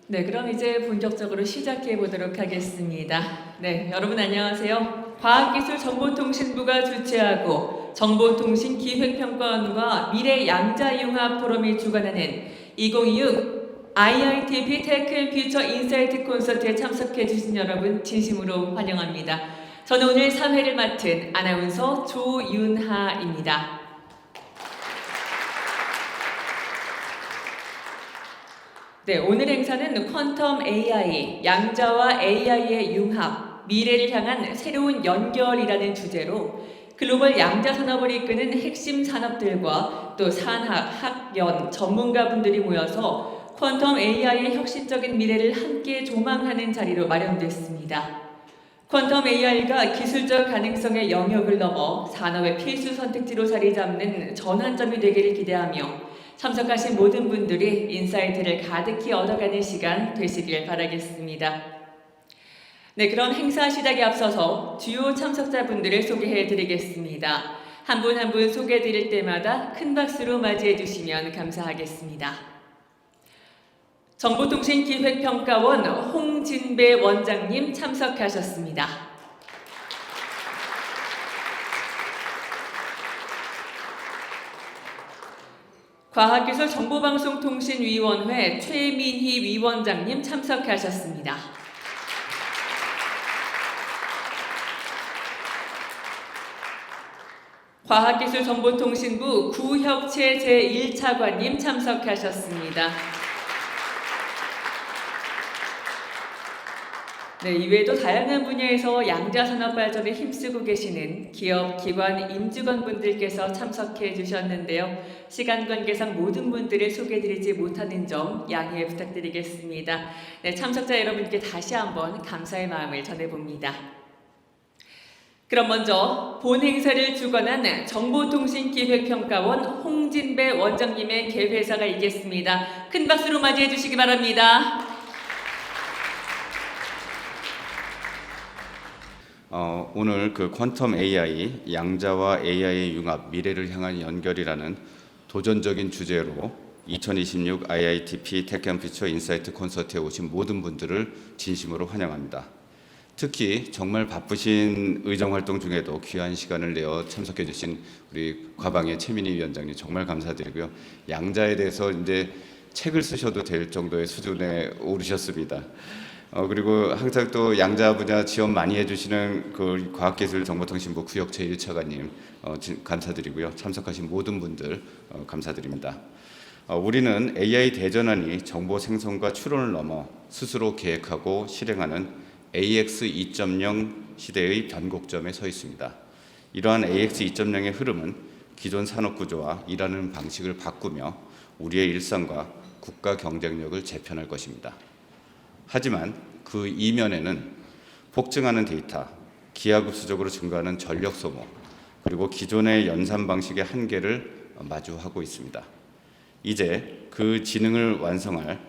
네, 그럼 이제 본격적으로 시작해 보도록 하겠습니다. 네, 여러분 안녕하세요. 과학기술정보통신부가 주최하고 정보통신기획평가원과 미래양자융합 포럼이 주관하는 2026 IITP 테크앤퓨처 인사이트 콘서트에 참석해 주신 여러분 진심으로 환영합니다. 저는 오늘 3회를 맡은 아나운서 조윤하입니다. 네, 오늘 행사는 퀀텀 AI, 양자와 AI의 융합, 미래를 향한 새로운 연결이라는 주제로 글로벌 양자 산업을 이끄는 핵심 산업들과 또 산학, 학연, 전문가분들이 모여서 퀀텀 AI의 혁신적인 미래를 함께 조망하는 자리로 마련됐습니다. 퀀텀 AI가 기술적 가능성의 영역을 넘어 산업의 필수 선택지로 자리 잡는 전환점이 되기를 기대하며 참석하신 모든 분들이 인사이트를 가득히 얻어가는 시간 되시길 바라겠습니다. 네, 그럼 행사 시작에 앞서서 주요 참석자분들을 소개해 드리겠습니다. 한 분 한 분 소개해 드릴 때마다 큰 박수로 맞이해 주시면 감사하겠습니다. 정보통신기획평가원 홍진배 원장님 참석하셨습니다. 과학기술정보방송통신위원회 최민희 위원장님 참석하셨습니다. 과학기술정보통신부 구혁채 제1차관님 참석하셨습니다. 네, 이외에도 다양한 분야에서 양자산업 발전에 힘쓰고 계시는 기업, 기관, 임직원분들께서 참석해 주셨는데요. 시간 관계상 모든 분들을 소개해드리지 못하는 점 양해 부탁드리겠습니다. 네, 참석자 여러분께 다시 한번 감사의 마음을 전해봅니다. 그럼 먼저 본 행사를 주관한 정보통신기획평가원 홍진배 원장님의 개회사가 있겠습니다. 큰 박수로 맞이해 주시기 바랍니다. 오늘 그 퀀텀 AI, 양자와 AI의 융합, 미래를 향한 연결이라는 도전적인 주제로 2026 IITP 테크앤퓨처 인사이트 콘서트에 오신 모든 분들을 진심으로 환영합니다. 특히 정말 바쁘신 의정활동 중에도 귀한 시간을 내어 참석해 주신 우리 과방의 최민희 위원장님 정말 감사드리고요. 양자에 대해서 이제 책을 쓰셔도 될 정도의 수준에 오르셨습니다. 그리고 항상 또 양자 분야 지원 많이 해주시는 그 과학기술정보통신부 구혁채 1차관님 감사드리고요. 참석하신 모든 분들 감사드립니다. 우리는 AI 대전환이 정보 생성과 추론을 넘어 스스로 계획하고 실행하는 AX 2.0 시대의 변곡점에 서 있습니다. 이러한 AX 2.0의 흐름은 기존 산업 구조와 일하는 방식을 바꾸며 우리의 일상과 국가 경쟁력을 재편할 것입니다. 하지만 그 이면에는 폭증하는 데이터, 기하급수적으로 증가하는 전력 소모, 그리고 기존의 연산 방식의 한계를 마주하고 있습니다. 이제 그 지능을 완성할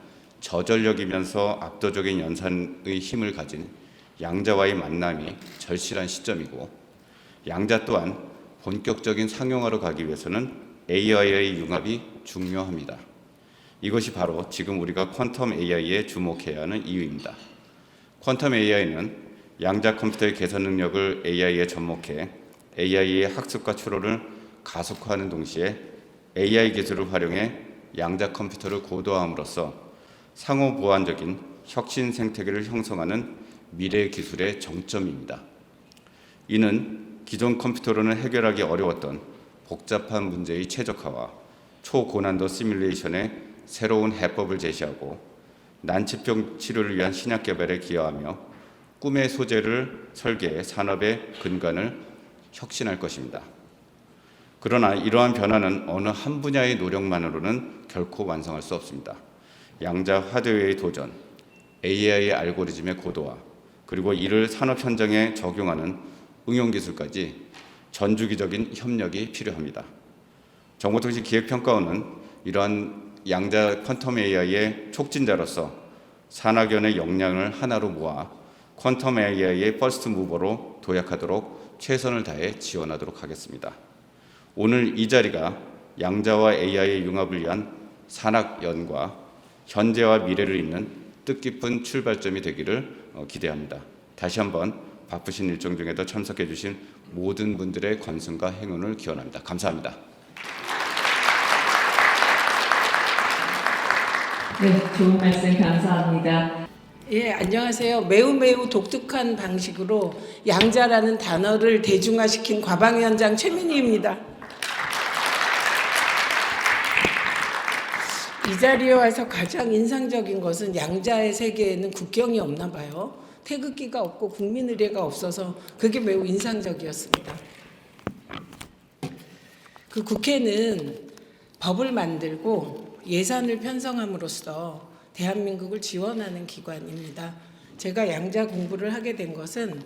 저전력이면서 압도적인 연산의 힘을 가진 양자와의 만남이 절실한 시점이고, 양자 또한 본격적인 상용화로 가기 위해서는 AI의 융합이 중요합니다. 이것이 바로 지금 우리가 퀀텀 AI에 주목해야 하는 이유입니다. 퀀텀 AI는 양자 컴퓨터의 계산 능력을 AI에 접목해 AI의 학습과 추론을 가속화하는 동시에 AI 기술을 활용해 양자 컴퓨터를 고도화함으로써 상호 보완적인 혁신 생태계를 형성하는 미래 기술의 정점입니다. 이는 기존 컴퓨터로는 해결하기 어려웠던 복잡한 문제의 최적화와 초고난도 시뮬레이션의 새로운 해법을 제시하고 난치병 치료를 위한 신약 개발에 기여하며 꿈의 소재를 설계해 산업의 근간을 혁신할 것입니다. 그러나 이러한 변화는 어느 한 분야의 노력만으로는 결코 완성할 수 없습니다. 양자 하드웨어의 도전, AI의 알고리즘의 고도화, 그리고 이를 산업 현장에 적용하는 응용 기술까지 전주기적인 협력이 필요합니다. 정보통신기획평가원은 이러한 양자 퀀텀 AI의 촉진자로서 산학연의 역량을 하나로 모아 퀀텀 AI의 퍼스트 무버로 도약하도록 최선을 다해 지원하도록 하겠습니다. 오늘 이 자리가 양자와 AI의 융합을 위한 산학연과 현재와 미래를 잇는 뜻깊은 출발점이 되기를 기대합니다. 다시 한번 바쁘신 일정 중에도 참석해 주신 모든 분들의 건승과 행운을 기원합니다. 감사합니다. 네, 좋은 말씀 감사합니다. 예, 안녕하세요. 매우 독특한 방식으로 양자라는 단어를 대중화시킨 과방위원장 최민희입니다. 이 자리에 와서 가장 인상적인 것은 양자의 세계에는 국경이 없나 봐요. 태극기가 없고 국민의례가 없어서 그게 매우 인상적이었습니다. 그 국회는 법을 만들고 예산을 편성함으로써 대한민국을 지원하는 기관입니다. 제가 양자 공부를 하게 된 것은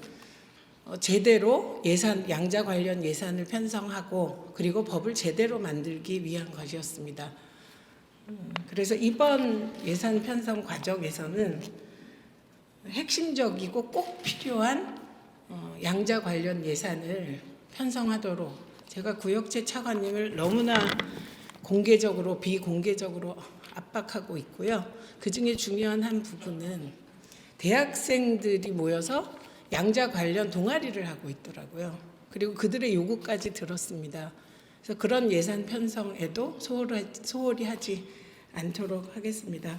제대로 양자 관련 예산을 편성하고 그리고 법을 제대로 만들기 위한 것이었습니다. 그래서 이번 예산 편성 과정에서는 핵심적이고 꼭 필요한 양자 관련 예산을 편성하도록 제가 구역체 차관님을 너무나 공개적으로 비공개적으로 압박하고 있고요. 그중에 중요한 한 부분은 대학생들이 모여서 양자 관련 동아리를 하고 있더라고요. 그리고 그들의 요구까지 들었습니다. 그래서 그런 예산 편성에도 소홀히 하지 않도록 하겠습니다.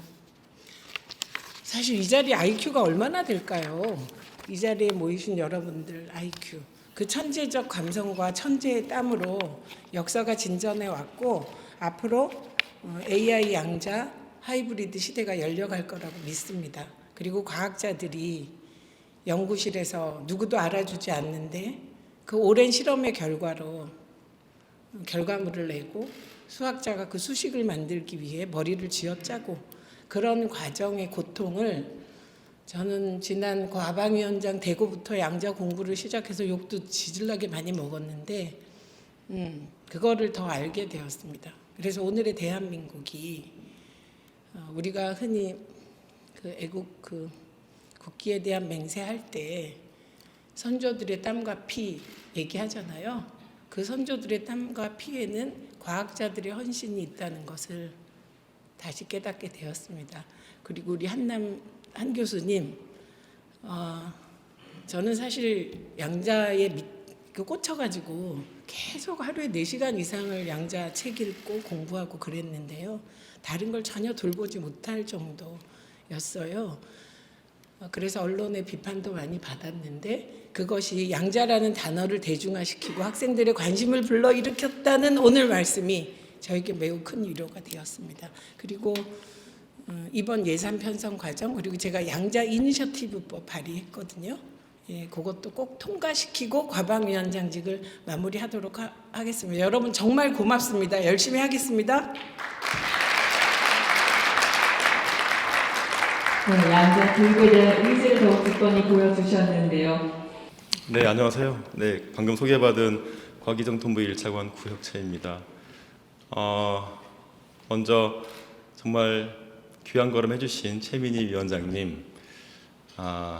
사실 이 자리 IQ가 얼마나 될까요? 이 자리에 모이신 여러분들 IQ. 그 천재적 감성과 천재의 땀으로 역사가 진전해 왔고 앞으로 AI 양자 하이브리드 시대가 열려갈 거라고 믿습니다. 그리고 과학자들이 연구실에서 누구도 알아주지 않는데 그 오랜 실험의 결과로 결과물을 내고 수학자가 그 수식을 만들기 위해 머리를 쥐어짜고 그런 과정의 고통을 저는 지난 과방위원장 되고부터 양자 공부를 시작해서 욕도 지질나게 많이 먹었는데 그거를 더 알게 되었습니다. 그래서 오늘의 대한민국이 우리가 흔히 국기에 대한 맹세할 때 선조들의 땀과 피 얘기하잖아요. 그 선조들의 땀과 피에는 과학자들의 헌신이 있다는 것을 다시 깨닫게 되었습니다. 그리고 우리 한 교수님, 저는 사실 양자에 꽂혀가지고 계속 하루에 4시간 이상을 양자 책 읽고 공부하고 그랬는데요. 다른 걸 전혀 돌보지 못할 정도였어요. 그래서 언론의 비판도 많이 받았는데 그것이 양자라는 단어를 대중화시키고 학생들의 관심을 불러일으켰다는 오늘 말씀이 저에게 매우 큰 위로가 되었습니다. 그리고 이번 예산 편성 과정 그리고 제가 양자 이니셔티브법 발의했거든요. 예, 그것도 꼭 통과시키고 과방위원장직을 마무리하도록 하겠습니다. 여러분 정말 고맙습니다. 열심히 하겠습니다. 네, 양자 교육에 대한 의지를 더욱 굳건히 보여주셨는데요. 네, 안녕하세요. 네, 방금 소개받은 과기정통부 1차관 구혁채입니다. 먼저 정말 귀한 걸음 해주신 최민희 위원장님,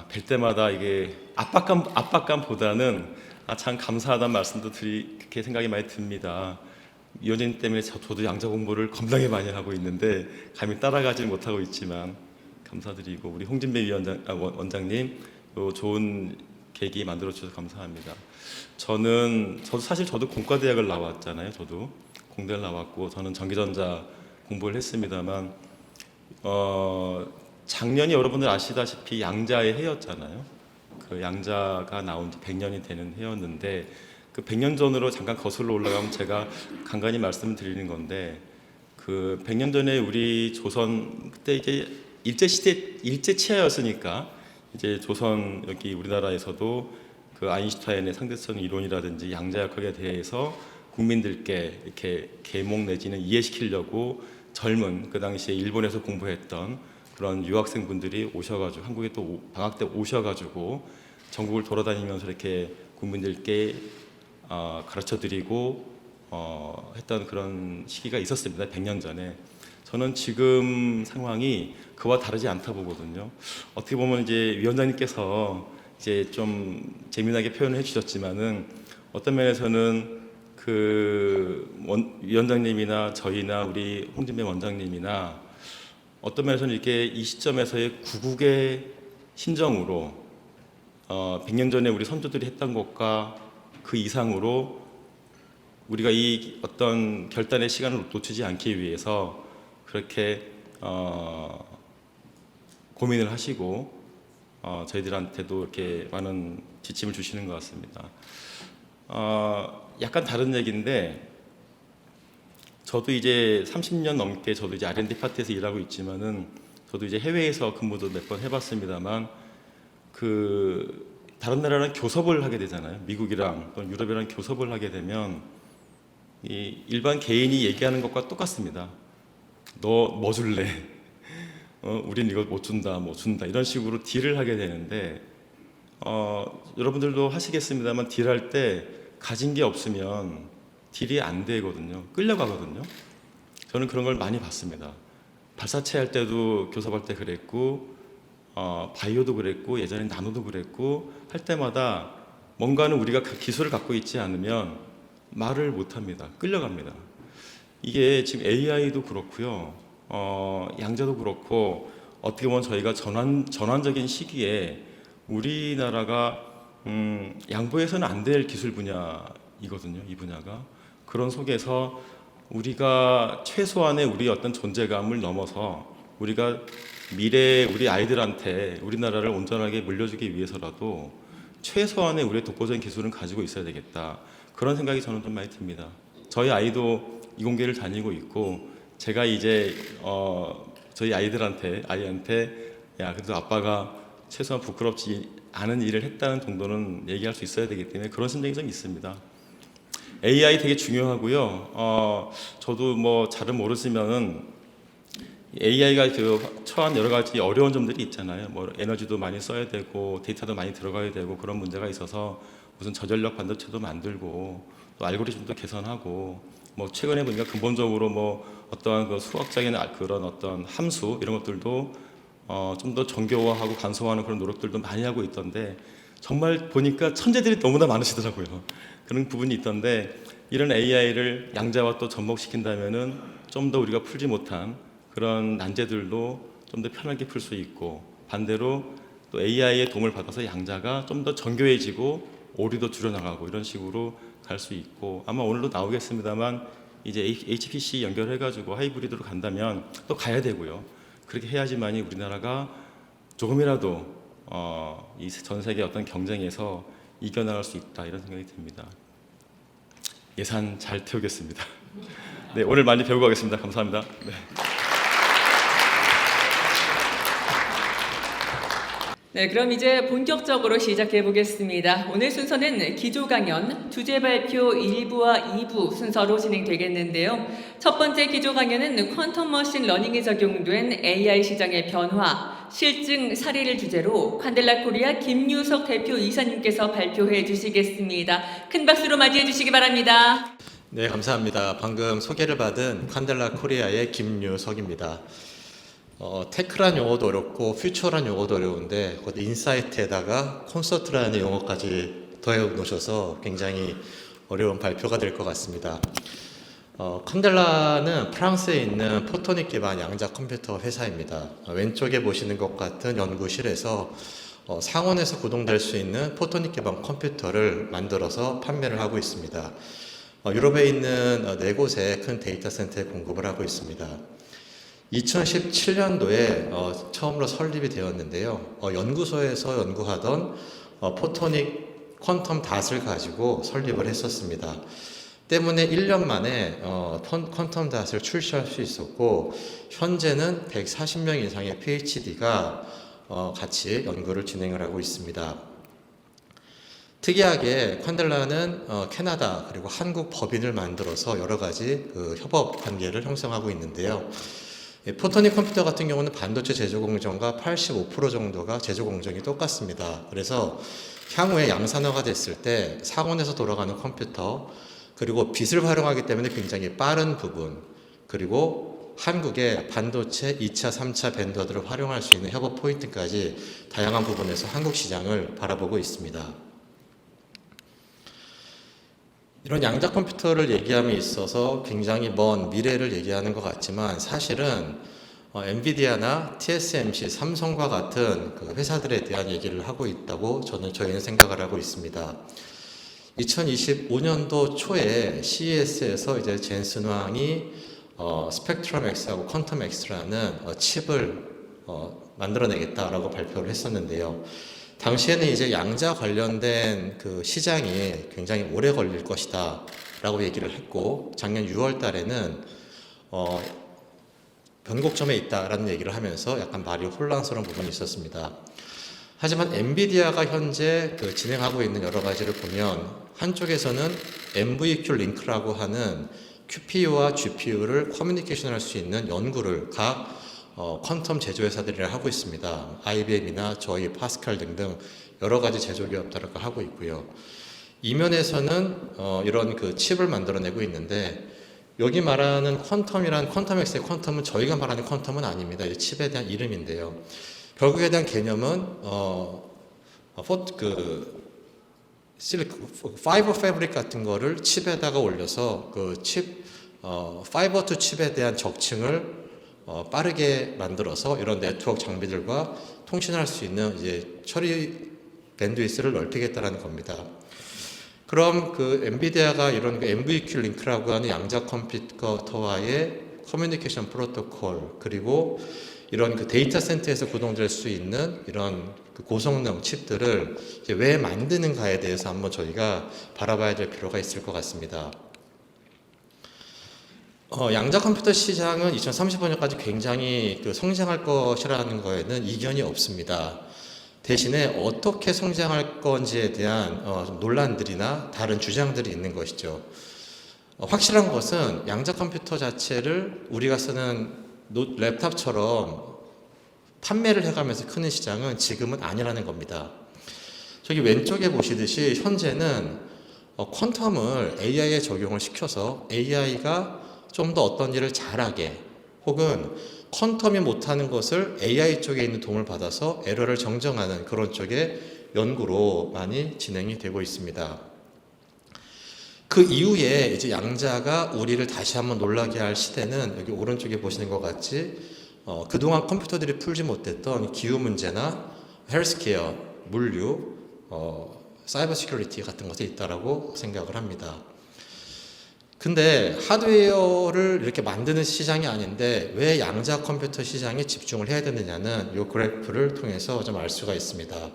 뵐 때마다 이게 압박감보다는 참 감사하다는 말씀도 그렇게 생각이 많이 듭니다. 위원장님 때문에 저도 양자 공부를 겁나게 많이 하고 있는데 감히 따라가지 못하고 있지만 감사드리고 우리 홍진배 원장님 좋은 계기 만들어 주셔서 감사합니다. 저도 공과대학을 나왔잖아요. 저도 공대를 나왔고 저는 전기전자 공부를 했습니다만 작년이 여러분들 아시다시피 양자의 해였잖아요. 그 양자가 나온 지 100년이 되는 해였는데 그 100년 전으로 잠깐 거슬러 올라가면 제가 간간히 말씀을 드리는 건데 그 100년 전에 우리 조선 그때 이제 일제 치하였으니까 이제 조선 여기 우리나라에서도 그 아인슈타인의 상대성 이론이라든지 양자역학에 대해서 국민들께 이렇게 계몽 내지는 이해시키려고 젊은 그 당시에 일본에서 공부했던 그런 유학생분들이 오셔가지고 한국에 또 방학 때 오셔가지고 전국을 돌아다니면서 이렇게 국민들께 가르쳐드리고 했던 그런 시기가 있었습니다. 100년 전에. 저는 지금 상황이 그와 다르지 않다 보거든요. 어떻게 보면 이제 위원장님께서 이제 좀 재미나게 표현해 주셨지만은 어떤 면에서는 그 위원장님이나 저희나 우리 홍진배 원장님이나 어떤 면에서는 이렇게 이 시점에서의 구국의 심정으로 100년 전에 우리 선조들이 했던 것과 그 이상으로 우리가 이 어떤 결단의 시간을 놓치지 않기 위해서 그렇게 고민을 하시고 저희들한테도 이렇게 많은 지침을 주시는 것 같습니다. 약간 다른 얘기인데 저도 이제 30년 넘게 저도 이제 R&D 파트에서 일하고 있지만은 저도 이제 해외에서 근무도 몇 번 해봤습니다만 그 다른 나라랑 교섭을 하게 되잖아요. 미국이랑 또는 유럽이랑 교섭을 하게 되면 이 일반 개인이 얘기하는 것과 똑같습니다. 너 뭐 줄래? 우린 이거 못 준다, 뭐 준다 이런 식으로 딜을 하게 되는데 여러분들도 하시겠습니다만 딜할 때 가진 게 없으면 딜이 안 되거든요. 끌려가거든요. 저는 그런 걸 많이 봤습니다. 발사체 할 때도 교섭할 때 그랬고 바이오도 그랬고 예전에 나노도 그랬고 할 때마다 뭔가는 우리가 그 기술을 갖고 있지 않으면 말을 못합니다. 끌려갑니다. 이게 지금 AI도 그렇고요. 양자도 그렇고 어떻게 보면 저희가 전환적인 시기에 우리나라가 양보해서는 안 될 기술 분야이거든요. 이 분야가 그런 속에서 우리가 최소한의 우리 어떤 존재감을 넘어서 우리가 미래 우리 아이들한테 우리나라를 온전하게 물려주기 위해서라도 최소한의 우리의 독보적인 기술은 가지고 있어야 되겠다. 그런 생각이 저는 좀 많이 듭니다. 저희 아이도 이공계를 다니고 있고 제가 이제 저희 아이한테 야 그래도 아빠가 최소한 부끄럽지 않은 일을 했다는 정도는 얘기할 수 있어야 되기 때문에 그런 심정이 좀 있습니다. AI 되게 중요하고요. 저도 뭐 잘은 모르지만은 AI가 그 처한 여러 가지 어려운 점들이 있잖아요. 뭐 에너지도 많이 써야 되고 데이터도 많이 들어가야 되고 그런 문제가 있어서 무슨 저전력 반도체도 만들고 또 알고리즘도 개선하고 뭐 최근에 보니까 근본적으로 뭐 어떠한 그 수학적인 그런 어떤 함수 이런 것들도 좀 더 정교화하고 간소화하는 그런 노력들도 많이 하고 있던데 정말 보니까 천재들이 너무나 많으시더라고요. 그런 부분이 있던데 이런 AI를 양자와 또 접목시킨다면은 좀 더 우리가 풀지 못한 그런 난제들도 좀 더 편하게 풀 수 있고 반대로 또 AI의 도움을 받아서 양자가 좀 더 정교해지고 오류도 줄여나가고 이런 식으로 갈 수 있고 아마 오늘도 나오겠습니다.만 이제 HPC 연결해가지고 하이브리드로 간다면 또 가야 되고요. 그렇게 해야지만이 우리나라가 조금이라도 이 전 세계 어떤 경쟁에서 이겨나갈 수 있다 이런 생각이 듭니다. 예산 잘 태우겠습니다. 네, 오늘 많이 배우고 가겠습니다. 감사합니다. 네. 네, 그럼 이제 본격적으로 시작해 보겠습니다. 오늘 순서는 기조 강연, 주제 발표 1부와 2부 순서로 진행되겠는데요. 첫 번째 기조 강연은 퀀텀 머신 러닝에 적용된 AI 시장의 변화, 실증 사례를 주제로 칸델라 코리아 김유석 대표 이사님께서 발표해 주시겠습니다. 큰 박수로 맞이해 주시기 바랍니다. 네, 감사합니다. 방금 소개를 받은 칸델라 코리아의 김유석입니다. 테크란 용어도 어렵고 퓨처란 용어도 어려운데 인사이트에다가 콘서트라는 용어까지 더해 놓으셔서 굉장히 어려운 발표가 될 것 같습니다. 칸델라는 프랑스에 있는 포토닉 기반 양자 컴퓨터 회사입니다. 왼쪽에 보시는 것 같은 연구실에서 상온에서 구동될 수 있는 포토닉 기반 컴퓨터를 만들어서 판매를 하고 있습니다. 유럽에 있는 4곳의 큰 데이터 센터에 공급을 하고 있습니다. 2017년도에 처음으로 설립이 되었는데요. 연구소에서 연구하던 포토닉 퀀텀 닷을 가지고 설립을 했었습니다. 때문에 1년 만에 퀀텀 닷을 출시할 수 있었고 현재는 140명 이상의 PhD가 같이 연구를 진행을 하고 있습니다. 특이하게 칸델라는 캐나다 그리고 한국 법인을 만들어서 여러 가지 협업 관계를 형성하고 있는데요. 포토닉 컴퓨터 같은 경우는 반도체 제조 공정과 85% 정도가 제조 공정이 똑같습니다. 그래서 향후에 양산화가 됐을 때 상온에서 돌아가는 컴퓨터 그리고 빛을 활용하기 때문에 굉장히 빠른 부분 그리고 한국의 반도체 2차, 3차 벤더들을 활용할 수 있는 협업 포인트까지 다양한 부분에서 한국 시장을 바라보고 있습니다. 이런 양자 컴퓨터를 얘기함에 있어서 굉장히 먼 미래를 얘기하는 것 같지만 사실은 엔비디아나 TSMC, 삼성과 같은 그 회사들에 대한 얘기를 하고 있다고 저희는 생각을 하고 있습니다. 2025년도 초에 CES에서 이제 젠슨 왕이 스펙트럼 X하고 퀀텀 X라는 칩을 만들어내겠다라고 발표를 했었는데요. 당시에는 이제 양자 관련된 그 시장이 굉장히 오래 걸릴 것이다라고 얘기를 했고, 작년 6월 달에는 변곡점에 있다라는 얘기를 하면서 약간 말이 혼란스러운 부분이 있었습니다. 하지만 엔비디아가 현재 그 진행하고 있는 여러 가지를 보면, 한쪽에서는 MVQ 링크라고 하는 QPU와 GPU를 커뮤니케이션 할 수 있는 연구를 각 퀀텀 제조회사들이랑 하고 있습니다. IBM이나 저희 파스칼 등등 여러 가지 제조기업들과 하고 있고요. 이면에서는 이런 그 칩을 만들어내고 있는데, 여기 말하는 퀀텀이란 퀀텀 X의 퀀텀은 저희가 말하는 퀀텀은 아닙니다. 이 칩에 대한 이름인데요. 결국에 대한 개념은 파이버 패브릭 같은 거를 칩에다가 올려서 그 칩 파이버 투 칩에 대한 적층을 빠르게 만들어서 이런 네트워크 장비들과 통신할 수 있는 이제 처리 밴드위스를 넓히겠다는 겁니다. 그럼 그 엔비디아가 이런 그 MVQ 링크라고 하는 양자 컴퓨터와의 커뮤니케이션 프로토콜, 그리고 이런 그 데이터 센터에서 구동될 수 있는 이런 그 고성능 칩들을 이제 왜 만드는가에 대해서 한번 저희가 바라봐야 될 필요가 있을 것 같습니다. 양자 컴퓨터 시장은 2035년까지 굉장히 그 성장할 것이라는 거에는 이견이 없습니다. 대신에 어떻게 성장할 건지에 대한 좀 논란들이나 다른 주장들이 있는 것이죠. 확실한 것은 양자 컴퓨터 자체를 우리가 쓰는 랩탑처럼 판매를 해가면서 크는 시장은 지금은 아니라는 겁니다. 저기 왼쪽에 보시듯이 현재는 퀀텀을 AI에 적용을 시켜서 AI가 좀 더 어떤 일을 잘하게, 혹은 퀀텀이 못하는 것을 AI 쪽에 있는 도움을 받아서 에러를 정정하는 그런 쪽의 연구로 많이 진행이 되고 있습니다. 그 이후에 이제 양자가 우리를 다시 한번 놀라게 할 시대는 여기 오른쪽에 보시는 것 같이 그동안 컴퓨터들이 풀지 못했던 기후 문제나 헬스케어, 물류, 사이버 시큐리티 같은 것이 있다라고 생각을 합니다. 근데 하드웨어를 이렇게 만드는 시장이 아닌데 왜 양자 컴퓨터 시장에 집중을 해야 되느냐는 이 그래프를 통해서 좀 알 수가 있습니다.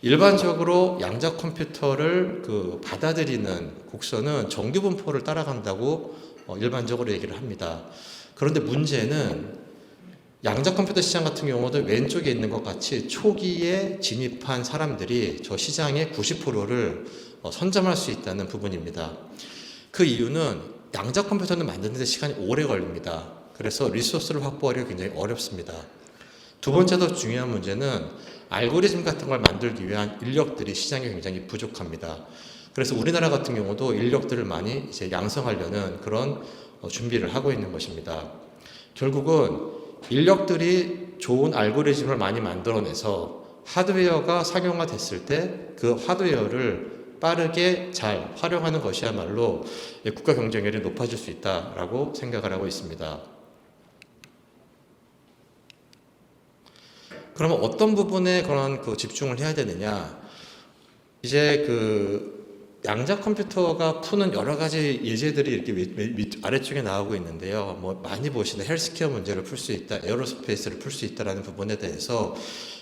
일반적으로 양자 컴퓨터를 그 받아들이는 곡선은 정규 분포를 따라간다고 일반적으로 얘기를 합니다. 그런데 문제는 양자 컴퓨터 시장 같은 경우도 왼쪽에 있는 것 같이 초기에 진입한 사람들이 저 시장의 90%를 선점할 수 있다는 부분입니다. 그 이유는 양자 컴퓨터는 만드는 데 시간이 오래 걸립니다. 그래서 리소스를 확보하기가 굉장히 어렵습니다. 두 번째 더 중요한 문제는 알고리즘 같은 걸 만들기 위한 인력들이 시장에 굉장히 부족합니다. 그래서 우리나라 같은 경우도 인력들을 많이 이제 양성하려는 그런 준비를 하고 있는 것입니다. 결국은 인력들이 좋은 알고리즘을 많이 만들어내서 하드웨어가 상용화됐을 때 그 하드웨어를 빠르게 잘 활용하는 것이야말로 국가 경쟁력이 높아질 수 있다라고 생각을 하고 있습니다. 그러면 어떤 부분에 그런 그 집중을 해야 되느냐? 이제 그 양자 컴퓨터가 푸는 여러 가지 예제들이 이렇게 아래쪽에 나오고 있는데요. 뭐 많이 보시는 헬스케어 문제를 풀 수 있다, 에어로스페이스를 풀 수 있다라는 부분에 대해서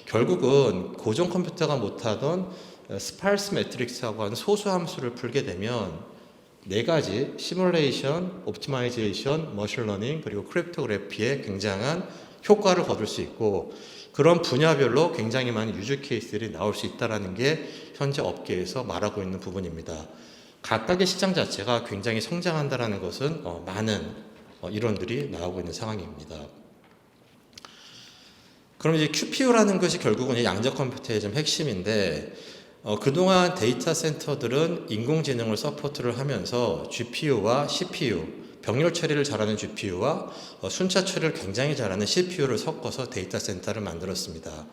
결국은 고정 컴퓨터가 못하던 스파르스 매트릭스하고 하는 소수 함수를 풀게 되면 네 가지 시뮬레이션, 옵티마이제이션, 머신러닝, 그리고 크립토그래피에 굉장한 효과를 거둘 수 있고, 그런 분야별로 굉장히 많은 유즈 케이스들이 나올 수 있다는 게 현재 업계에서 말하고 있는 부분입니다. 각각의 시장 자체가 굉장히 성장한다는 것은 많은 이론들이 나오고 있는 상황입니다. 그럼 이제 QPU라는 것이 결국은 양자 컴퓨터의 좀 핵심인데, 그동안 데이터 센터들은 인공지능을 서포트를 하면서 GPU와 CPU, 병렬 처리를 잘하는 GPU와 순차 처리를 굉장히 잘하는 CPU를 섞어서 데이터 센터를 만들었습니다.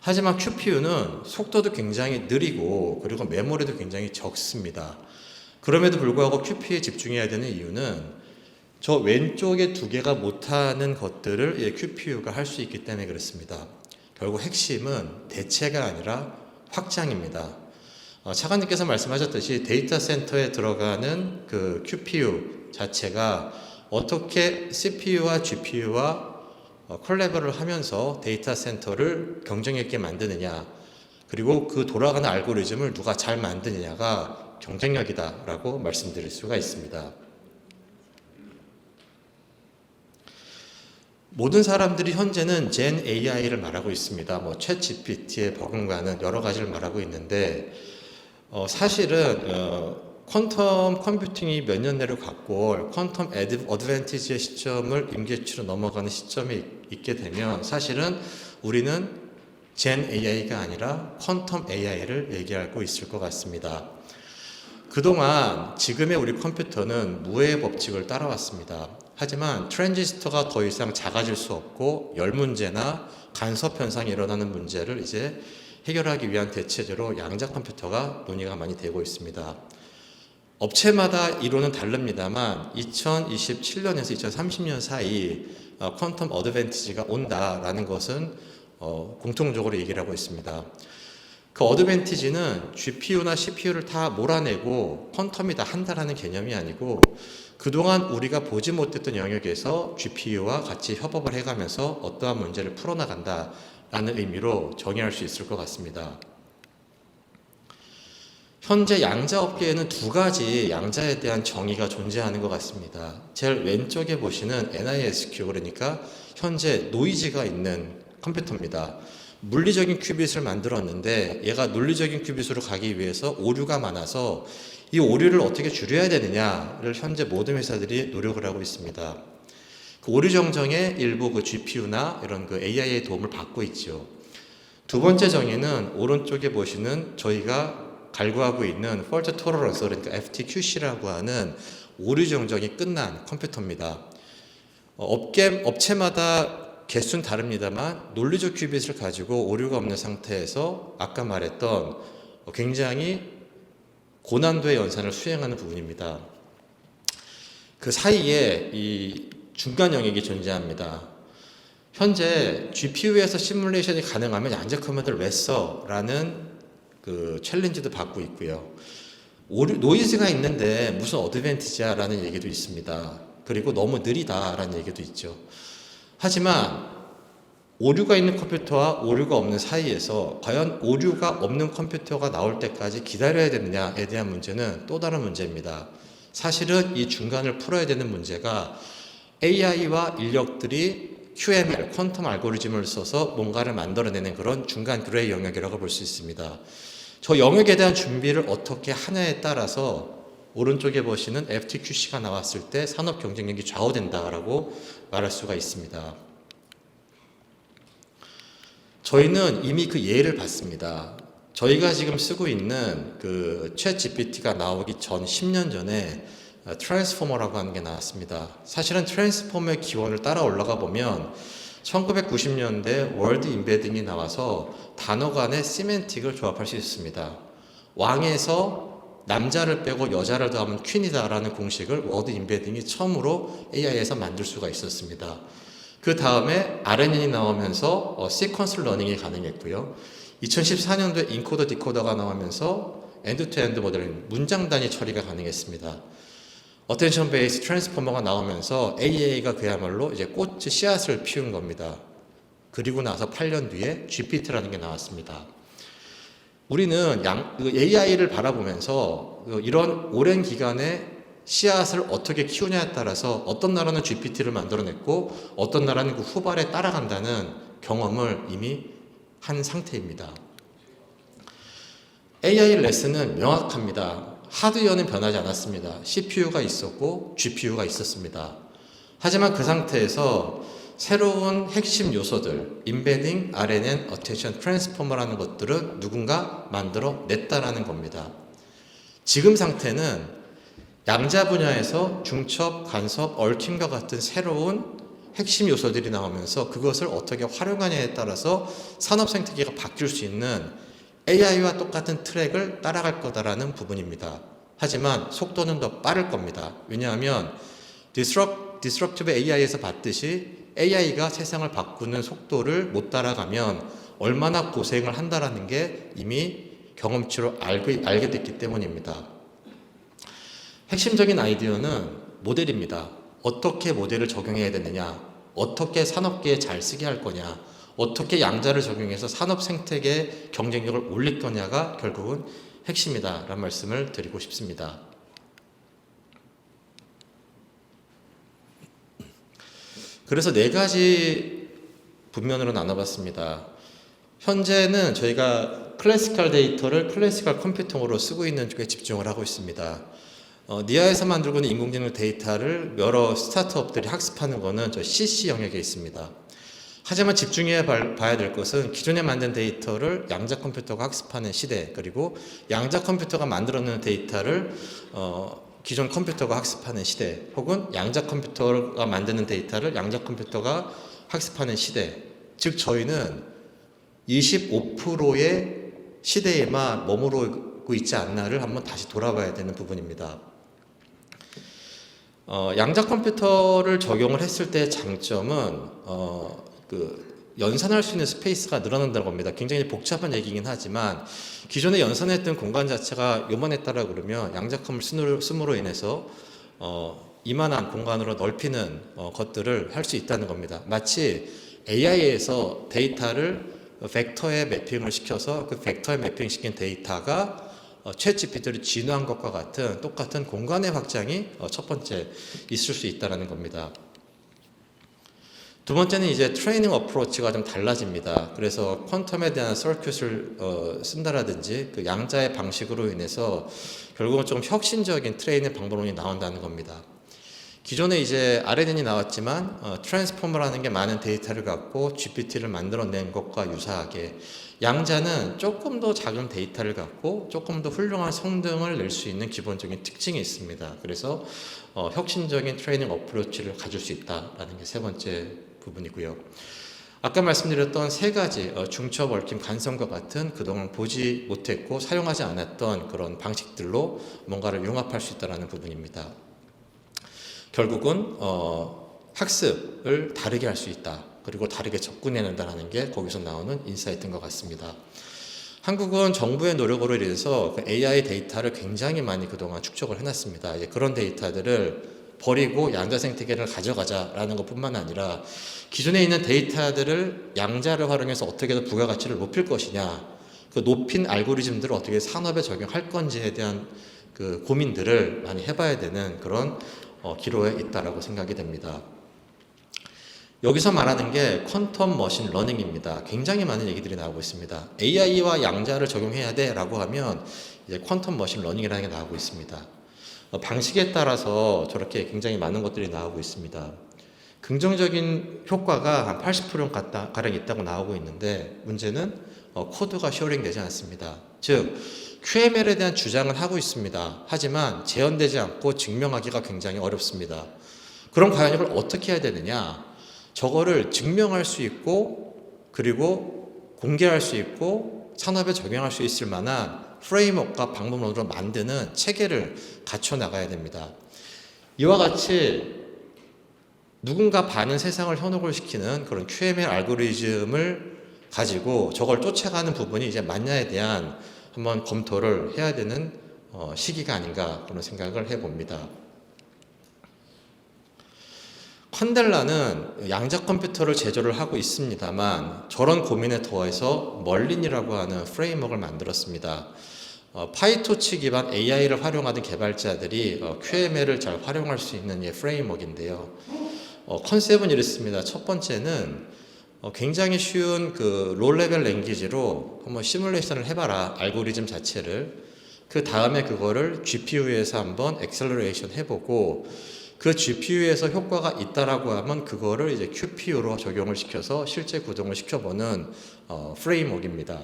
하지만 QPU는 속도도 굉장히 느리고 그리고 메모리도 굉장히 적습니다. 그럼에도 불구하고 QPU에 집중해야 되는 이유는 저 왼쪽에 두 개가 못하는 것들을 QPU가 할 수 있기 때문에 그렇습니다. 결국 핵심은 대체가 아니라 확장입니다. 차관님께서 말씀하셨듯이 데이터 센터에 들어가는 그 QPU 자체가 어떻게 CPU와 GPU와 콜라보를 하면서 데이터 센터를 경쟁 있게 만드느냐, 그리고 그 돌아가는 알고리즘을 누가 잘 만드느냐가 경쟁력이다라고 말씀드릴 수가 있습니다. 모든 사람들이 현재는 Gen AI를 말하고 있습니다. 챗 GPT에 버금가는 여러 가지를 말하고 있는데 사실은 퀀텀 컴퓨팅이 몇 년 내로 갔고 퀀텀 어드밴티지의 시점을 임계치로 넘어가는 시점에 있게 되면 사실은 우리는 Gen AI가 아니라 퀀텀 AI를 얘기하고 있을 것 같습니다. 그동안 지금의 우리 컴퓨터는 무의 법칙을 따라왔습니다. 하지만 트랜지스터가 더 이상 작아질 수 없고 열 문제나 간섭 현상이 일어나는 문제를 이제 해결하기 위한 대체제로 양자 컴퓨터가 논의가 많이 되고 있습니다. 업체마다 이론은 다릅니다만 2027년에서 2030년 사이 퀀텀 어드밴티지가 온다라는 것은 공통적으로 얘기를 하고 있습니다. 그 어드밴티지는 GPU나 CPU를 다 몰아내고 퀀텀이 다 한다라는 개념이 아니고 그동안 우리가 보지 못했던 영역에서 GPU와 같이 협업을 해가면서 어떠한 문제를 풀어나간다라는 의미로 정의할 수 있을 것 같습니다. 현재 양자 업계에는 두 가지 양자에 대한 정의가 존재하는 것 같습니다. 제일 왼쪽에 보시는 NISQ, 그러니까 현재 노이즈가 있는 컴퓨터입니다. 물리적인 큐빗을 만들었는데 얘가 논리적인 큐빗으로 가기 위해서 오류가 많아서 이 오류를 어떻게 줄여야 되느냐를 현재 모든 회사들이 노력을 하고 있습니다. 그 오류 정정에 일부 그 GPU나 이런 그 AI의 도움을 받고 있죠. 두 번째 정의는 오른쪽에 보시는 저희가 갈구하고 있는 Fault Tolerance, 그러니까 FTQC라고 하는 오류 정정이 끝난 컴퓨터입니다. 업체마다 개수는 다릅니다만 논리적 큐빗을 가지고 오류가 없는 상태에서 아까 말했던 굉장히 고난도의 연산을 수행하는 부분입니다. 그 사이에 이 중간 영역이 존재합니다. 현재 GPU에서 시뮬레이션이 가능하면 양자 컴퓨터를 왜 써? 라는 그 챌린지도 받고 있고요. 노이즈가 있는데 무슨 어드밴티지야? 라는 얘기도 있습니다. 그리고 너무 느리다 라는 얘기도 있죠. 하지만 오류가 있는 컴퓨터와 오류가 없는 사이에서 과연 오류가 없는 컴퓨터가 나올 때까지 기다려야 되느냐에 대한 문제는 또 다른 문제입니다. 사실은 이 중간을 풀어야 되는 문제가 AI와 인력들이 QML, 퀀텀 알고리즘을 써서 뭔가를 만들어내는 그런 중간 그레이 영역이라고 볼 수 있습니다. 저 영역에 대한 준비를 어떻게 하냐에 따라서 오른쪽에 보시는 FTQC가 나왔을 때 산업 경쟁력이 좌우된다라고 말할 수가 있습니다. 저희는 이미 그 예를 봤습니다. 저희가 지금 쓰고 있는 그 챗 GPT가 나오기 전 10년 전에 트랜스포머라고 하는 게 나왔습니다. 사실은 트랜스포머의 기원을 따라 올라가 보면 1990년대 월드 임베딩이 나와서 단어 간의 시멘틱을 조합할 수 있습니다. 왕에서 남자를 빼고 여자를 더하면 퀸이다라는 공식을 워드 임베딩이 처음으로 AI에서 만들 수가 있었습니다. 그 다음에 RNN이 나오면서 시퀀스 러닝이 가능했고요. 2014년도에 인코더 디코더가 나오면서 엔드-투-엔드 모델링, 문장 단위 처리가 가능했습니다. 어텐션 베이스 트랜스포머가 나오면서 AI가 그야말로 이제 꽃 씨앗을 피운 겁니다. 그리고 나서 8년 뒤에 GPT라는 게 나왔습니다. 우리는 AI를 바라보면서 이런 오랜 기간에 씨앗을 어떻게 키우냐에 따라서 어떤 나라는 GPT를 만들어냈고 어떤 나라는 그 후발에 따라간다는 경험을 이미 한 상태입니다. AI 레슨은 명확합니다. 하드웨어는 변하지 않았습니다. CPU가 있었고 GPU가 있었습니다. 하지만 그 상태에서 새로운 핵심 요소들, 임베딩, RNN, 어텐션, 트랜스포머라는 것들은 누군가 만들어 냈다라는 겁니다. 지금 상태는 양자 분야에서 중첩, 간섭, 얽힘과 같은 새로운 핵심 요소들이 나오면서 그것을 어떻게 활용하냐에 따라서 산업 생태계가 바뀔 수 있는 AI와 똑같은 트랙을 따라갈 거다라는 부분입니다. 하지만 속도는 더 빠를 겁니다. 왜냐하면 디스럽티브 AI에서 봤듯이 AI가 세상을 바꾸는 속도를 못 따라가면 얼마나 고생을 한다라는 게 이미 경험치로 알게 됐기 때문입니다. 핵심적인 아이디어는 모델입니다. 어떻게 모델을 적용해야 되느냐, 어떻게 산업계에 잘 쓰게 할 거냐, 어떻게 양자를 적용해서 산업 생태계의 경쟁력을 올릴 거냐가 결국은 핵심이다라는 말씀을 드리고 싶습니다. 그래서 4가지 분면으로 나눠봤습니다. 현재는 저희가 클래시컬 데이터를 클래시컬 컴퓨팅으로 쓰고 있는 쪽에 집중을 하고 있습니다. 니아에서 만들고 있는 인공지능 데이터를 여러 스타트업들이 학습하는 것은 저 CC 영역에 있습니다. 하지만 집중해 봐야 될 것은 기존에 만든 데이터를 양자 컴퓨터가 학습하는 시대, 그리고 양자 컴퓨터가 만들어내는 데이터를 기존 컴퓨터가 학습하는 시대, 혹은 양자 컴퓨터가 만드는 데이터를 양자 컴퓨터가 학습하는 시대. 즉 저희는 25%의 시대에만 머무르고 있지 않나를 한번 다시 돌아봐야 되는 부분입니다. 양자 컴퓨터를 적용을 했을 때 장점은 연산할 수 있는 스페이스가 늘어난다는 겁니다. 굉장히 복잡한 얘기긴 하지만 기존에 연산했던 공간 자체가 요만했다라 그러면 양자컴을 씀으로 인해서 이만한 공간으로 넓히는 것들을 할 수 있다는 겁니다. 마치 AI에서 데이터를 벡터에 매핑을 시켜서 그 벡터에 매핑시킨 데이터가 챗 GPT를 진화한 것과 같은 똑같은 공간의 확장이 첫 번째 있을 수 있다는 겁니다. 두 번째는 이제 트레이닝 어프로치가 좀 달라집니다. 그래서 퀀텀에 대한 서큐트를 쓴다라든지 그 양자의 방식으로 인해서 결국은 좀 혁신적인 트레이닝 방법론이 나온다는 겁니다. 기존에 이제 RNN이 나왔지만 트랜스포머라는 게 많은 데이터를 갖고 GPT를 만들어낸 것과 유사하게 양자는 조금 더 작은 데이터를 갖고 조금 더 훌륭한 성능을 낼 수 있는 기본적인 특징이 있습니다. 그래서 혁신적인 트레이닝 어프로치를 가질 수 있다라는 게 세 번째 부분이고요. 아까 말씀드렸던 3가지 중첩, 얽힘, 간섭과 같은 그동안 보지 못했고 사용하지 않았던 그런 방식들로 뭔가를 융합할 수 있다는 부분입니다. 결국은 학습을 다르게 할 수 있다. 그리고 다르게 접근해낸다는 게 거기서 나오는 인사이트인 것 같습니다. 한국은 정부의 노력으로 인해서 그 AI 데이터를 굉장히 많이 그동안 축적을 해놨습니다. 이제 그런 데이터들을 버리고 양자 생태계를 가져가자라는 것뿐만 아니라 기존에 있는 데이터들을 양자를 활용해서 어떻게 더 부가가치를 높일 것이냐, 그 높인 알고리즘들을 어떻게 산업에 적용할 건지에 대한 그 고민들을 많이 해봐야 되는 그런 기로에 있다라고 생각이 됩니다. 여기서 말하는 게 퀀텀 머신 러닝입니다. 굉장히 많은 얘기들이 나오고 있습니다. AI와 양자를 적용해야 돼라고 하면 이제 퀀텀 머신 러닝이라는 게 나오고 있습니다. 방식에 따라서 저렇게 굉장히 많은 것들이 나오고 있습니다. 긍정적인 효과가 한 80%가량 있다고 나오고 있는데 문제는 코드가 쉐어링 되지 않습니다. 즉 QML에 대한 주장은 하고 있습니다. 하지만 재현되지 않고 증명하기가 굉장히 어렵습니다. 그럼 과연 이걸 어떻게 해야 되느냐? 저거를 증명할 수 있고 그리고 공개할 수 있고 산업에 적용할 수 있을 만한 프레임워크와 방법론으로 만드는 체계를 갖춰 나가야 됩니다. 이와 같이 누군가 반은 세상을 현혹을 시키는 그런 QML 알고리즘을 가지고 저걸 쫓아가는 부분이 이제 맞냐에 대한 한번 검토를 해야 되는 시기가 아닌가 그런 생각을 해봅니다. 컨델라는 양자 컴퓨터를 제조를 하고 있습니다만 저런 고민에 더해서 멀린이라고 하는 프레임워크를 만들었습니다. 파이토치 기반 AI를 활용하는 개발자들이 QML을 잘 활용할 수 있는 프레임워크인데요. 컨셉은 이렇습니다. 첫 번째는 굉장히 쉬운 그 롤레벨 랭귀지로 한번 시뮬레이션을 해봐라, 알고리즘 자체를. 그 다음에 그거를 GPU에서 한번 엑셀러레이션 해보고 그 GPU에서 효과가 있다라고 하면 그거를 이제 QPU로 적용을 시켜서 실제 구동을 시켜보는 프레임워크입니다.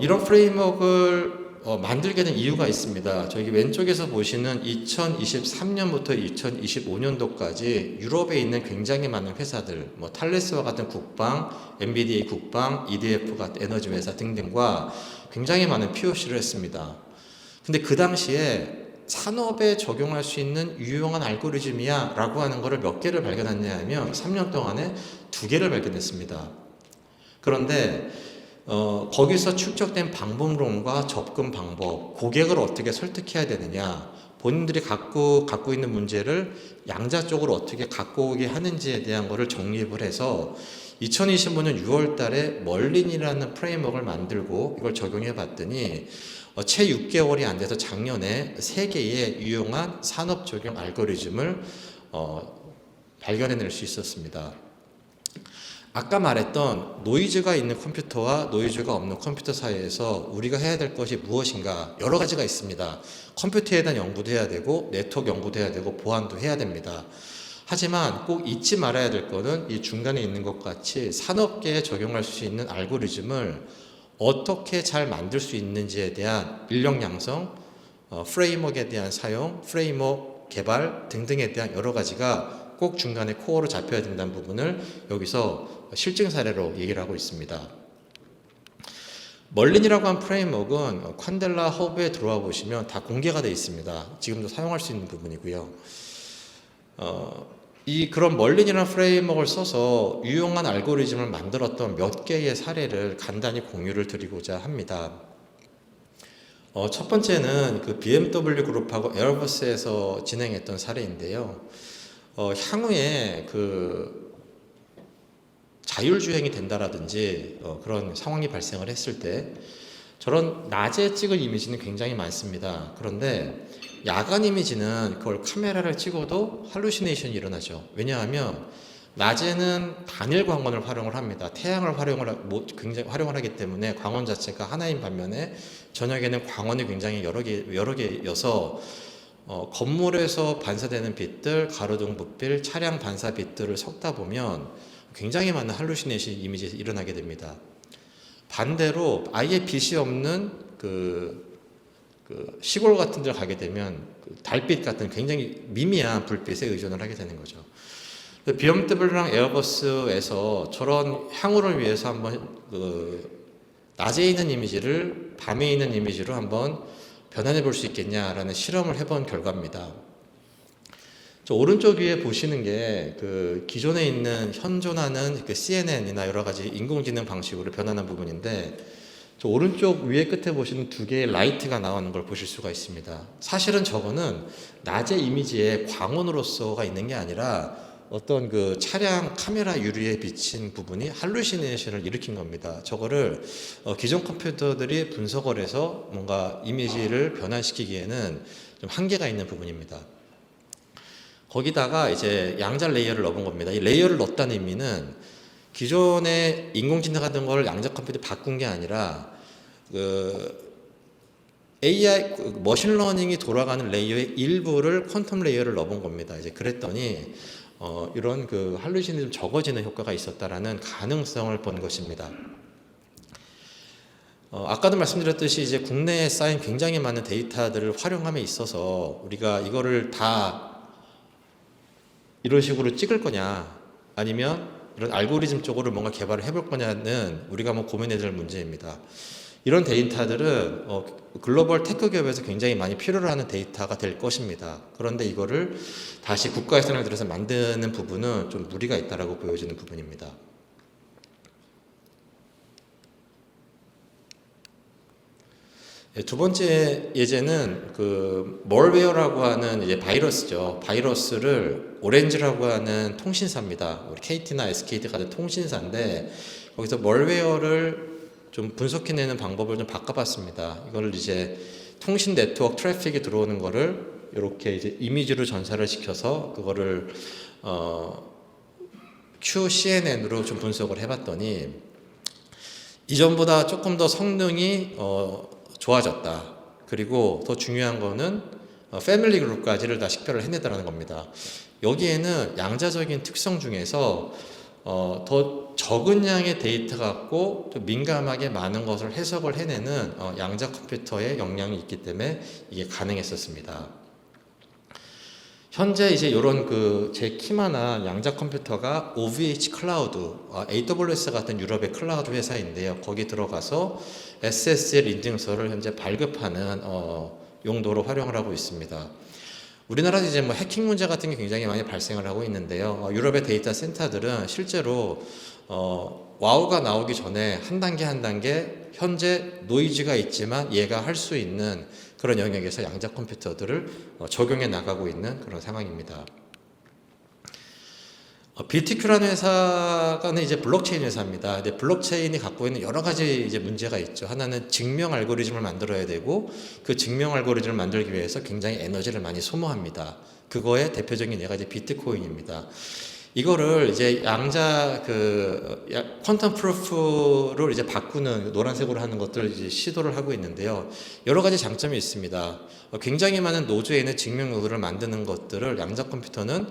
이런 프레임워크를 만들게 된 이유가 있습니다. 저기 왼쪽에서 보시는 2023년부터 2025년도까지 유럽에 있는 굉장히 많은 회사들, 뭐 탈레스와 같은 국방, NVDA 국방, EDF 같은 에너지 회사 등등과 굉장히 많은 POC를 했습니다. 근데 그 당시에 산업에 적용할 수 있는 유용한 알고리즘이야 라고 하는 거를 몇 개를 발견했냐 하면 3년 동안에 2개를 발견했습니다. 그런데 거기서 축적된 방법론과 접근 방법, 고객을 어떻게 설득해야 되느냐, 본인들이 갖고 있는 문제를 양자 쪽으로 어떻게 갖고 오게 하는지에 대한 거를 정립을 해서 2025년 6월 달에 멀린이라는 프레임워크를 만들고 이걸 적용해 봤더니 채 6개월이 안 돼서 작년에 3개의 유용한 산업 적용 알고리즘을 발견해낼 수 있었습니다. 아까 말했던 노이즈가 있는 컴퓨터와 노이즈가 없는 컴퓨터 사이에서 우리가 해야 될 것이 무엇인가 여러 가지가 있습니다. 컴퓨터에 대한 연구도 해야 되고 네트워크 연구도 해야 되고 보안도 해야 됩니다. 하지만 꼭 잊지 말아야 될 것은 이 중간에 있는 것 같이 산업계에 적용할 수 있는 알고리즘을 어떻게 잘 만들 수 있는지에 대한 인력 양성, 프레임워크에 대한 사용, 프레임워크 개발 등등에 대한 여러 가지가 꼭 중간에 코어로 잡혀야 된다는 부분을 여기서 실증 사례로 얘기를 하고 있습니다. 멀린이라고 한 프레임워크는 콴델라 허브에 들어와 보시면 다 공개가 되어 있습니다. 지금도 사용할 수 있는 부분이고요. 그런 멀린이라는 프레임워크를 써서 유용한 알고리즘을 만들었던 몇 개의 사례를 간단히 공유를 드리고자 합니다. 첫 번째는 그 BMW 그룹하고 에어버스에서 진행했던 사례인데요. 향후에 그 자율주행이 된다라든지 그런 상황이 발생을 했을 때 저런 낮에 찍은 이미지는 굉장히 많습니다. 그런데 야간 이미지는 그걸 카메라를 찍어도 할루시네이션이 일어나죠. 왜냐하면 낮에는 단일 광원을 활용을 합니다. 태양을 굉장히 활용을 하기 때문에 광원 자체가 하나인 반면에 저녁에는 광원이 굉장히 여러 개여서 건물에서 반사되는 빛들, 가로등 붓빛, 차량 반사 빛들을 섞다 보면 굉장히 많은 할루시네이션 이미지가 일어나게 됩니다. 반대로 아예 빛이 없는 그 시골 같은 데 가게 되면 달빛 같은 굉장히 미미한 불빛에 의존을 하게 되는 거죠. BMW랑 에어버스에서 저런 향후를 위해서 한번 낮에 있는 이미지를 밤에 있는 이미지로 한번 변환해 볼 수 있겠냐라는 실험을 해본 결과입니다. 저 오른쪽 위에 보시는 게 그 기존에 있는 현존하는 그 CNN이나 여러 가지 인공지능 방식으로 변환한 부분인데, 저 오른쪽 위에 끝에 보시는 2개의 라이트가 나오는 걸 보실 수가 있습니다. 사실은 저거는 낮의 이미지에 광원으로서가 있는 게 아니라 어떤 그 차량 카메라 유리에 비친 부분이 할루시네이션을 일으킨 겁니다. 저거를 기존 컴퓨터들이 분석을 해서 뭔가 이미지를 변환시키기에는 좀 한계가 있는 부분입니다. 거기다가 이제 양자 레이어를 넣은 겁니다. 이 레이어를 넣었다는 의미는 기존의 인공지능 같은 걸 양자 컴퓨터에 바꾼 게 아니라 AI 머신러닝이 돌아가는 레이어의 일부를 퀀텀 레이어를 넣은 겁니다. 이제 그랬더니 이런 그 할루시네이션이 좀 적어지는 효과가 있었다라는 가능성을 본 것입니다. 아까도 말씀드렸듯이 이제 국내에 쌓인 굉장히 많은 데이터들을 활용함에 있어서 우리가 이거를 다 이런 식으로 찍을 거냐 아니면 이런 알고리즘 쪽으로 뭔가 개발을 해볼 거냐는 우리가 한번 고민해야 될 문제입니다. 이런 데이터들은 글로벌 테크 기업에서 굉장히 많이 필요로 하는 데이터가 될 것입니다. 그런데 이거를 다시 국가 예산을 들여서 만드는 부분은 좀 무리가 있다라고 보여지는 부분입니다. 두 번째 예제는 그 멀웨어라고 하는 이제 바이러스죠. 바이러스를 오렌지라고 하는 통신사입니다. 우리 KT나 SKT 같은 통신사인데 거기서 멀웨어를 좀 분석해내는 방법을 좀 바꿔봤습니다. 이거를 이제 통신 네트워크 트래픽이 들어오는 거를 이렇게 이제 이미지로 전사를 시켜서 그거를 QCNN으로 좀 분석을 해봤더니 이전보다 조금 더 성능이 좋아졌다. 그리고 더 중요한 거는 패밀리 그룹까지를 다 식별을 해내더라는 겁니다. 여기에는 양자적인 특성 중에서 더 적은 양의 데이터 갖고 또 민감하게 많은 것을 해석을 해내는 양자 컴퓨터의 역량이 있기 때문에 이게 가능했었습니다. 현재 이제 이런 그 제키마나 양자 컴퓨터가 OVH 클라우드, AWS 같은 유럽의 클라우드 회사인데요. 거기 들어가서 SSL 인증서를 현재 발급하는 용도로 활용을 하고 있습니다. 우리나라도 이제 뭐 해킹 문제 같은 게 굉장히 많이 발생을 하고 있는데요. 유럽의 데이터 센터들은 실제로 와우가 나오기 전에 한 단계 한 단계 현재 노이즈가 있지만 얘가 할 수 있는 그런 영역에서 양자 컴퓨터들을 적용해 나가고 있는 그런 상황입니다. BTQ라는 회사는 이제 블록체인 회사입니다. 근데 블록체인이 갖고 있는 여러 가지 이제 문제가 있죠. 하나는 증명 알고리즘을 만들어야 되고 그 증명 알고리즘을 만들기 위해서 굉장히 에너지를 많이 소모합니다. 그거의 대표적인 예가 이제 비트코인입니다. 이거를 이제 양자 퀀텀 프루프를 이제 바꾸는 노란색으로 하는 것들을 이제 시도를 하고 있는데요. 여러 가지 장점이 있습니다. 굉장히 많은 노드에 있는 증명 노드를 만드는 것들을 양자 컴퓨터는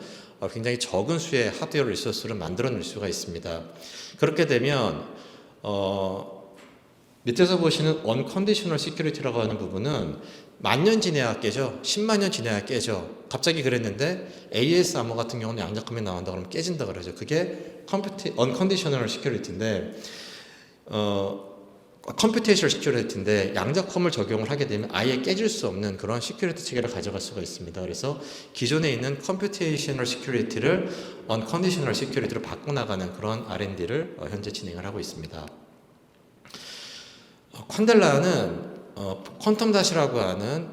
굉장히 적은 수의 하드웨어 리소스를 만들어낼 수가 있습니다. 그렇게 되면 밑에서 보시는 unconditional security라고 하는 부분은 10,000년 지내야 깨져, 10만 년 지내야 깨져. 갑자기 그랬는데 AES 암호 같은 경우는 양자컴이 나온다 그러면 깨진다 그러죠. 그게 unconditional security인데 computational security인데 양자컴을 적용을 하게 되면 아예 깨질 수 없는 그런 시큐리티 체계를 가져갈 수가 있습니다. 그래서 기존에 있는 computational security를 unconditional security로 바꿔나가는 그런 R&D를 현재 진행을 하고 있습니다. 퀀델라는 퀀텀 닷이라고 하는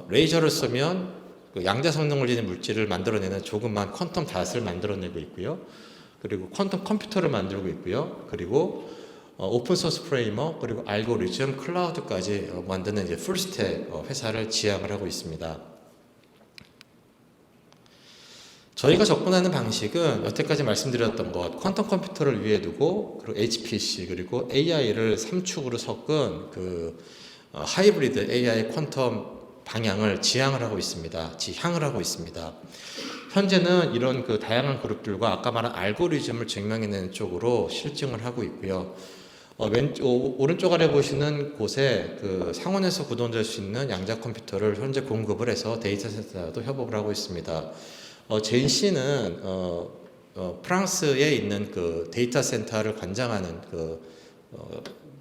레이저를 쏘면 그 양자 성능을 지닌 물질을 만들어내는 조그만 퀀텀 닷을 만들어내고 있고요. 그리고 퀀텀 컴퓨터를 만들고 있고요. 그리고 오픈 소스 프레임워크 그리고 알고리즘, 클라우드까지 만드는 이제 풀스택 회사를 지향을 하고 있습니다. 저희가 접근하는 방식은 여태까지 말씀드렸던 것, 퀀텀 컴퓨터를 위에 두고 그리고 HPC 그리고 AI를 3축으로 섞은 그 하이브리드 AI 퀀텀 방향을 지향을 하고 있습니다. 현재는 이런 그 다양한 그룹들과 아까 말한 알고리즘을 증명해내는 쪽으로 실증을 하고 있고요. 오른쪽 아래 보시는 곳에 그 상온에서 구동될 수 있는 양자 컴퓨터를 현재 공급을 해서 데이터 센터도 협업을 하고 있습니다. JNC는 프랑스에 있는 그 데이터 센터를 관장하는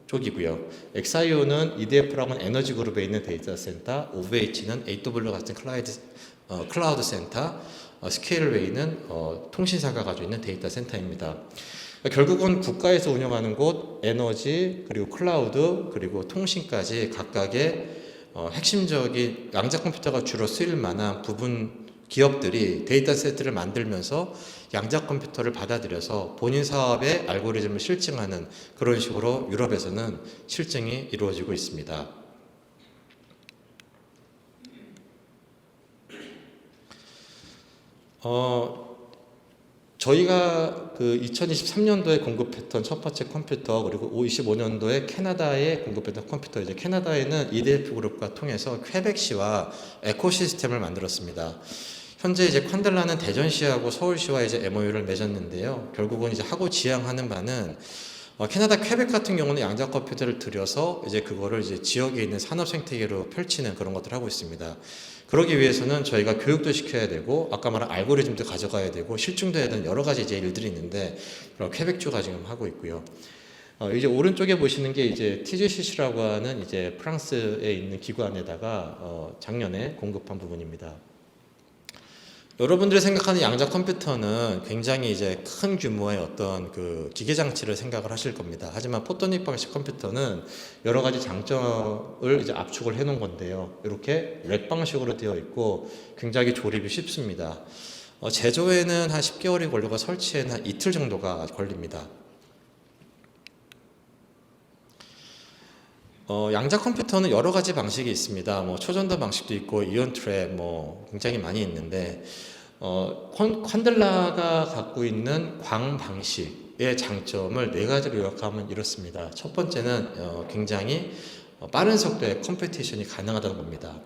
쪽이고요. XIO는 EDF라고 하는 에너지 그룹에 있는 데이터 센터, OVH는 AW 같은 클라우드 센터, 스케일웨이는 통신사가 가지고 있는 데이터 센터입니다. 결국은 국가에서 운영하는 곳, 에너지, 그리고 클라우드, 그리고 통신까지 각각의 핵심적인 양자 컴퓨터가 주로 쓰일 만한 부분 기업들이 데이터 세트를 만들면서 양자 컴퓨터를 받아들여서 본인 사업의 알고리즘을 실증하는 그런 식으로 유럽에서는 실증이 이루어지고 있습니다. 저희가 그 2023년도에 공급했던 첫 번째 컴퓨터 그리고 25년도에 캐나다에 공급했던 컴퓨터 이제 캐나다에는 EDF 그룹과 통해서 퀘벡시와 에코시스템을 만들었습니다. 현재 이제 퀀델라는 대전시하고 서울시와 이제 MOU를 맺었는데요. 결국은 이제 하고 지향하는 바는 캐나다 퀘벡 같은 경우는 양자 컴퓨터를 들여서 이제 그거를 이제 지역에 있는 산업 생태계로 펼치는 그런 것들을 하고 있습니다. 그러기 위해서는 저희가 교육도 시켜야 되고 아까 말한 알고리즘도 가져가야 되고 실증도 해야 되는 여러 가지 이제 일들이 있는데 그런 퀘벡주가 지금 하고 있고요. 이제 오른쪽에 보시는 게 이제 TGCC라고 하는 이제 프랑스에 있는 기관에다가 작년에 공급한 부분입니다. 여러분들이 생각하는 양자 컴퓨터는 굉장히 이제 큰 규모의 어떤 그 기계 장치를 생각을 하실 겁니다. 하지만 포토닉 방식 컴퓨터는 여러 가지 장점을 이제 압축을 해 놓은 건데요. 이렇게 렉 방식으로 되어 있고 굉장히 조립이 쉽습니다. 제조에는 한 10개월이 걸리고 설치에는 한 이틀 정도가 걸립니다. 양자 컴퓨터는 여러 가지 방식이 있습니다. 뭐 초전도 방식도 있고 이온 트랩 뭐 굉장히 많이 있는데 퀀델라가 갖고 있는 광 방식의 장점을 네 가지로 요약하면 이렇습니다. 첫 번째는 굉장히 빠른 속도의 컴퓨테이션이 가능하다는 겁니다.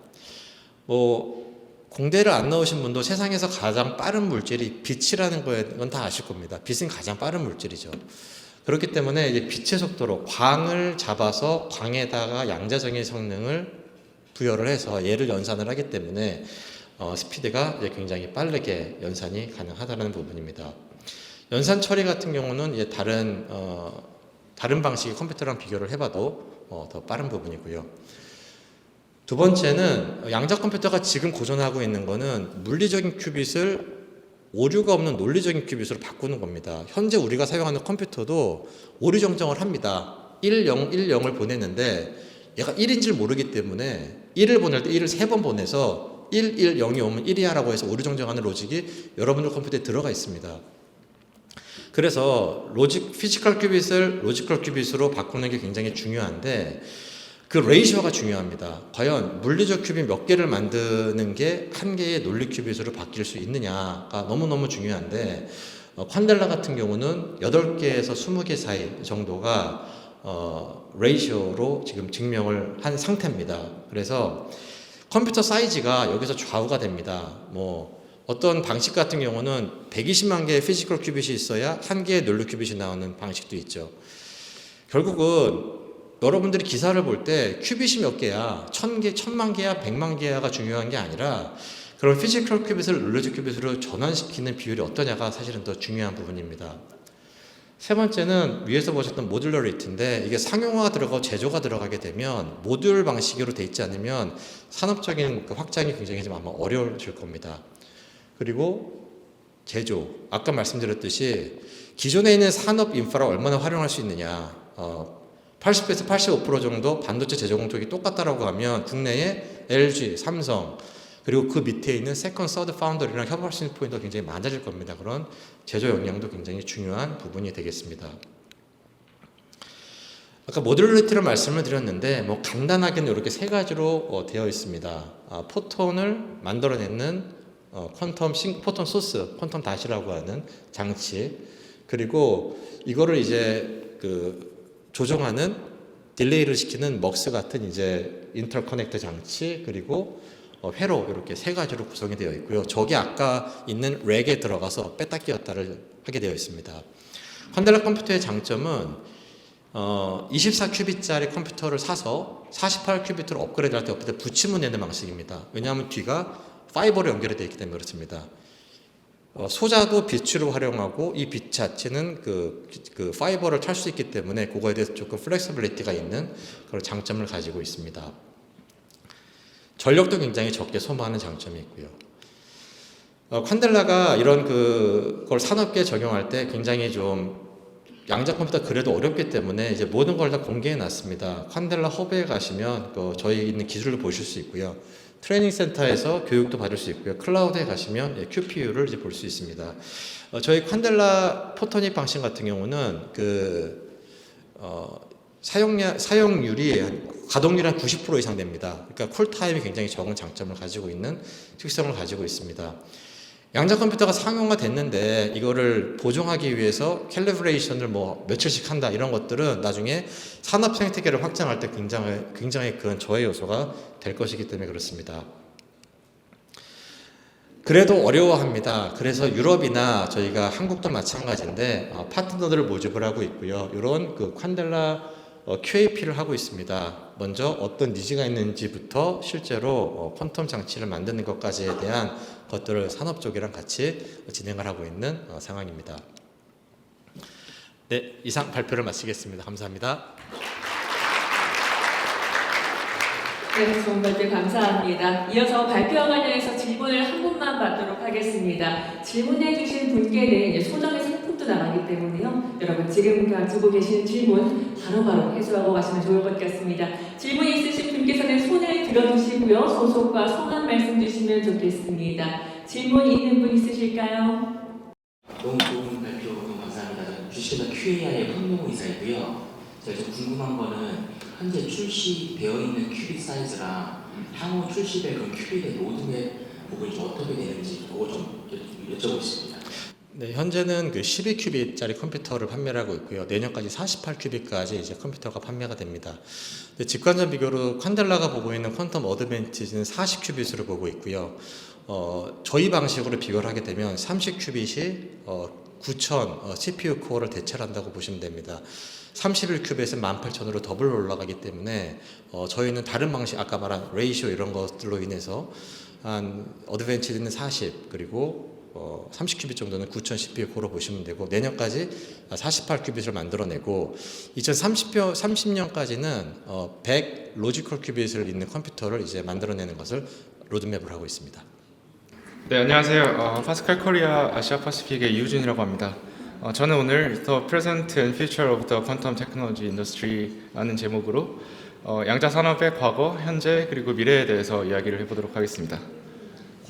공대를 안 나오신 분도 세상에서 가장 빠른 물질이 빛이라는 건 다 아실 겁니다. 빛은 가장 빠른 물질이죠. 그렇기 때문에 이제 빛의 속도로 광을 잡아서 광에다가 양자적인 성능을 부여를 해서 얘를 연산을 하기 때문에 스피드가 이제 굉장히 빠르게 연산이 가능하다는 부분입니다. 연산 처리 같은 경우는 이제 다른 방식의 컴퓨터랑 비교를 해봐도 더 빠른 부분이고요. 두 번째는 양자 컴퓨터가 지금 고전하고 있는 거는 물리적인 큐빗을 오류가 없는 논리적인 큐빗으로 바꾸는 겁니다. 현재 우리가 사용하는 컴퓨터도 오류 정정을 합니다. 10, 10을 보냈는데 얘가 1인지를 모르기 때문에 1을 보낼 때 1을 3번 보내서 1, 0이 오면 1이야 라고 해서 오류 정정하는 로직이 여러분들 컴퓨터에 들어가 있습니다. 그래서 피지컬 큐빗을 로지컬 큐빗으로 바꾸는 게 굉장히 중요한데 그 레이시오가 중요합니다. 과연 물리적 큐빗 몇 개를 만드는 게 한 개의 논리 큐빗으로 바뀔 수 있느냐가 너무너무 중요한데 콴델라 같은 경우는 8개에서 20개 사이 정도가 레이시오로 지금 증명을 한 상태입니다. 그래서 컴퓨터 사이즈가 여기서 좌우가 됩니다. 뭐 어떤 방식 같은 경우는 120만 개의 피지컬 큐빗이 있어야 한 개의 논리 큐빗이 나오는 방식도 있죠. 결국은 여러분들이 기사를 볼 때 큐빗이 몇 개야, 1000개, 1000만 개야, 100만 개야가 중요한 게 아니라 그런 피지컬 큐빗을 논리적 큐빗으로 전환시키는 비율이 어떠냐가 사실은 더 중요한 부분입니다. 세 번째는 위에서 보셨던 모듈러리티인데 이게 상용화가 들어가고 제조가 들어가게 되면 모듈 방식으로 돼 있지 않으면 산업적인 그 확장이 굉장히 좀 아마 어려워질 겁니다. 그리고 제조, 아까 말씀드렸듯이 기존에 있는 산업 인프라를 얼마나 활용할 수 있느냐 80에서 85% 정도 반도체 제조 공정이 똑같다라고 하면 국내에 LG, 삼성 그리고 그 밑에 있는 세컨, 서드 파운더리랑 협업할 수 있는 포인트가 굉장히 많아질 겁니다. 그런 제조 역량도 굉장히 중요한 부분이 되겠습니다. 아까 모듈러리티를 말씀을 드렸는데 뭐 간단하게는 이렇게 세 가지로 되어 있습니다. 포톤을 만들어내는 포톤 소스, 퀀텀 닷이라고 하는 장치, 그리고 이거를 이제 조정하는 딜레이를 시키는 먹스 같은 이제 인터커넥터 장치, 그리고 회로 이렇게 세 가지로 구성이 되어 있고요. 저게 아까 있는 렉에 들어가서 뺐다 끼웠다를 하게 되어 있습니다. 콴델라 컴퓨터의 장점은 24큐빗짜리 컴퓨터를 사서 48큐빗으로 업그레이드 할 때 옆에 붙이면 되는 방식입니다. 왜냐하면 뒤가 파이버로 연결이 되어 있기 때문에 그렇습니다. 소자도 빛으로 활용하고 이 빛 자체는 그 파이버를 탈 수 있기 때문에 그거에 대해서 조금 플렉서빌리티가 있는 그런 장점을 가지고 있습니다. 전력도 굉장히 적게 소모하는 장점이 있고요. 콴델라가 이런 그걸 산업계에 적용할 때 굉장히 좀 양자 컴퓨터 그래도 어렵기 때문에 이제 모든 걸 다 공개해 놨습니다. 콴델라 허브에 가시면 저희 있는 기술을 보실 수 있고요. 트레이닝 센터에서 교육도 받을 수 있고요. 클라우드에 가시면 QPU를 이제 볼 수 있습니다. 저희 콴델라 포토닉 방식 같은 경우는 사용률이 가동률이 한 90% 이상 됩니다. 그러니까 쿨타임이 굉장히 적은 장점을 가지고 있는 특성을 가지고 있습니다. 양자 컴퓨터가 상용화 됐는데 이거를 보정하기 위해서 캘리브레이션을 뭐 며칠씩 한다 이런 것들은 나중에 산업 생태계를 확장할 때 굉장히 큰 저해 요소가 될 것이기 때문에 그렇습니다. 그래도 어려워합니다. 그래서 유럽이나 저희가 한국도 마찬가지인데 파트너들을 모집을 하고 있고요. 이런 콴델라 QAP를 하고 있습니다. 먼저 어떤 니즈가 있는지부터 실제로 퀀텀 장치를 만드는 것까지에 대한 것들을 산업 쪽이랑 같이 진행을 하고 있는 상황입니다. 네, 이상 발표를 마치겠습니다. 감사합니다. 네, 좋은 발표 감사합니다. 이어서 발표와 관련해서 질문을 한 분만 받도록 하겠습니다. 질문해 주신 분께는 이제 소정의 상품도 나가기 때문에요. 여러분 지금 가지고 계신 질문 바로바로 해소하고 가시면 좋을 것 같습니다. 질문 있으신 분께서는 손을 들어주시고요. 소속과 성함 말씀 주시면 좋겠습니다. 질문 있는 분 있으실까요? 너무 좋은 발표 감사합니다. 주식회사 QAI의 황명호 이사이고요. 제가 좀 궁금한 거는 현재 출시되어 있는 큐빗 사이즈랑 향후 출시될 그런 큐빗의 로드맵 부분이 좀 어떻게 되는지 그거 좀 여쭤보겠습니다. 네, 현재는 12큐빗짜리 컴퓨터를 판매를 하고 있고요. 내년까지 48큐빗까지 이제 컴퓨터가 판매가 됩니다. 직관적 비교로 콴델라가 보고 있는 퀀텀 어드밴티지는 40큐빗으로 보고 있고요. 저희 방식으로 비교를 하게 되면 30큐빗이 9000 CPU 코어를 대체를 한다고 보시면 됩니다. 31큐빗은 18,000으로 더블 올라가기 때문에 저희는 다른 방식, 아까 말한 레이시오 이런 것들로 인해서 한 어드밴티지는 40 그리고 30큐빗 정도는 9000 CPU 고로 보시면 되고 내년까지 48큐빗을 만들어내고 2030년까지는 100 로지컬 큐빗을 있는 컴퓨터를 이제 만들어내는 것을 로드맵을 하고 있습니다. 네, 안녕하세요. 파스칼 코리아 아시아 퍼시픽의 이우준이라고 합니다. 저는 오늘 The Present and Future of the Quantum Technology Industry라는 제목으로 양자 산업의 과거, 현재 그리고 미래에 대해서 이야기를 해보도록 하겠습니다.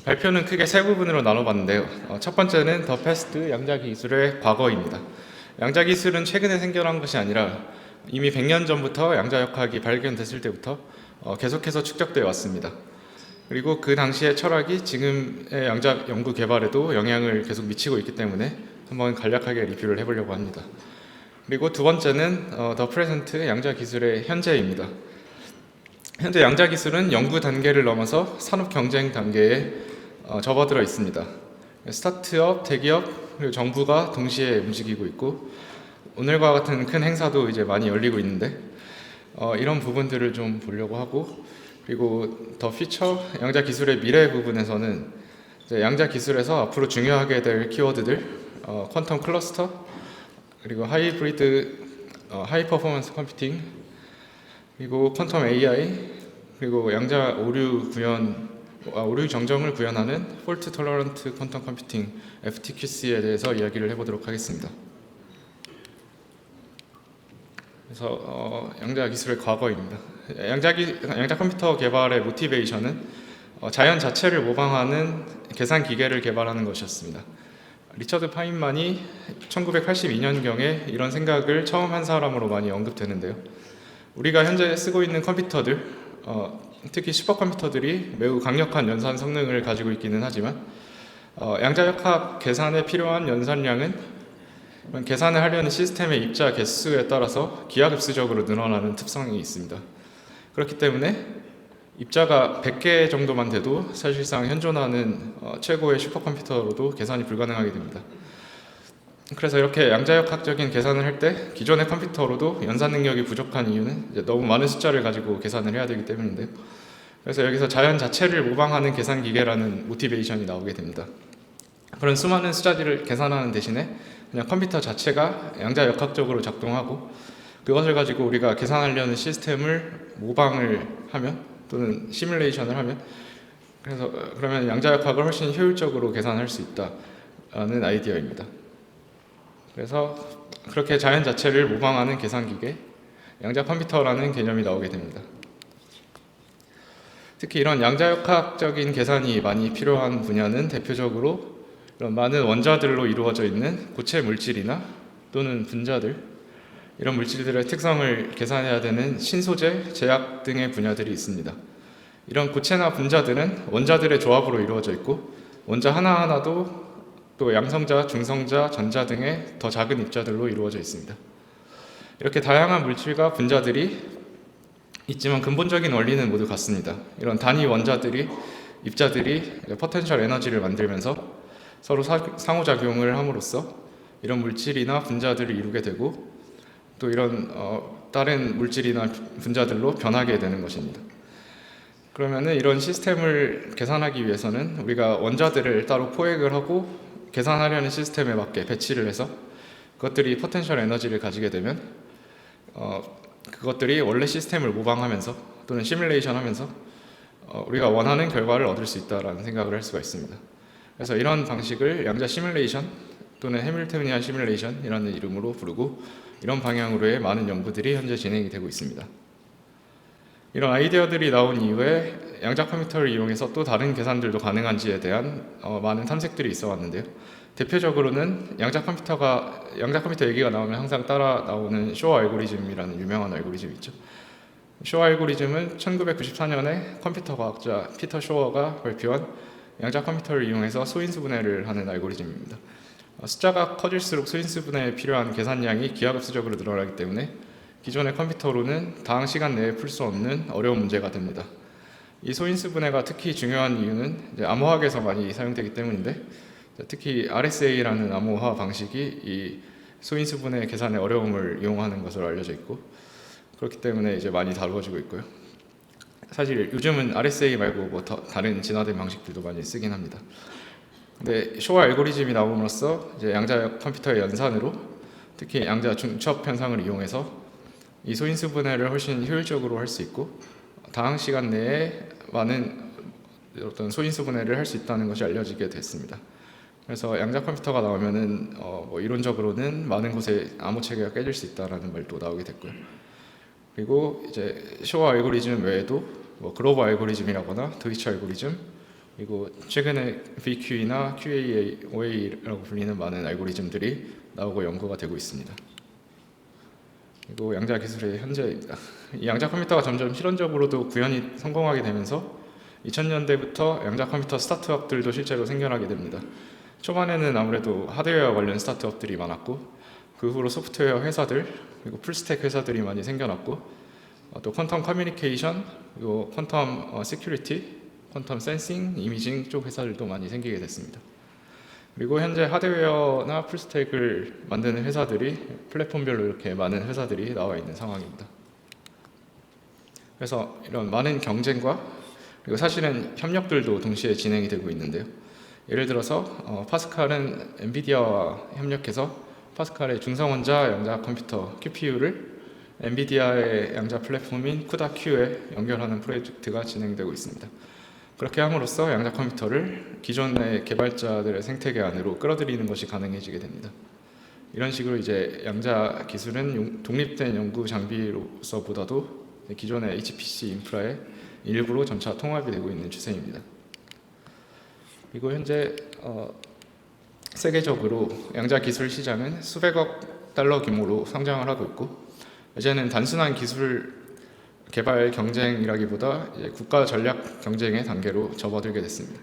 발표는 크게 세 부분으로 나눠봤는데요. 첫 번째는 The Past, 양자 기술의 과거입니다. 양자 기술은 최근에 생겨난 것이 아니라 이미 100년 전부터 양자역학이 발견됐을 때부터 계속해서 축적되어 왔습니다. 그리고 그 당시의 철학이 지금의 양자 연구 개발에도 영향을 계속 미치고 있기 때문에 한번 간략하게 리뷰를 해보려고 합니다. 그리고 두 번째는 The Present, 양자 기술의 현재입니다. 현재 양자 기술은 연구 단계를 넘어서 산업 경쟁 단계에 접어들어 있습니다. 스타트업, 대기업, 그리고 정부가 동시에 움직이고 있고 오늘과 같은 큰 행사도 이제 많이 열리고 있는데 이런 부분들을 좀 보려고 하고 그리고 더 피처, 양자 기술의 미래 부분에서는 이제 양자 기술에서 앞으로 중요하게 될 키워드들 퀀텀 클러스터 그리고 하이브리드 하이 퍼포먼스 컴퓨팅 그리고 퀀텀 AI 그리고 양자 오류 정정을 구현하는 폴트 톨러런트 퀀텀 컴퓨팅 FTQC에 대해서 이야기를 해보도록 하겠습니다. 그래서 양자 기술의 과거입니다. 양자 컴퓨터 개발의 모티베이션은 자연 자체를 모방하는 계산 기계를 개발하는 것이었습니다. 리처드 파인만이 1982년경에 이런 생각을 처음 한 사람으로 많이 언급되는데요. 우리가 현재 쓰고 있는 컴퓨터들, 특히 슈퍼컴퓨터들이 매우 강력한 연산 성능을 가지고 있기는 하지만 양자역학 계산에 필요한 연산량은 계산을 하려는 시스템의 입자 개수에 따라서 기하급수적으로 늘어나는 특성이 있습니다. 그렇기 때문에 입자가 100개 정도만 돼도 사실상 현존하는 최고의 슈퍼컴퓨터로도 계산이 불가능하게 됩니다. 그래서 이렇게 양자역학적인 계산을 할 때 기존의 컴퓨터로도 연산 능력이 부족한 이유는 이제 너무 많은 숫자를 가지고 계산을 해야 되기 때문인데요. 그래서 여기서 자연 자체를 모방하는 계산 기계라는 모티베이션이 나오게 됩니다. 그런 수많은 숫자들을 계산하는 대신에 그냥 컴퓨터 자체가 양자역학적으로 작동하고 그것을 가지고 우리가 계산하려는 시스템을 모방을 하면 또는 시뮬레이션을 하면 그러면 양자역학을 훨씬 효율적으로 계산할 수 있다는 아이디어입니다. 그래서 그렇게 자연 자체를 모방하는 계산기계, 양자 컴퓨터라는 개념이 나오게 됩니다. 특히 이런 양자역학적인 계산이 많이 필요한 분야는 대표적으로 이런 많은 원자들로 이루어져 있는 고체 물질이나 또는 분자들 이런 물질들의 특성을 계산해야 되는 신소재, 제약 등의 분야들이 있습니다. 이런 고체나 분자들은 원자들의 조합으로 이루어져 있고 원자 하나하나도 또 양성자, 중성자, 전자 등의 더 작은 입자들로 이루어져 있습니다. 이렇게 다양한 물질과 분자들이 있지만 근본적인 원리는 모두 같습니다. 이런 단위 원자들이 입자들이 포텐셜 에너지를 만들면서 서로 상호작용을 함으로써 이런 물질이나 분자들을 이루게 되고 또 이런 다른 물질이나 분자들로 변하게 되는 것입니다. 그러면은 이런 시스템을 계산하기 위해서는 우리가 원자들을 따로 포획을 하고 계산하려는 시스템에 맞게 배치를 해서 그것들이 포텐셜 에너지를 가지게 되면 그것들이 원래 시스템을 모방하면서 또는 시뮬레이션 하면서 우리가 원하는 결과를 얻을 수 있다라는 생각을 할 수가 있습니다. 그래서 이런 방식을 양자 시뮬레이션 또는 해밀토니안 시뮬레이션이라는 이름으로 부르고 이런 방향으로의 많은 연구들이 현재 진행이 되고 있습니다. 이런 아이디어들이 나온 이후에 양자 컴퓨터를 이용해서 또 다른 계산들도 가능한지에 대한 많은 탐색들이 있어 왔는데요. 대표적으로는 양자 컴퓨터 얘기가 나오면 항상 따라 나오는 쇼어 알고리즘이라는 유명한 알고리즘이 있죠. 쇼어 알고리즘은 1994년에 컴퓨터 과학자 피터 쇼어가 발표한 양자 컴퓨터를 이용해서 소인수 분해를 하는 알고리즘입니다. 숫자가 커질수록 소인수 분해에 필요한 계산량이 기하급수적으로 늘어나기 때문에 기존의 컴퓨터로는 다항 시간 내에 풀 수 없는 어려운 문제가 됩니다. 이 소인수 분해가 특히 중요한 이유는 이제 암호학에서 많이 사용되기 때문인데 특히 RSA라는 암호화 방식이 이 소인수 분해 계산의 어려움을 이용하는 것으로 알려져 있고 그렇기 때문에 이제 많이 다루어지고 있고요. 사실 요즘은 RSA 말고 뭐 다른 진화된 방식들도 많이 쓰긴 합니다. 근데 쇼와 알고리즘이 나옴으로써 이제 양자 컴퓨터의 연산으로 특히 양자 중첩 현상을 이용해서 이 소인수 분해를 훨씬 효율적으로 할 수 있고 다항 시간 내에 많은 어떤 소인수 분해를 할 수 있다는 것이 알려지게 됐습니다. 그래서 양자 컴퓨터가 나오면은 뭐 이론적으로는 많은 곳에 암호 체계가 깨질 수 있다라는 말도 나오게 됐고요. 그리고 이제 쇼와 알고리즘 외에도 뭐 글로벌 알고리즘이라거나 도이치 알고리즘 그리고 최근에 VQE나 QA, OA라고 불리는 많은 알고리즘들이 나오고 연구가 되고 있습니다. 그리고 양자 기술의 현재입니다. 이 양자 컴퓨터가 점점 실험적으로도 구현이 성공하게 되면서 2000년대부터 양자 컴퓨터 스타트업들도 실제로 생겨나게 됩니다. 초반에는 아무래도 하드웨어 관련 스타트업들이 많았고 그 후로 소프트웨어 회사들 그리고 풀스택 회사들이 많이 생겨났고 또 퀀텀 커뮤니케이션 그리고 퀀텀 시큐리티, 퀀텀 센싱, 이미징 쪽 회사들도 많이 생기게 됐습니다. 그리고 현재 하드웨어나 풀스택을 만드는 회사들이 플랫폼별로 이렇게 많은 회사들이 나와 있는 상황입니다. 그래서 이런 많은 경쟁과 그리고 사실은 협력들도 동시에 진행이 되고 있는데요. 예를 들어서 파스칼은 엔비디아와 협력해서 파스칼의 중성원자 양자 컴퓨터 QPU를 엔비디아의 양자 플랫폼인 쿠다Q에 연결하는 프로젝트가 진행되고 있습니다. 그렇게 함으로써 양자 컴퓨터를 기존의 개발자들의 생태계 안으로 끌어들이는 것이 가능해지게 됩니다. 이런 식으로 이제 양자 기술은 독립된 연구 장비로서보다도 기존의 HPC 인프라의 일부로 점차 통합이 되고 있는 추세입니다. 그리고 현재 세계적으로 양자 기술 시장은 수백억 달러 규모로 성장을 하고 있고 이제는 단순한 기술 개발 경쟁이라기보다 이제 국가 전략 경쟁의 단계로 접어들게 됐습니다.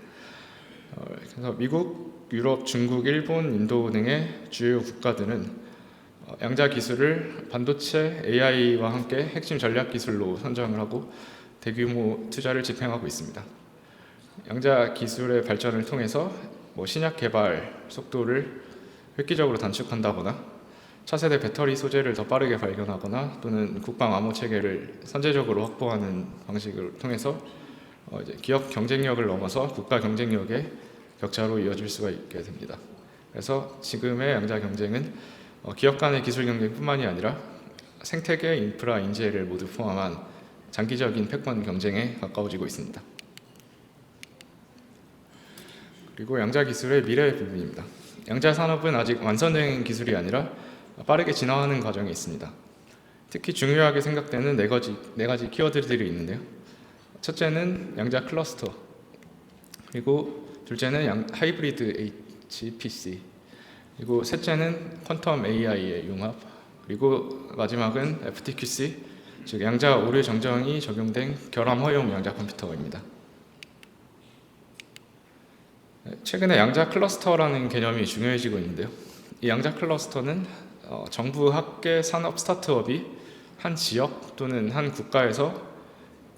그래서 미국, 유럽, 중국, 일본, 인도 등의 주요 국가들은 양자 기술을 반도체, AI와 함께 핵심 전략 기술로 선정을 하고 대규모 투자를 집행하고 있습니다. 양자 기술의 발전을 통해서 뭐 신약 개발 속도를 획기적으로 단축한다거나 차세대 배터리 소재를 더 빠르게 발견하거나 또는 국방 암호 체계를 선제적으로 확보하는 방식을 통해서 이제 기업 경쟁력을 넘어서 국가 경쟁력의 격차로 이어질 수가 있게 됩니다. 그래서 지금의 양자 경쟁은 기업 간의 기술 경쟁뿐만이 아니라 생태계, 인프라, 인재를 모두 포함한 장기적인 패권 경쟁에 가까워지고 있습니다. 그리고 양자 기술의 미래 부분입니다. 양자 산업은 아직 완성된 기술이 아니라 빠르게 진화하는 과정에 있습니다. 특히 중요하게 생각되는 네 가지 키워드들이 있는데요. 첫째는 양자 클러스터, 그리고 둘째는 하이브리드 HPC, 그리고 셋째는 퀀텀 AI의 융합, 그리고 마지막은 FTQC, 즉 양자 오류 정정이 적용된 결함 허용 양자 컴퓨터입니다. 최근에 양자 클러스터라는 개념이 중요해지고 있는데요. 이 양자 클러스터는 정부, 학계, 산업, 스타트업이 한 지역 또는 한 국가에서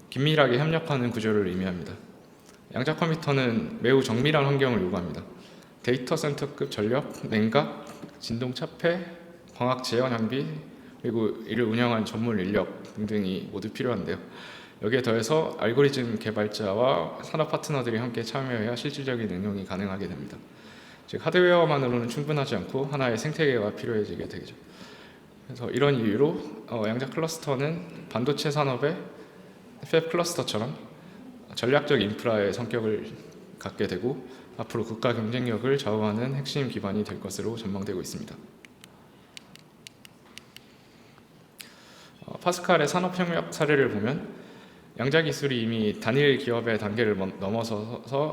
긴밀하게 협력하는 구조를 의미합니다. 양자 컴퓨터는 매우 정밀한 환경을 요구합니다. 데이터 센터급 전력, 냉각, 진동 차폐, 광학 제어 장비, 그리고 이를 운영한 전문 인력 등등이 모두 필요한데요. 여기에 더해서 알고리즘 개발자와 산업 파트너들이 함께 참여해야 실질적인 응용이 가능하게 됩니다. 즉 하드웨어만으로는 충분하지 않고 하나의 생태계가 필요해지게 되죠. 그래서 이런 이유로 양자 클러스터는 반도체 산업의 팹 클러스터처럼 전략적 인프라의 성격을 갖게 되고 앞으로 국가 경쟁력을 좌우하는 핵심 기반이 될 것으로 전망되고 있습니다. 파스칼의 산업협력 사례를 보면 양자 기술이 이미 단일 기업의 단계를 넘어서서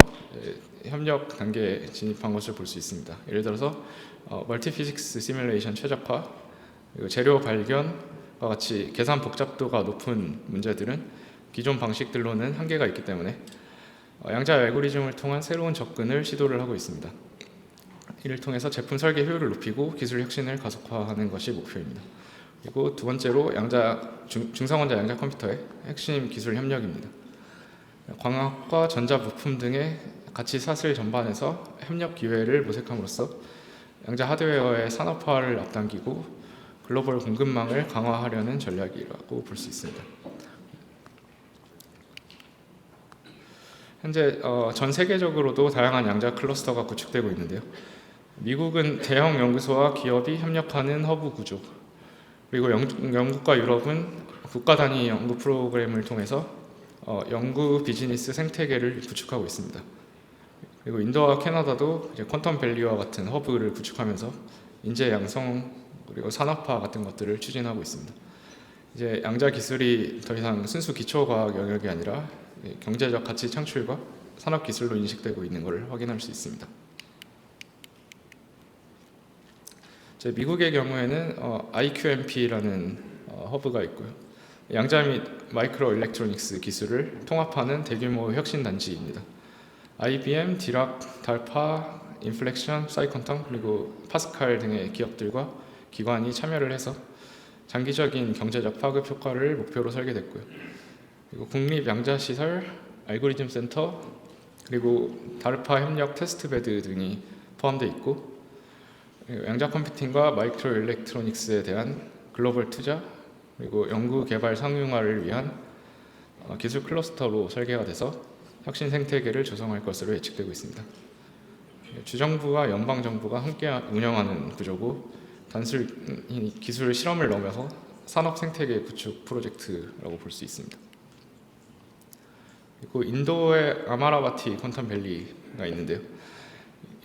협력 단계에 진입한 것을 볼 수 있습니다. 예를 들어서 멀티피직스 시뮬레이션 최적화, 그리고 재료 발견과 같이 계산 복잡도가 높은 문제들은 기존 방식들로는 한계가 있기 때문에 양자 알고리즘을 통한 새로운 접근을 시도를 하고 있습니다. 이를 통해서 제품 설계 효율을 높이고 기술 혁신을 가속화하는 것이 목표입니다. 그리고 두 번째로 중성원자 양자 컴퓨터의 핵심 기술 협력입니다. 광학과 전자 부품 등의 가치 사슬 전반에서 협력 기회를 모색함으로써 양자 하드웨어의 산업화를 앞당기고 글로벌 공급망을 강화하려는 전략이라고 볼 수 있습니다. 현재 전 세계적으로도 다양한 양자 클러스터가 구축되고 있는데요. 미국은 대형 연구소와 기업이 협력하는 허브 구조, 그리고 영국과 유럽은 국가 단위 연구 프로그램을 통해서 연구 비즈니스 생태계를 구축하고 있습니다. 그리고 인도와 캐나다도 이제 퀀텀 밸리와 같은 허브를 구축하면서 인재 양성 그리고 산업화 같은 것들을 추진하고 있습니다. 이제 양자 기술이 더 이상 순수 기초과학 영역이 아니라 경제적 가치 창출과 산업 기술로 인식되고 있는 것을 확인할 수 있습니다. 미국의 경우에는 IQMP라는 허브가 있고요. 양자 및 마이크로 일렉트로닉스 기술을 통합하는 대규모 혁신 단지입니다. IBM, 디락, 달파, 인플렉션, 사이컨텀 그리고 파스칼 등의 기업들과 기관이 참여를 해서 장기적인 경제적 파급 효과를 목표로 설계됐고요. 그리고 국립 양자 시설, 알고리즘 센터 그리고 달파 협력 테스트베드 등이 포함되어 있고 양자 컴퓨팅과 마이크로 일렉트로닉스에 대한 글로벌 투자 그리고 연구 개발 상용화를 위한 기술 클러스터로 설계가 돼서 혁신 생태계를 조성할 것으로 예측되고 있습니다. 주정부와 연방 정부가 함께 운영하는 구조고 단순히 기술 실험을 넘어서 산업 생태계 구축 프로젝트라고 볼 수 있습니다. 그리고 인도의 아마라바티 퀀텀 밸리가 있는데요.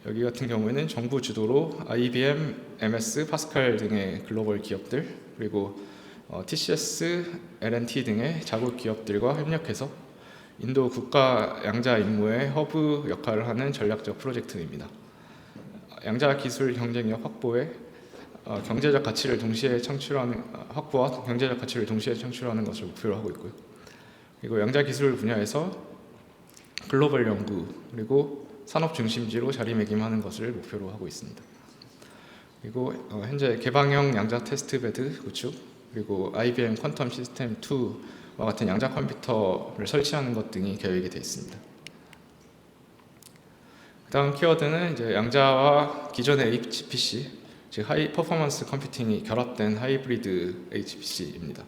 여기 같은 경우에는 정부 주도로 IBM, MS, 파스칼 등의 글로벌 기업들 그리고 TCS, L&T 등의 자국 기업들과 협력해서 인도 국가 양자 임무의 허브 역할을 하는 전략적 프로젝트입니다. 양자 기술 경쟁력 확보에 경제적 가치를 동시에 창출하는 확보와 경제적 가치를 동시에 창출하는 것을 목표로 하고 있고요. 그리고 양자 기술 분야에서 글로벌 연구 그리고 산업 중심지로 자리매김하는 것을 목표로 하고 있습니다. 그리고 현재 개방형 양자 테스트베드 구축 그리고 IBM 퀀텀 시스템 2와 같은 양자 컴퓨터를 설치하는 것 등이 계획이 되어 있습니다. 다음 키워드는 이제 양자와 기존의 HPC, 즉 하이 퍼포먼스 컴퓨팅이 결합된 하이브리드 HPC입니다.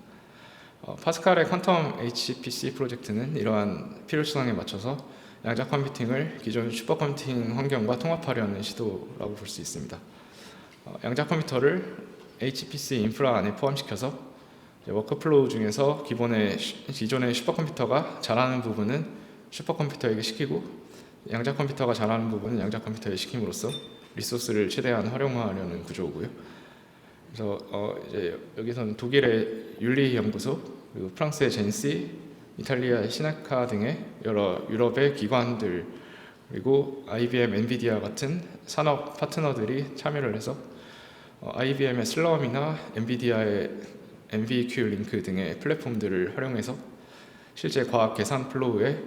파스칼의 퀀텀 HPC 프로젝트는 이러한 필요성에 맞춰서 양자 컴퓨팅을 기존 슈퍼컴퓨팅 환경과 통합하려는 시도라고 볼 수 있습니다. 양자 컴퓨터를 HPC 인프라 안에 포함시켜서 워크플로우 중에서 기존의 슈퍼컴퓨터가 잘하는 부분은 슈퍼컴퓨터에게 시키고 양자 컴퓨터가 잘하는 부분은 양자 컴퓨터에 시킴으로써 리소스를 최대한 활용하려는 구조고요. 그래서 이제 여기서는 독일의 윤리 연구소, 그리고 프랑스의 젠시, 이탈리아의 시나카 등의 여러 유럽의 기관들 그리고 IBM, 엔비디아 같은 산업 파트너들이 참여를 해서 IBM의 슬럼이나 엔비디아의 NVQ 링크 등의 플랫폼들을 활용해서 실제 과학 계산 플로우에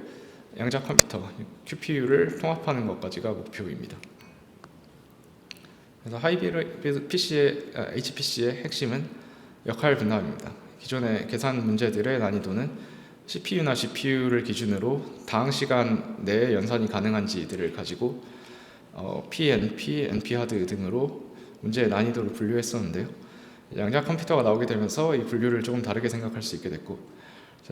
양자 컴퓨터 QPU를 통합하는 것까지가 목표입니다. 그래서 하이브리드 HPC의 핵심은 역할 분담입니다. 기존의 계산 문제들의 난이도는 CPU나 GPU를 기준으로 다항 시간 내에 연산이 가능한지들을 가지고 PNP, NP-하드 등으로 문제의 난이도를 분류했었는데요. 양자 컴퓨터가 나오게 되면서 이 분류를 조금 다르게 생각할 수 있게 됐고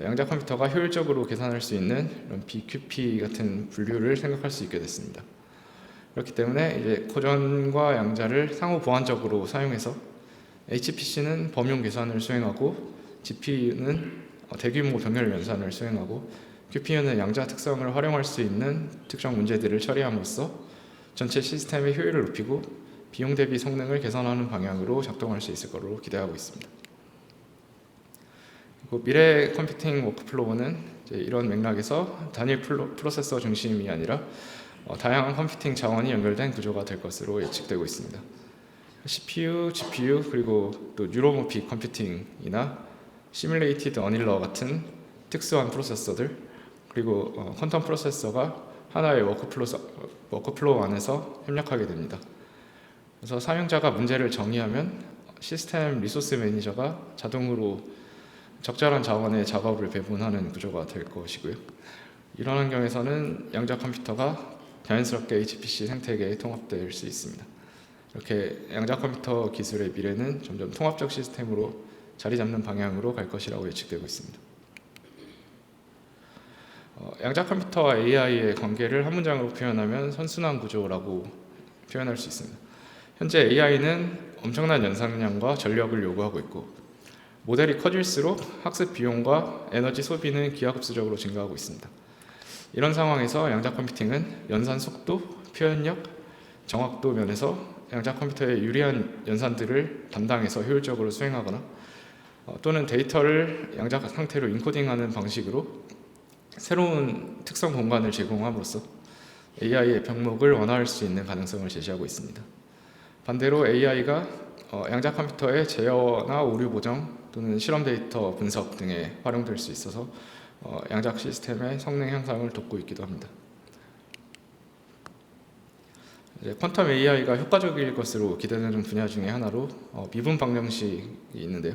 양자 컴퓨터가 효율적으로 계산할 수 있는 이런 BQP 같은 분류를 생각할 수 있게 됐습니다. 그렇기 때문에 이제 고전과 양자를 상호 보완적으로 사용해서 HPC는 범용 계산을 수행하고 GPU는 대규모 병렬 연산을 수행하고 QPU는 양자 특성을 활용할 수 있는 특정 문제들을 처리함으로써 전체 시스템의 효율을 높이고 비용 대비 성능을 개선하는 방향으로 작동할 수 있을 것으로 기대하고 있습니다. 그리고 미래 컴퓨팅 워크플로우는 이런 맥락에서 단일 프로세서 중심이 아니라 다양한 컴퓨팅 자원이 연결된 구조가 될 것으로 예측되고 있습니다. CPU, GPU 그리고 또 뉴로모픽 컴퓨팅이나 시뮬레이티드 어닐러 같은 특수한 프로세서들 그리고 퀀텀 프로세서가 하나의 워크플로우 안에서 협력하게 됩니다. 그래서 사용자가 문제를 정의하면 시스템 리소스 매니저가 자동으로 적절한 자원의 작업을 배분하는 구조가 될 것이고요. 이런 환경에서는 양자 컴퓨터가 자연스럽게 HPC 생태계에 통합될 수 있습니다. 이렇게 양자 컴퓨터 기술의 미래는 점점 통합적 시스템으로 자리 잡는 방향으로 갈 것이라고 예측되고 있습니다. 양자 컴퓨터와 AI의 관계를 한 문장으로 표현하면 선순환 구조라고 표현할 수 있습니다. 현재 AI는 엄청난 연산량과 전력을 요구하고 있고 모델이 커질수록 학습 비용과 에너지 소비는 기하급수적으로 증가하고 있습니다. 이런 상황에서 양자 컴퓨팅은 연산 속도, 표현력, 정확도 면에서 양자 컴퓨터의 유리한 연산들을 담당해서 효율적으로 수행하거나 또는 데이터를 양자 상태로 인코딩하는 방식으로 새로운 특성 공간을 제공함으로써 AI의 병목을 완화할 수 있는 가능성을 제시하고 있습니다. 반대로 AI가 양자 컴퓨터의 제어나 오류 보정 또는 실험 데이터 분석 등에 활용될 수 있어서 양자 시스템의 성능 향상을 돕고 있기도 합니다. 이제 퀀텀 AI가 효과적일 것으로 기대되는 분야 중에 하나로 미분 방정식이 있는데요.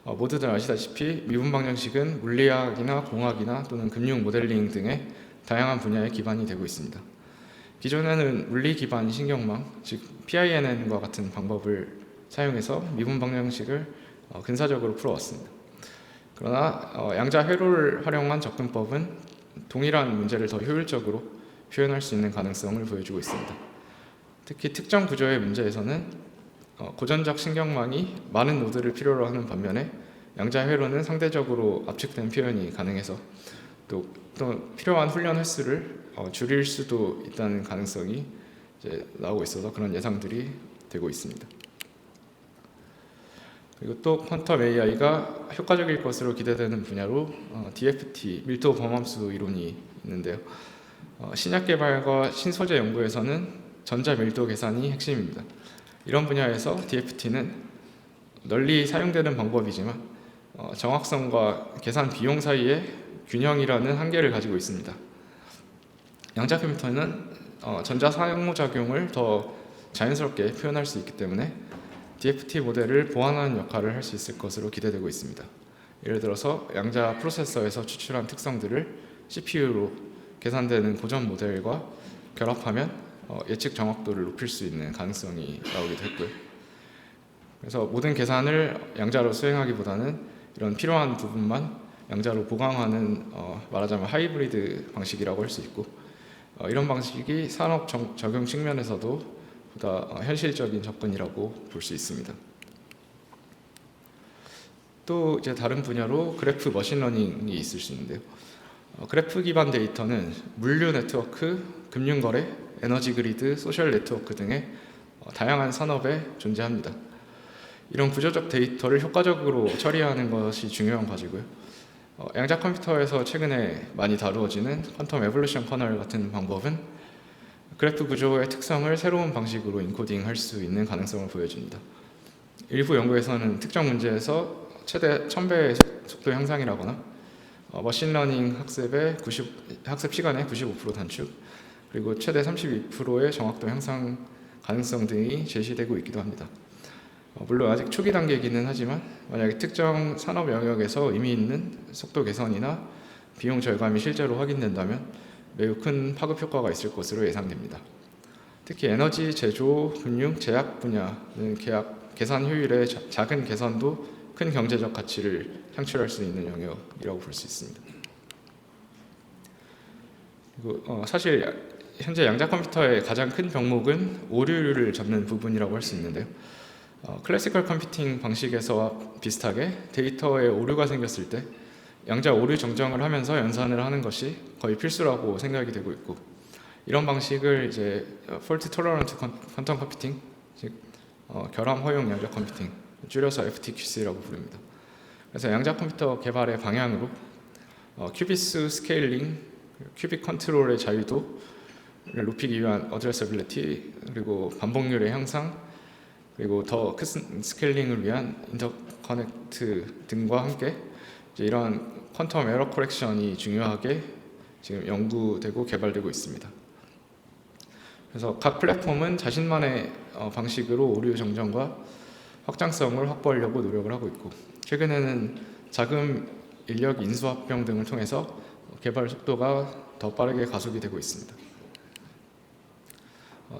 모두들 아시다시피 미분 방정식은 물리학이나 공학이나 또는 금융 모델링 등의 다양한 분야에 기반이 되고 있습니다. 기존에는 물리 기반 신경망, 즉 PINN과 같은 방법을 사용해서 미분 방정식을 근사적으로 풀어왔습니다. 그러나 양자 회로를 활용한 접근법은 동일한 문제를 더 효율적으로 표현할 수 있는 가능성을 보여주고 있습니다. 특히 특정 구조의 문제에서는 고전적 신경망이 많은 노드를 필요로 하는 반면에 양자 회로는 상대적으로 압축된 표현이 가능해서 또 필요한 훈련 횟수를 줄일 수도 있다는 가능성이 이제 나오고 있어서 그런 예상들이 되고 있습니다. 그리고 또 퀀텀 AI가 효과적일 것으로 기대되는 분야로 DFT, 밀도 범함수 이론이 있는데요. 신약 개발과 신소재 연구에서는 전자 밀도 계산이 핵심입니다. 이런 분야에서 DFT는 널리 사용되는 방법이지만 정확성과 계산 비용 사이에 균형이라는 한계를 가지고 있습니다. 양자 컴퓨터는 전자 상호작용을 더 자연스럽게 표현할 수 있기 때문에 DFT 모델을 보완하는 역할을 할 수 있을 것으로 기대되고 있습니다. 예를 들어서 양자 프로세서에서 추출한 특성들을 CPU로 계산되는 고전 모델과 결합하면 예측 정확도를 높일 수 있는 가능성이 나오기도 했고요. 그래서 모든 계산을 양자로 수행하기보다는 이런 필요한 부분만 양자로 보강하는 말하자면 하이브리드 방식이라고 할 수 있고 이런 방식이 산업 적용 측면에서도 보다 현실적인 접근이라고 볼 수 있습니다. 또 이제 다른 분야로 그래프 머신러닝이 있을 수 있는데요. 그래프 기반 데이터는 물류 네트워크, 금융거래, 에너지 그리드, 소셜 네트워크 등의 다양한 산업에 존재합니다. 이런 구조적 데이터를 효과적으로 처리하는 것이 중요한 과제고요. 양자 컴퓨터에서 최근에 많이 다루어지는 퀀텀 에볼루션 커널 같은 방법은 그래프 구조의 특성을 새로운 방식으로 인코딩할 수 있는 가능성을 보여줍니다. 일부 연구에서는 특정 문제에서 최대 1000배의 속도 향상이라거나 머신러닝 학습 시간의 95% 단축, 그리고 최대 32%의 정확도 향상 가능성 등이 제시되고 있기도 합니다. 물론 아직 초기 단계이기는 하지만 만약에 특정 산업 영역에서 의미 있는 속도 개선이나 비용 절감이 실제로 확인된다면 매우 큰 파급 효과가 있을 것으로 예상됩니다. 특히 에너지, 제조, 금융, 제약 분야는 계산 효율의 작은 개선도 큰 경제적 가치를 창출할 수 있는 영역이라고 볼 수 있습니다. 그리고 사실 현재 양자 컴퓨터의 가장 큰 병목은 오류를 잡는 부분이라고 할 수 있는데요. 클래시컬 컴퓨팅 방식에서와 비슷하게 데이터에 오류가 생겼을 때 양자 오류 정정을 하면서 연산을 하는 것이 거의 필수라고 생각이 되고 있고, 이런 방식을 이제 폴트 톨러런트 퀀텀 컴퓨팅, 즉 결함 허용 양자 컴퓨팅, 줄여서 FTQC라고 부릅니다. 그래서 양자 컴퓨터 개발의 방향으로 큐비수 스케일링, 큐빅 컨트롤의 자유도를 높이기 위한 어드레서빌리티, 그리고 반복률의 향상, 그리고 더 큰 스케일링을 위한 인터커넥트 등과 함께 이제 이러한 퀀텀 에러 코렉션이 중요하게 지금 연구되고 개발되고 있습니다. 그래서 각 플랫폼은 자신만의 방식으로 오류 정정과 확장성을 확보하려고 노력을 하고 있고, 최근에는 자금, 인력, 인수합병 등을 통해서 개발 속도가 더 빠르게 가속이 되고 있습니다.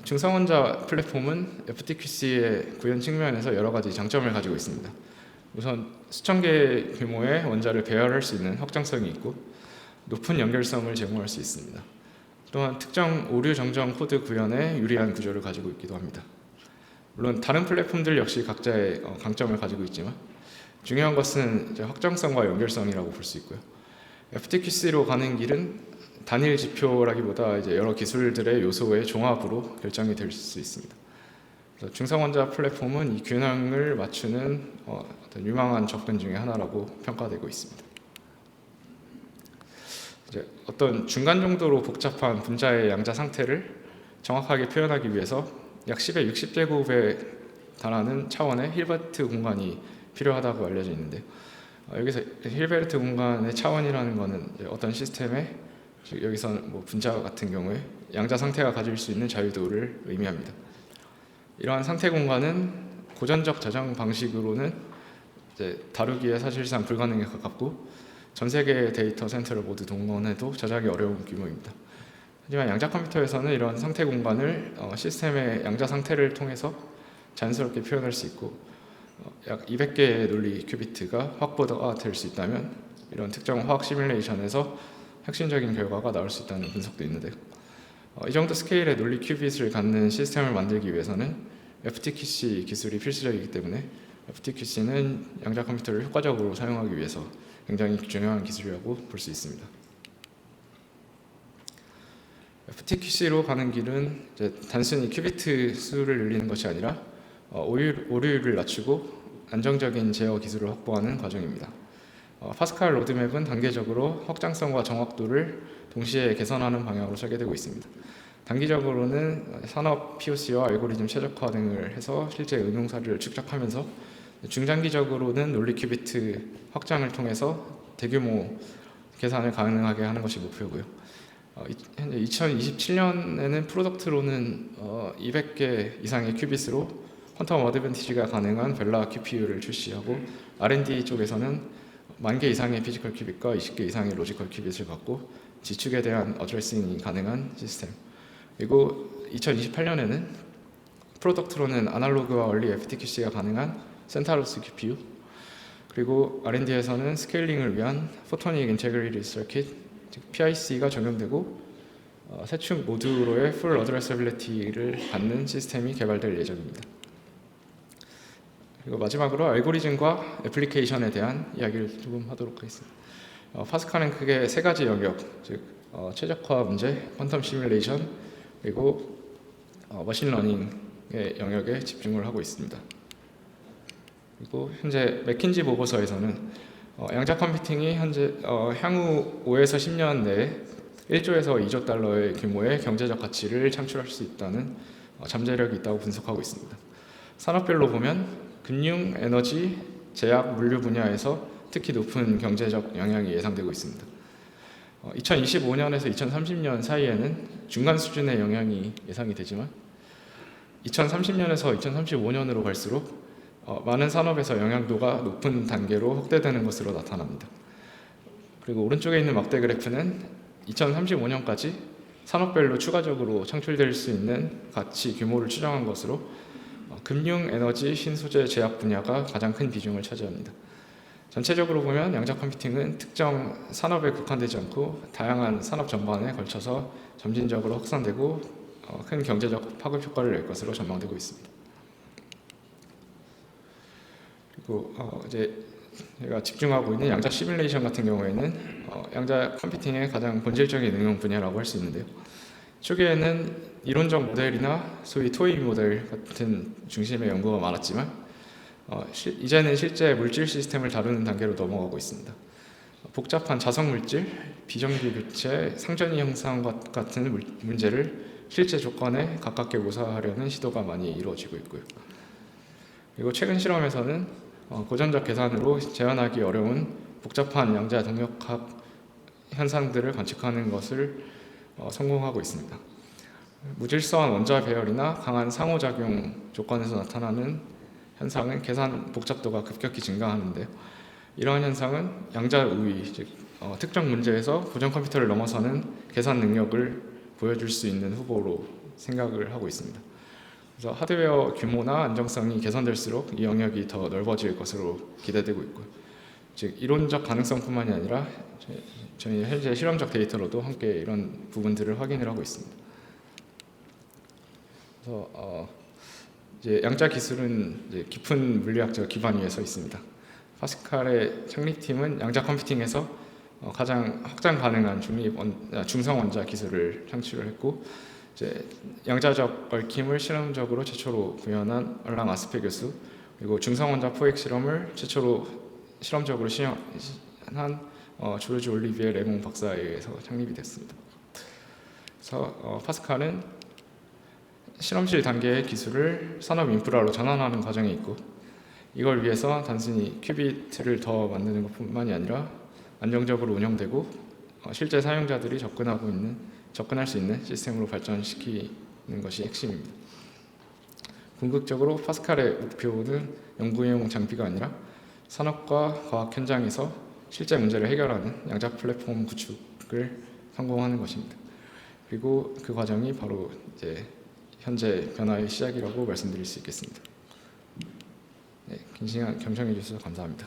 중성원자 플랫폼은 FTQC의 구현 측면에서 여러 가지 장점을 가지고 있습니다. 우선 수천 개 규모의 원자를 배열할 수 있는 확장성이 있고, 높은 연결성을 제공할 수 있습니다. 또한 특정 오류 정정 코드 구현에 유리한 구조를 가지고 있기도 합니다. 물론 다른 플랫폼들 역시 각자의 강점을 가지고 있지만 중요한 것은 이제 확정성과 연결성이라고 볼 수 있고요. FTQC로 가는 길은 단일 지표라기보다 이제 여러 기술들의 요소의 종합으로 결정이 될 수 있습니다. 그래서 중성원자 플랫폼은 이 균형을 맞추는 어떤 유망한 접근 중에 하나라고 평가되고 있습니다. 이제 어떤 중간 정도로 복잡한 분자의 양자 상태를 정확하게 표현하기 위해서 약 10의 60제곱에 달하는 차원의 힐베르트 공간이 필요하다고 알려져 있는데 여기서 힐베르트 공간의 차원이라는 것은 어떤 시스템의 여기서 뭐 분자 같은 경우에 양자 상태가 가질 수 있는 자유도를 의미합니다. 이러한 상태 공간은 고전적 저장 방식으로는 이제 다루기에 사실상 불가능에 가깝고 전 세계의 데이터 센터를 모두 동원해도 저장이 어려운 규모입니다. 하지만 양자 컴퓨터에서는 이런 상태 공간을 시스템의 양자 상태를 통해서 자연스럽게 표현할 수 있고 약 200개의 논리 큐비트가 확보가 될 수 있다면 이런 특정 화학 시뮬레이션에서 혁신적인 결과가 나올 수 있다는 분석도 있는데요. 이 정도 스케일의 논리 큐빗을 갖는 시스템을 만들기 위해서는 FTQC 기술이 필수적이기 때문에 FTQC는 양자 컴퓨터를 효과적으로 사용하기 위해서 굉장히 중요한 기술이라고 볼 수 있습니다. FTQC로 가는 길은 이제 단순히 큐비트 수를 늘리는 것이 아니라 오류율을 낮추고 안정적인 제어 기술을 확보하는 과정입니다. 파스칼 로드맵은 단계적으로 확장성과 정확도를 동시에 개선하는 방향으로 설계되고 있습니다. 단기적으로는 산업 POC와 알고리즘 최적화 등을 해서 실제 응용 사례를 축적하면서 중장기적으로는 논리 큐비트 확장을 통해서 대규모 계산을 가능하게 하는 것이 목표고요. 현재 2027년에는 프로덕트로는 200개 이상의 큐빗으로 퀀텀 어드밴티지가 가능한 벨라 QPU를 출시하고 R&D 쪽에서는 10,000개 이상의 피지컬 큐빗과 20개 이상의 로지컬 큐빗을 갖고 지축에 대한 어드레싱이 가능한 시스템. 그리고 2028년에는 프로덕트로는 아날로그와 얼리 FTQC가 가능한 센타로스 QPU, 그리고 R&D에서는 스케일링을 위한 포토닉 인테그리티드 서킷, 즉 PIC가 적용되고 세축 모듈로의 풀 어드레서빌리티를 갖는 시스템이 개발될 예정입니다. 그리고 마지막으로 알고리즘과 애플리케이션에 대한 이야기를 조금 하도록 하겠습니다. 파스칼은 크게 세 가지 영역, 즉 최적화 문제, 퀀텀 시뮬레이션, 그리고 머신러닝의 영역에 집중을 하고 있습니다. 그리고 현재 맥킨지 보고서에서는 양자 컴퓨팅이 현재 향후 5에서 10년 내에 1조에서 2조 달러의 규모의 경제적 가치를 창출할 수 있다는 잠재력이 있다고 분석하고 있습니다. 산업별로 보면 금융, 에너지, 제약, 물류 분야에서 특히 높은 경제적 영향이 예상되고 있습니다. 2025년에서 2030년 사이에는 중간 수준의 영향이 예상이 되지만 2030년에서 2035년으로 갈수록 많은 산업에서 영향도가 높은 단계로 확대되는 것으로 나타납니다. 그리고 오른쪽에 있는 막대 그래프는 2035년까지 산업별로 추가적으로 창출될 수 있는 가치 규모를 추정한 것으로 금융, 에너지, 신소재, 제약 분야가 가장 큰 비중을 차지합니다. 전체적으로 보면 양자 컴퓨팅은 특정 산업에 국한되지 않고 다양한 산업 전반에 걸쳐서 점진적으로 확산되고 큰 경제적 파급 효과를 낼 것으로 전망되고 있습니다. 그리고 이제 제가 집중하고 있는 양자 시뮬레이션 같은 경우에는 양자 컴퓨팅의 가장 본질적인 응용 분야라고 할 수 있는데요. 초기에는 이론적 모델이나 소위 토이 모델 같은 중심의 연구가 많았지만 이제는 실제 물질 시스템을 다루는 단계로 넘어가고 있습니다. 복잡한 자석 물질, 비정규 교체, 상전이 형상 같은 문제를 실제 조건에 가깝게 묘사하려는 시도가 많이 이루어지고 있고요. 그리고 최근 실험에서는 고전적 계산으로 재현하기 어려운 복잡한 양자 동력학 현상들을 관측하는 것을 성공하고 있습니다. 무질서한 원자 배열이나 강한 상호작용 조건에서 나타나는 현상은 계산 복잡도가 급격히 증가하는데요. 이러한 현상은 양자 우위, 즉 특정 문제에서 고전 컴퓨터를 넘어서는 계산 능력을 보여줄 수 있는 후보로 생각을 하고 있습니다. 그래서 하드웨어 규모나 안정성이 개선될수록 이 영역이 더 넓어질 것으로 기대되고 있고요. 즉 이론적 가능성뿐만이 아니라 저희 현재 실험적 데이터로도 함께 이런 부분들을 확인을 하고 있습니다. 그래서 이제 양자 기술은 이제 깊은 물리학적 기반 위에 서 있습니다. 파스칼의 창립팀은 양자 컴퓨팅에서 가장 확장 가능한 중성 원자 기술을 창출을 했고, 이제 양자적 얽힘을 실험적으로 최초로 구현한 얼랑 아스페 교수, 그리고 중성 원자 포획 실험을 최초로 실험적으로 시행한 조르지 올리비에 레몽 박사에 의해서 창립이 됐습니다. 그래서 파스칼은 실험실 단계의 기술을 산업 인프라로 전환하는 과정에 있고, 이걸 위해서 단순히 큐비트를 더 만드는 것뿐만이 아니라 안정적으로 운영되고 실제 사용자들이 접근할 수 있는 시스템으로 발전시키는 것이 핵심입니다. 궁극적으로 파스칼의 목표는 연구용 장비가 아니라 산업과 과학 현장에서 실제 문제를 해결하는 양자 플랫폼 구축을 성공하는 것입니다. 그리고 그 과정이 바로 이제 현재 변화의 시작이라고 말씀드릴 수 있겠습니다. 네, 긴 시간 경청해 주셔서 감사합니다.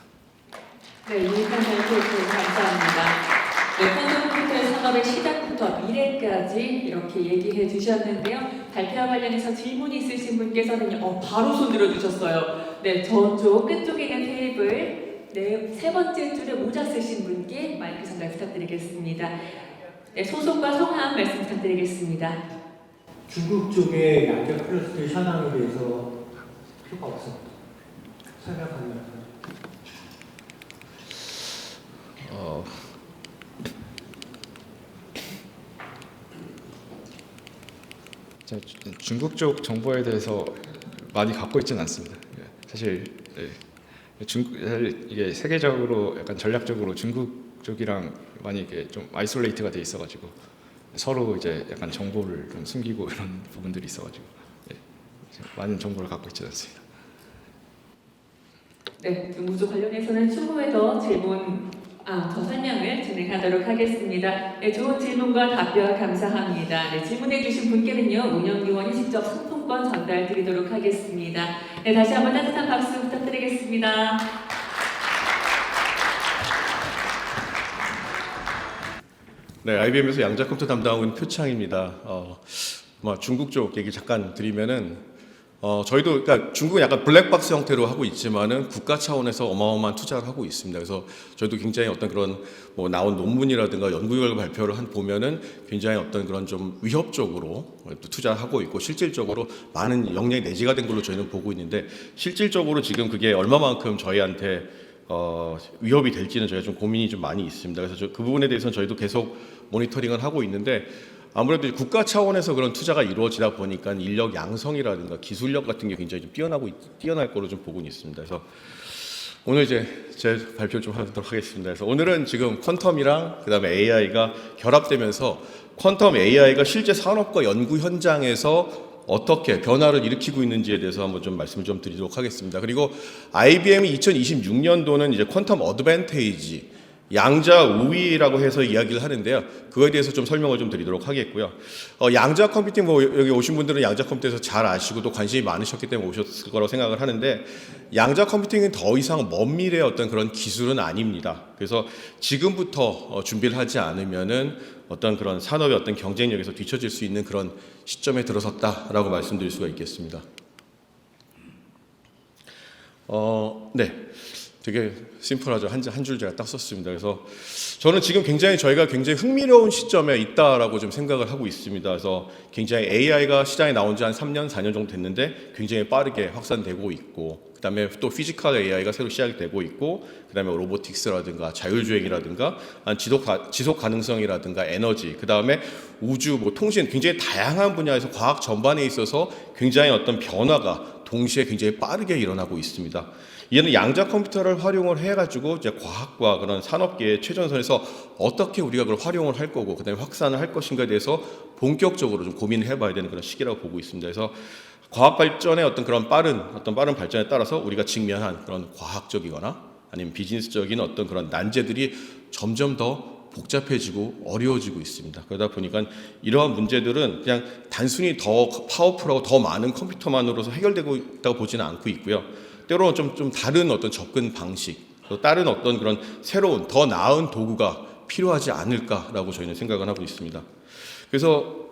네, 유익한 발표 감사합니다. 네, 퀀텀 컴퓨터의 산업의 시작부터 미래까지 이렇게 얘기해 주셨는데요. 발표와 관련해서 질문 있으신 분께서는 바로 손 들어주셨어요. 네, 저쪽 끝쪽에 있는 테이블 세 번째 줄에 모자 쓰신 분께 마이크 전달 부탁드리겠습니다. 네, 소속과 성함 말씀 부탁드리겠습니다. 중국 쪽에 양자 클러스터 현황에 대해서 표가 없습니다. 설명 가능할까요? 중국 쪽 정보에 대해서 많이 갖고 있지는 않습니다. 사실 이게 세계적으로 약간 전략적으로 중국 쪽이랑 많이 이게 좀 아이솔레이트가 돼 있어가지고 서로 이제 약간 정보를 좀 숨기고 이런 부분들이 있어가지고 많은 정보를 갖고 있지는 않습니다. 네, 우주 관련해서는 추후에 더 설명을 진행하도록 하겠습니다. 네, 좋은 질문과 답변 감사합니다. 네, 질문해 주신 분께는요, 운영위원이 직접 상품권 전달 드리도록 하겠습니다. 네, 다시 한번 따뜻한 박수 부탁드리겠습니다. 네, IBM에서 양자 컴퓨터 담당하고 있는 표창입니다. 중국 쪽 얘기 잠깐 드리면은 저희도 그러니까 중국은 약간 블랙박스 형태로 하고 있지만은 국가 차원에서 어마어마한 투자를 하고 있습니다. 그래서 저희도 굉장히 어떤 그런 나온 논문이라든가 연구 결과 발표를 보면은 굉장히 어떤 그런 좀 위협적으로 또 투자를 하고 있고 실질적으로 많은 역량이 내재가 된 걸로 저희는 보고 있는데 실질적으로 지금 그게 얼마만큼 저희한테 위협이 될지는 저희가 좀 고민이 좀 많이 있습니다. 그래서 그 부분에 대해서는 저희도 계속 모니터링을 하고 있는데 아무래도 국가 차원에서 그런 투자가 이루어지다 보니까 인력 양성이라든가 기술력 같은 게 굉장히 좀 뛰어날 거로 좀 보고 있습니다. 그래서 오늘 이제 제 발표 좀 하도록 하겠습니다. 그래서 오늘은 지금 퀀텀이랑 그다음에 AI가 결합되면서 퀀텀 AI가 실제 산업과 연구 현장에서 어떻게 변화를 일으키고 있는지에 대해서 한번 좀 말씀을 좀 드리도록 하겠습니다. 그리고 IBM이 2026년도는 이제 퀀텀 어드밴테이지 양자 우위라고 해서 이야기를 하는데요. 그거에 대해서 좀 설명을 좀 드리도록 하겠고요. 양자 컴퓨팅 여기 오신 분들은 양자 컴퓨터에서 잘 아시고 또 관심이 많으셨기 때문에 오셨을 거라고 생각을 하는데 양자 컴퓨팅은 더 이상 먼 미래의 어떤 그런 기술은 아닙니다. 그래서 지금부터 준비를 하지 않으면은 어떤 그런 산업의 어떤 경쟁력에서 뒤처질 수 있는 그런 시점에 들어섰다라고 말씀드릴 수가 있겠습니다. 네. 되게 심플하죠. 한 줄 제가 딱 썼습니다. 그래서 저는 지금 저희가 굉장히 흥미로운 시점에 있다라고 좀 생각을 하고 있습니다. 그래서 굉장히 AI가 시장에 나온 지 한 3년, 4년 정도 됐는데 굉장히 빠르게 확산되고 있고 그다음에 또 피지컬 AI가 새로 시작이 되고 있고 그다음에 로보틱스라든가 자율주행이라든가 지속 가능성이라든가 에너지 그다음에 우주 통신 굉장히 다양한 분야에서 과학 전반에 있어서 굉장히 어떤 변화가 동시에 굉장히 빠르게 일어나고 있습니다. 이는 양자 컴퓨터를 활용을 해가지고 이제 과학과 그런 산업계의 최전선에서 어떻게 우리가 그걸 활용을 할 거고 그다음에 확산을 할 것인가에 대해서 본격적으로 좀 고민을 해봐야 되는 그런 시기라고 보고 있습니다. 그래서 과학 발전의 어떤 그런 빠른 발전에 따라서 우리가 직면한 그런 과학적이거나 아니면 비즈니스적인 어떤 그런 난제들이 점점 더 복잡해지고 어려워지고 있습니다. 그러다 보니까 이러한 문제들은 그냥 단순히 더 파워풀하고 더 많은 컴퓨터만으로서 해결되고 있다고 보지는 않고 있고요. 때로는 좀 다른 어떤 접근 방식 또 다른 어떤 그런 새로운 더 나은 도구가 필요하지 않을까라고 저희는 생각을 하고 있습니다. 그래서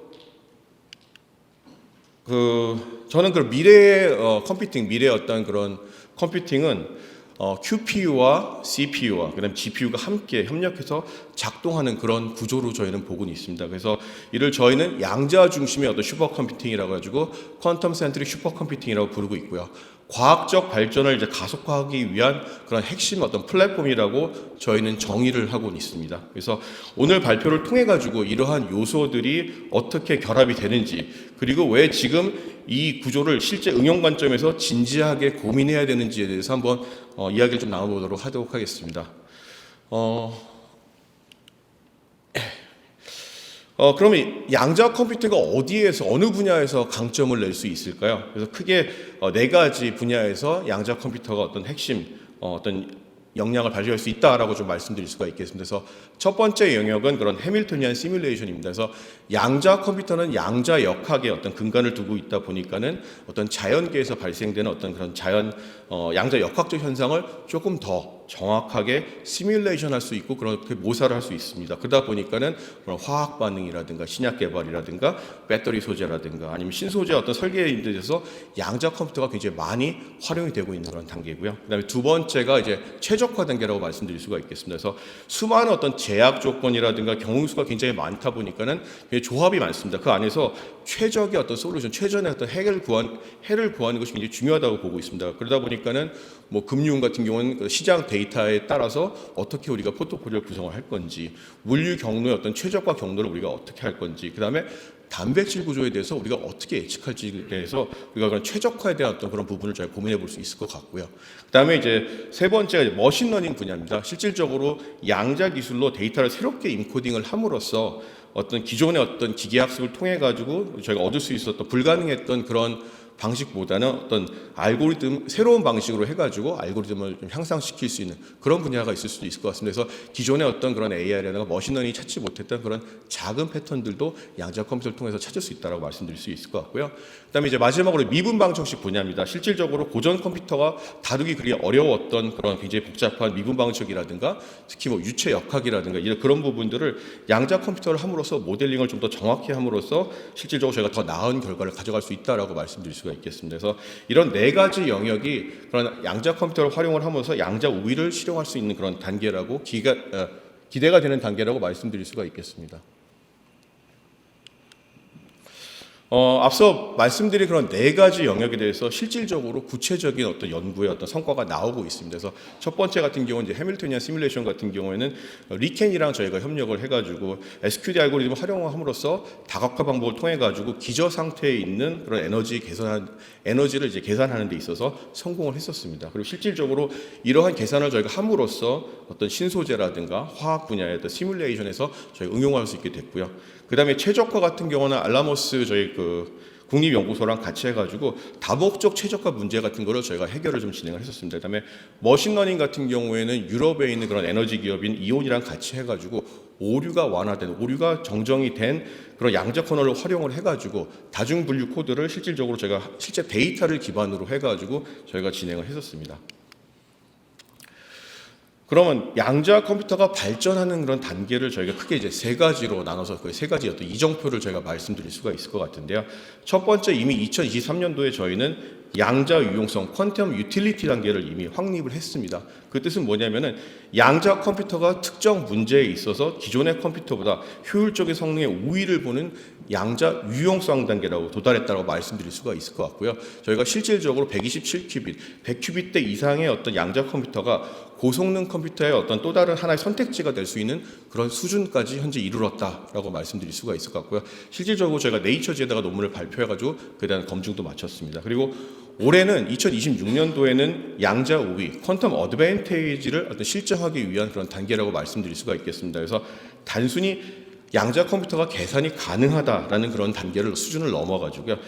저는 그 미래의 컴퓨팅, 미래의 어떤 그런 컴퓨팅은 QPU와 CPU와 그다음 GPU가 함께 협력해서 작동하는 그런 구조로 저희는 보고는 있습니다. 그래서 이를 저희는 양자 중심의 어떤 슈퍼컴퓨팅이라고 가지고 퀀텀 센트릭 슈퍼컴퓨팅이라고 부르고 있고요. 과학적 발전을 이제 가속화하기 위한 그런 핵심 어떤 플랫폼이라고 저희는 정의를 하고 있습니다. 그래서 오늘 발표를 통해 가지고 이러한 요소들이 어떻게 결합이 되는지, 그리고 왜 지금 이 구조를 실제 응용 관점에서 진지하게 고민해야 되는지에 대해서 한번 이야기를 좀 나눠보도록 하도록 하겠습니다. 그러면 양자 컴퓨터가 어디에서 어느 분야에서 강점을 낼 수 있을까요? 그래서 크게 네 가지 분야에서 양자 컴퓨터가 어떤 핵심 어떤 역량을 발휘할 수 있다라고 좀 말씀드릴 수가 있겠습니다. 그래서 첫 번째 영역은 그런 해밀토니안 시뮬레이션입니다. 그래서 양자 컴퓨터는 양자 역학에 어떤 근간을 두고 있다 보니까는 어떤 자연계에서 발생되는 어떤 그런 양자 역학적 현상을 조금 더 정확하게 시뮬레이션 할 수 있고 그렇게 모사를 할 수 있습니다. 그러다 보니까는 그런 화학 반응이라든가 신약 개발이라든가 배터리 소재라든가 아니면 신소재 어떤 설계에 대해서 양자 컴퓨터가 굉장히 많이 활용이 되고 있는 그런 단계고요. 그다음에 두 번째가 이제 최적화 단계라고 말씀드릴 수가 있겠습니다. 그래서 수많은 어떤 제약 조건이라든가 경우수가 굉장히 많다 보니까는 조합이 많습니다. 그 안에서 최적의 어떤 솔루션, 최전의 어떤 해를 구하는 것이 굉장히 중요하다고 보고 있습니다. 그러다 보니까는 뭐 금융 같은 경우는 그 시장 데이터에 따라서 어떻게 우리가 포트폴리오를 구성을 할 건지, 물류 경로의 어떤 최적화 경로를 우리가 어떻게 할 건지, 그 다음에 단백질 구조에 대해서 우리가 어떻게 예측할지에 대해서 우리가 그런 최적화에 대한 어떤 그런 부분을 저희가 고민해 볼 수 있을 것 같고요. 그다음에 이제 세 번째가 머신러닝 분야입니다. 실질적으로 양자 기술로 데이터를 새롭게 인코딩을 함으로써 어떤 기존의 어떤 기계학습을 통해 가지고 저희가 얻을 수 있었던 불가능했던 그런 방식보다는 어떤 알고리즘 새로운 방식으로 해가지고 알고리즘을 좀 향상시킬 수 있는 그런 분야가 있을 수도 있을 것 같습니다. 그래서 기존의 어떤 그런 AI라든가 머신러닝이 찾지 못했던 그런 작은 패턴들도 양자 컴퓨터를 통해서 찾을 수 있다라고 말씀드릴 수 있을 것 같고요. 그다음에 이제 마지막으로 미분 방정식 분야입니다. 실질적으로 고전 컴퓨터가 다루기 그리 어려웠던 그런 굉장히 복잡한 미분 방정식이라든가 특히 뭐 유체 역학이라든가 이런 그런 부분들을 양자 컴퓨터를 함으로써 모델링을 좀 더 정확히 함으로써 실질적으로 저희가 더 나은 결과를 가져갈 수 있다라고 말씀드릴 수가 있겠습니다. 그래서 이런 네 가지 영역이 그런 양자 컴퓨터를 활용을 하면서 양자 우위를 실용할 수 있는 그런 단계라고 기대가 되는 단계라고 말씀드릴 수가 있겠습니다. 앞서 말씀드린 그런 네 가지 영역에 대해서 실질적으로 구체적인 어떤 연구의 어떤 성과가 나오고 있습니다. 그래서 첫 번째 같은 경우는 이제 해밀토니안 시뮬레이션 같은 경우에는 리켄이랑 저희가 협력을 해가지고 SQD 알고리즘을 활용함으로써 다각화 방법을 통해 가지고 기저 상태에 있는 그런 에너지를 이제 계산하는 데 있어서 성공을 했었습니다. 그리고 실질적으로 이러한 계산을 저희가 함으로써 어떤 신소재라든가 화학 분야의 어떤 시뮬레이션에서 저희 응용할 수 있게 됐고요. 그 다음에 최적화 같은 경우는 알라모스 저희 국립연구소랑 같이 해가지고 다목적 최적화 문제 같은 거를 저희가 해결을 좀 진행을 했었습니다. 그다음에 머신러닝 같은 경우에는 유럽에 있는 그런 에너지 기업인 이온이랑 같이 해가지고 오류가 완화된, 오류가 정정이 된 그런 양자 커널을 활용을 해가지고 다중 분류 코드를 실질적으로 저희가 실제 데이터를 기반으로 해가지고 저희가 진행을 했었습니다. 그러면 양자 컴퓨터가 발전하는 그런 단계를 저희가 크게 이제 세 가지로 나눠서 그 세 가지 어떤 이정표를 저희가 말씀드릴 수가 있을 것 같은데요. 첫 번째 이미 2023년도에 저희는 양자 유용성 퀀텀 유틸리티 단계를 이미 확립을 했습니다. 그 뜻은 뭐냐면은 양자 컴퓨터가 특정 문제에 있어서 기존의 컴퓨터보다 효율적인 성능의 우위를 보는 양자 유용성 단계라고 도달했다고 말씀드릴 수가 있을 것 같고요. 저희가 실질적으로 127큐빗, 100큐빗대 이상의 어떤 양자 컴퓨터가 고성능 컴퓨터의 어떤 또 다른 하나의 선택지가 될 수 있는 그런 수준까지 현재 이르렀다라고 말씀드릴 수가 있을 것 같고요. 실질적으로 저희가 네이처지에다가 논문을 발표해가지고 그에 대한 검증도 마쳤습니다. 그리고 올해는 2026년도에는 양자 우위, 퀀텀 어드밴테이지를 어떤 실증하기 위한 그런 단계라고 말씀드릴 수가 있겠습니다. 그래서 단순히 양자 컴퓨터가 계산이 가능하다라는 그런 단계를 수준을 넘어가지고요.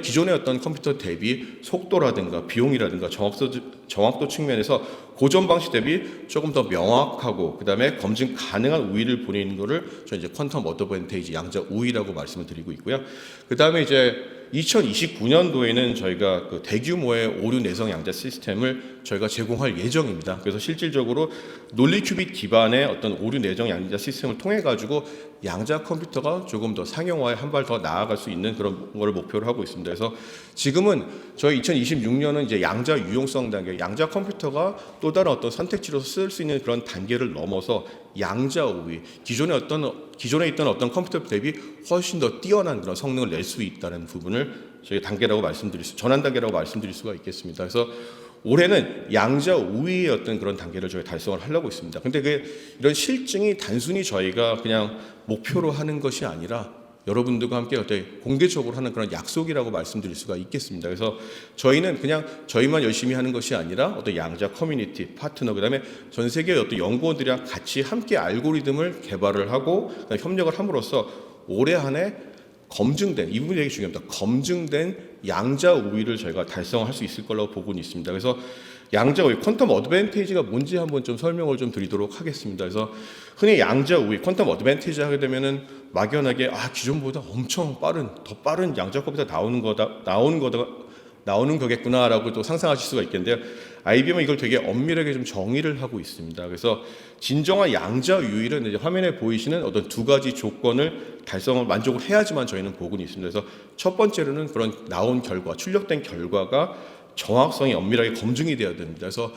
기존의 어떤 컴퓨터 대비 속도라든가 비용이라든가 정확도 측면에서 고전 방식 대비 조금 더 명확하고 그다음에 검증 가능한 우위를 보이는 거를 저희 이제 퀀텀 어드밴테이지 양자 우위라고 말씀을 드리고 있고요. 그다음에 이제 2029년도에는 저희가 그 대규모의 오류 내성 양자 시스템을 저희가 제공할 예정입니다. 그래서 실질적으로 논리 큐빅 기반의 어떤 오류 내성 양자 시스템을 통해 가지고 양자 컴퓨터가 조금 더 상용화에 한 발 더 나아갈 수 있는 그런 걸 목표로 하고 있습니다. 그래서 지금은 저희 2026년은 이제 양자 유용성 단계, 양자 컴퓨터가 또 다른 어떤 선택지로서 쓸 수 있는 그런 단계를 넘어서 양자 우위, 기존에 있던 어떤 컴퓨터 대비 훨씬 더 뛰어난 그런 성능을 낼 수 있다는 부분을 저희 단계라고 전환 단계라고 말씀드릴 수가 있겠습니다. 그래서 올해는 양자 우위의 어떤 그런 단계를 저희 달성을 하려고 있습니다. 근데 이런 실증이 단순히 저희가 그냥 목표로 하는 것이 아니라 여러분들과 함께 어떻게 공개적으로 하는 그런 약속이라고 말씀드릴 수가 있겠습니다. 그래서 저희는 그냥 저희만 열심히 하는 것이 아니라 어떤 양자 커뮤니티, 파트너, 그다음에 전 세계의 어떤 연구원들이랑 같이 함께 알고리즘을 개발을 하고 협력을 함으로써 올해 안에 검증된, 이 부분이 되게 중요합니다. 검증된 양자 우위를 저희가 달성할 수 있을 거라고 보고는 있습니다. 그래서 양자 우위, 퀀텀 어드밴티지가 뭔지 한번 좀 설명을 좀 드리도록 하겠습니다. 그래서 흔히 양자 우위, 퀀텀 어드밴티지 하게 되면은 막연하게 기존보다 엄청 더 빠른 양자 컴퓨터 나오는 거겠구나라고 또 상상하실 수가 있겠는데요. IBM은 이걸 되게 엄밀하게 좀 정의를 하고 있습니다. 그래서 진정한 양자 우위는 이제 화면에 보이시는 어떤 두 가지 조건을 만족을 해야지만 저희는 보고는 있습니다. 그래서 첫 번째로는 그런 나온 결과, 출력된 결과가 정확성이 엄밀하게 검증이 되어야 됩니다. 그래서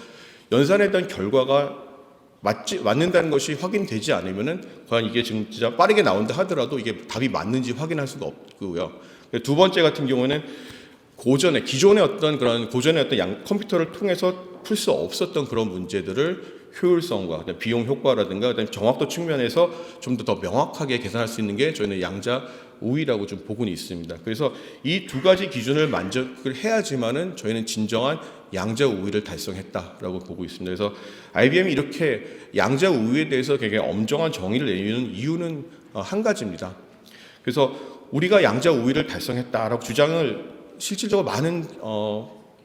연산했던 결과가 맞는다는 것이 확인되지 않으면은 과연 이게 지금 진짜 빠르게 나온다 하더라도 이게 답이 맞는지 확인할 수가 없고요. 두 번째 같은 경우는 기존의 어떤 컴퓨터를 통해서 풀 수 없었던 그런 문제들을 효율성과 비용 효과라든가 그다음에 정확도 측면에서 좀 더 명확하게 계산할 수 있는 게 저희는 양자 우위라고 좀 보고는 있습니다. 그래서 이 두 가지 기준을 만족을 해야지만은 저희는 진정한 양자 우위를 달성했다라고 보고 있습니다. 그래서 IBM이 이렇게 양자 우위에 대해서 굉장히 엄정한 정의를 내리는 이유는 한 가지입니다. 그래서 우리가 양자 우위를 달성했다라고 주장을 실질적으로 많은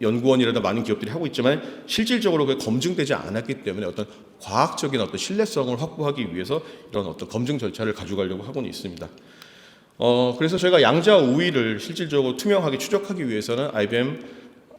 연구원이라든가 많은 기업들이 하고 있지만 실질적으로 그게 검증되지 않았기 때문에 어떤 과학적인 어떤 신뢰성을 확보하기 위해서 이런 어떤 검증 절차를 가져가려고 하고는 있습니다. 그래서 저희가 양자 우위를 실질적으로 투명하게 추적하기 위해서는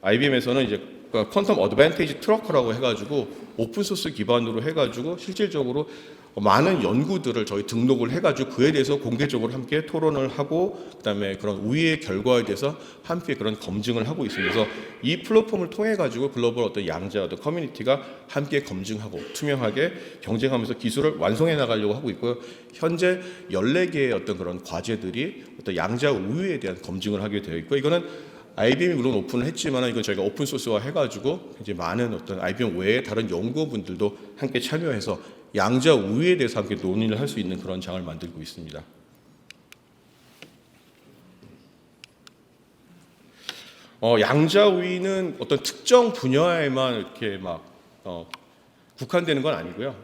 IBM에서는 이제 퀀텀 어드밴티지 트래커라고 해가지고 오픈 소스 기반으로 해가지고 실질적으로 많은 연구들을 저희 등록을 해가지고 그에 대해서 공개적으로 함께 토론을 하고 그다음에 그런 우위의 결과에 대해서 함께 그런 검증을 하고 있습니다. 그래서 이 플랫폼을 통해 가지고 글로벌 어떤 양자 어떤 커뮤니티가 함께 검증하고 투명하게 경쟁하면서 기술을 완성해 나가려고 하고 있고요. 현재 14개의 어떤 그런 과제들이 어떤 양자 우위에 대한 검증을 하게 되어 있고 이거는 IBM이 물론 오픈을 했지만 이건 저희가 오픈 소스화 해가지고 이제 많은 어떤 IBM 외에 다른 연구원분들도 함께 참여해서 양자 우위에 대해서 함께 논의를 할 수 있는 그런 장을 만들고 있습니다. 양자 우위는 어떤 특정 분야에만 이렇게 국한되는 건 아니고요.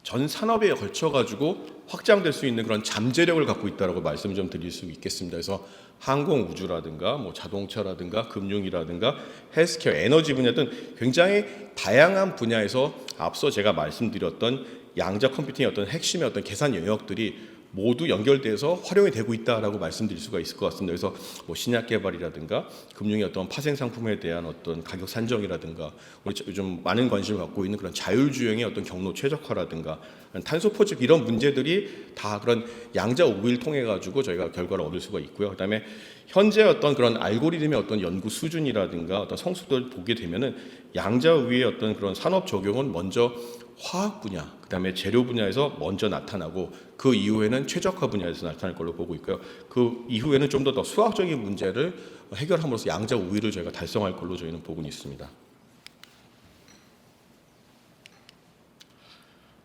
전 산업에 걸쳐 가지고 확장될 수 있는 그런 잠재력을 갖고 있다라고 말씀을 좀 드릴 수 있겠습니다. 그래서 항공 우주라든가 자동차라든가 금융이라든가 헬스케어, 에너지 분야 등 굉장히 다양한 분야에서 앞서 제가 말씀드렸던 양자 컴퓨팅의 어떤 핵심의 어떤 계산 영역들이 모두 연결돼서 활용이 되고 있다라고 말씀드릴 수가 있을 것 같습니다. 그래서 신약 개발이라든가 금융의 어떤 파생 상품에 대한 어떤 가격 산정이라든가 우리 요즘 많은 관심을 갖고 있는 그런 자율주행의 어떤 경로 최적화라든가 탄소 포집 이런 문제들이 다 그런 양자 우위를 통해 가지고 저희가 결과를 얻을 수가 있고요. 그다음에 현재 어떤 그런 알고리즘의 어떤 연구 수준이라든가 어떤 성수들 보게 되면은 양자 우위의 어떤 그런 산업 적용은 먼저 화학 분야, 그다음에 재료 분야에서 먼저 나타나고 그 이후에는 최적화 분야에서 나타날 걸로 보고 있고요. 그 이후에는 좀 더 수학적인 문제를 해결함으로써 양자 우위를 저희가 달성할 걸로 저희는 보고는 있습니다.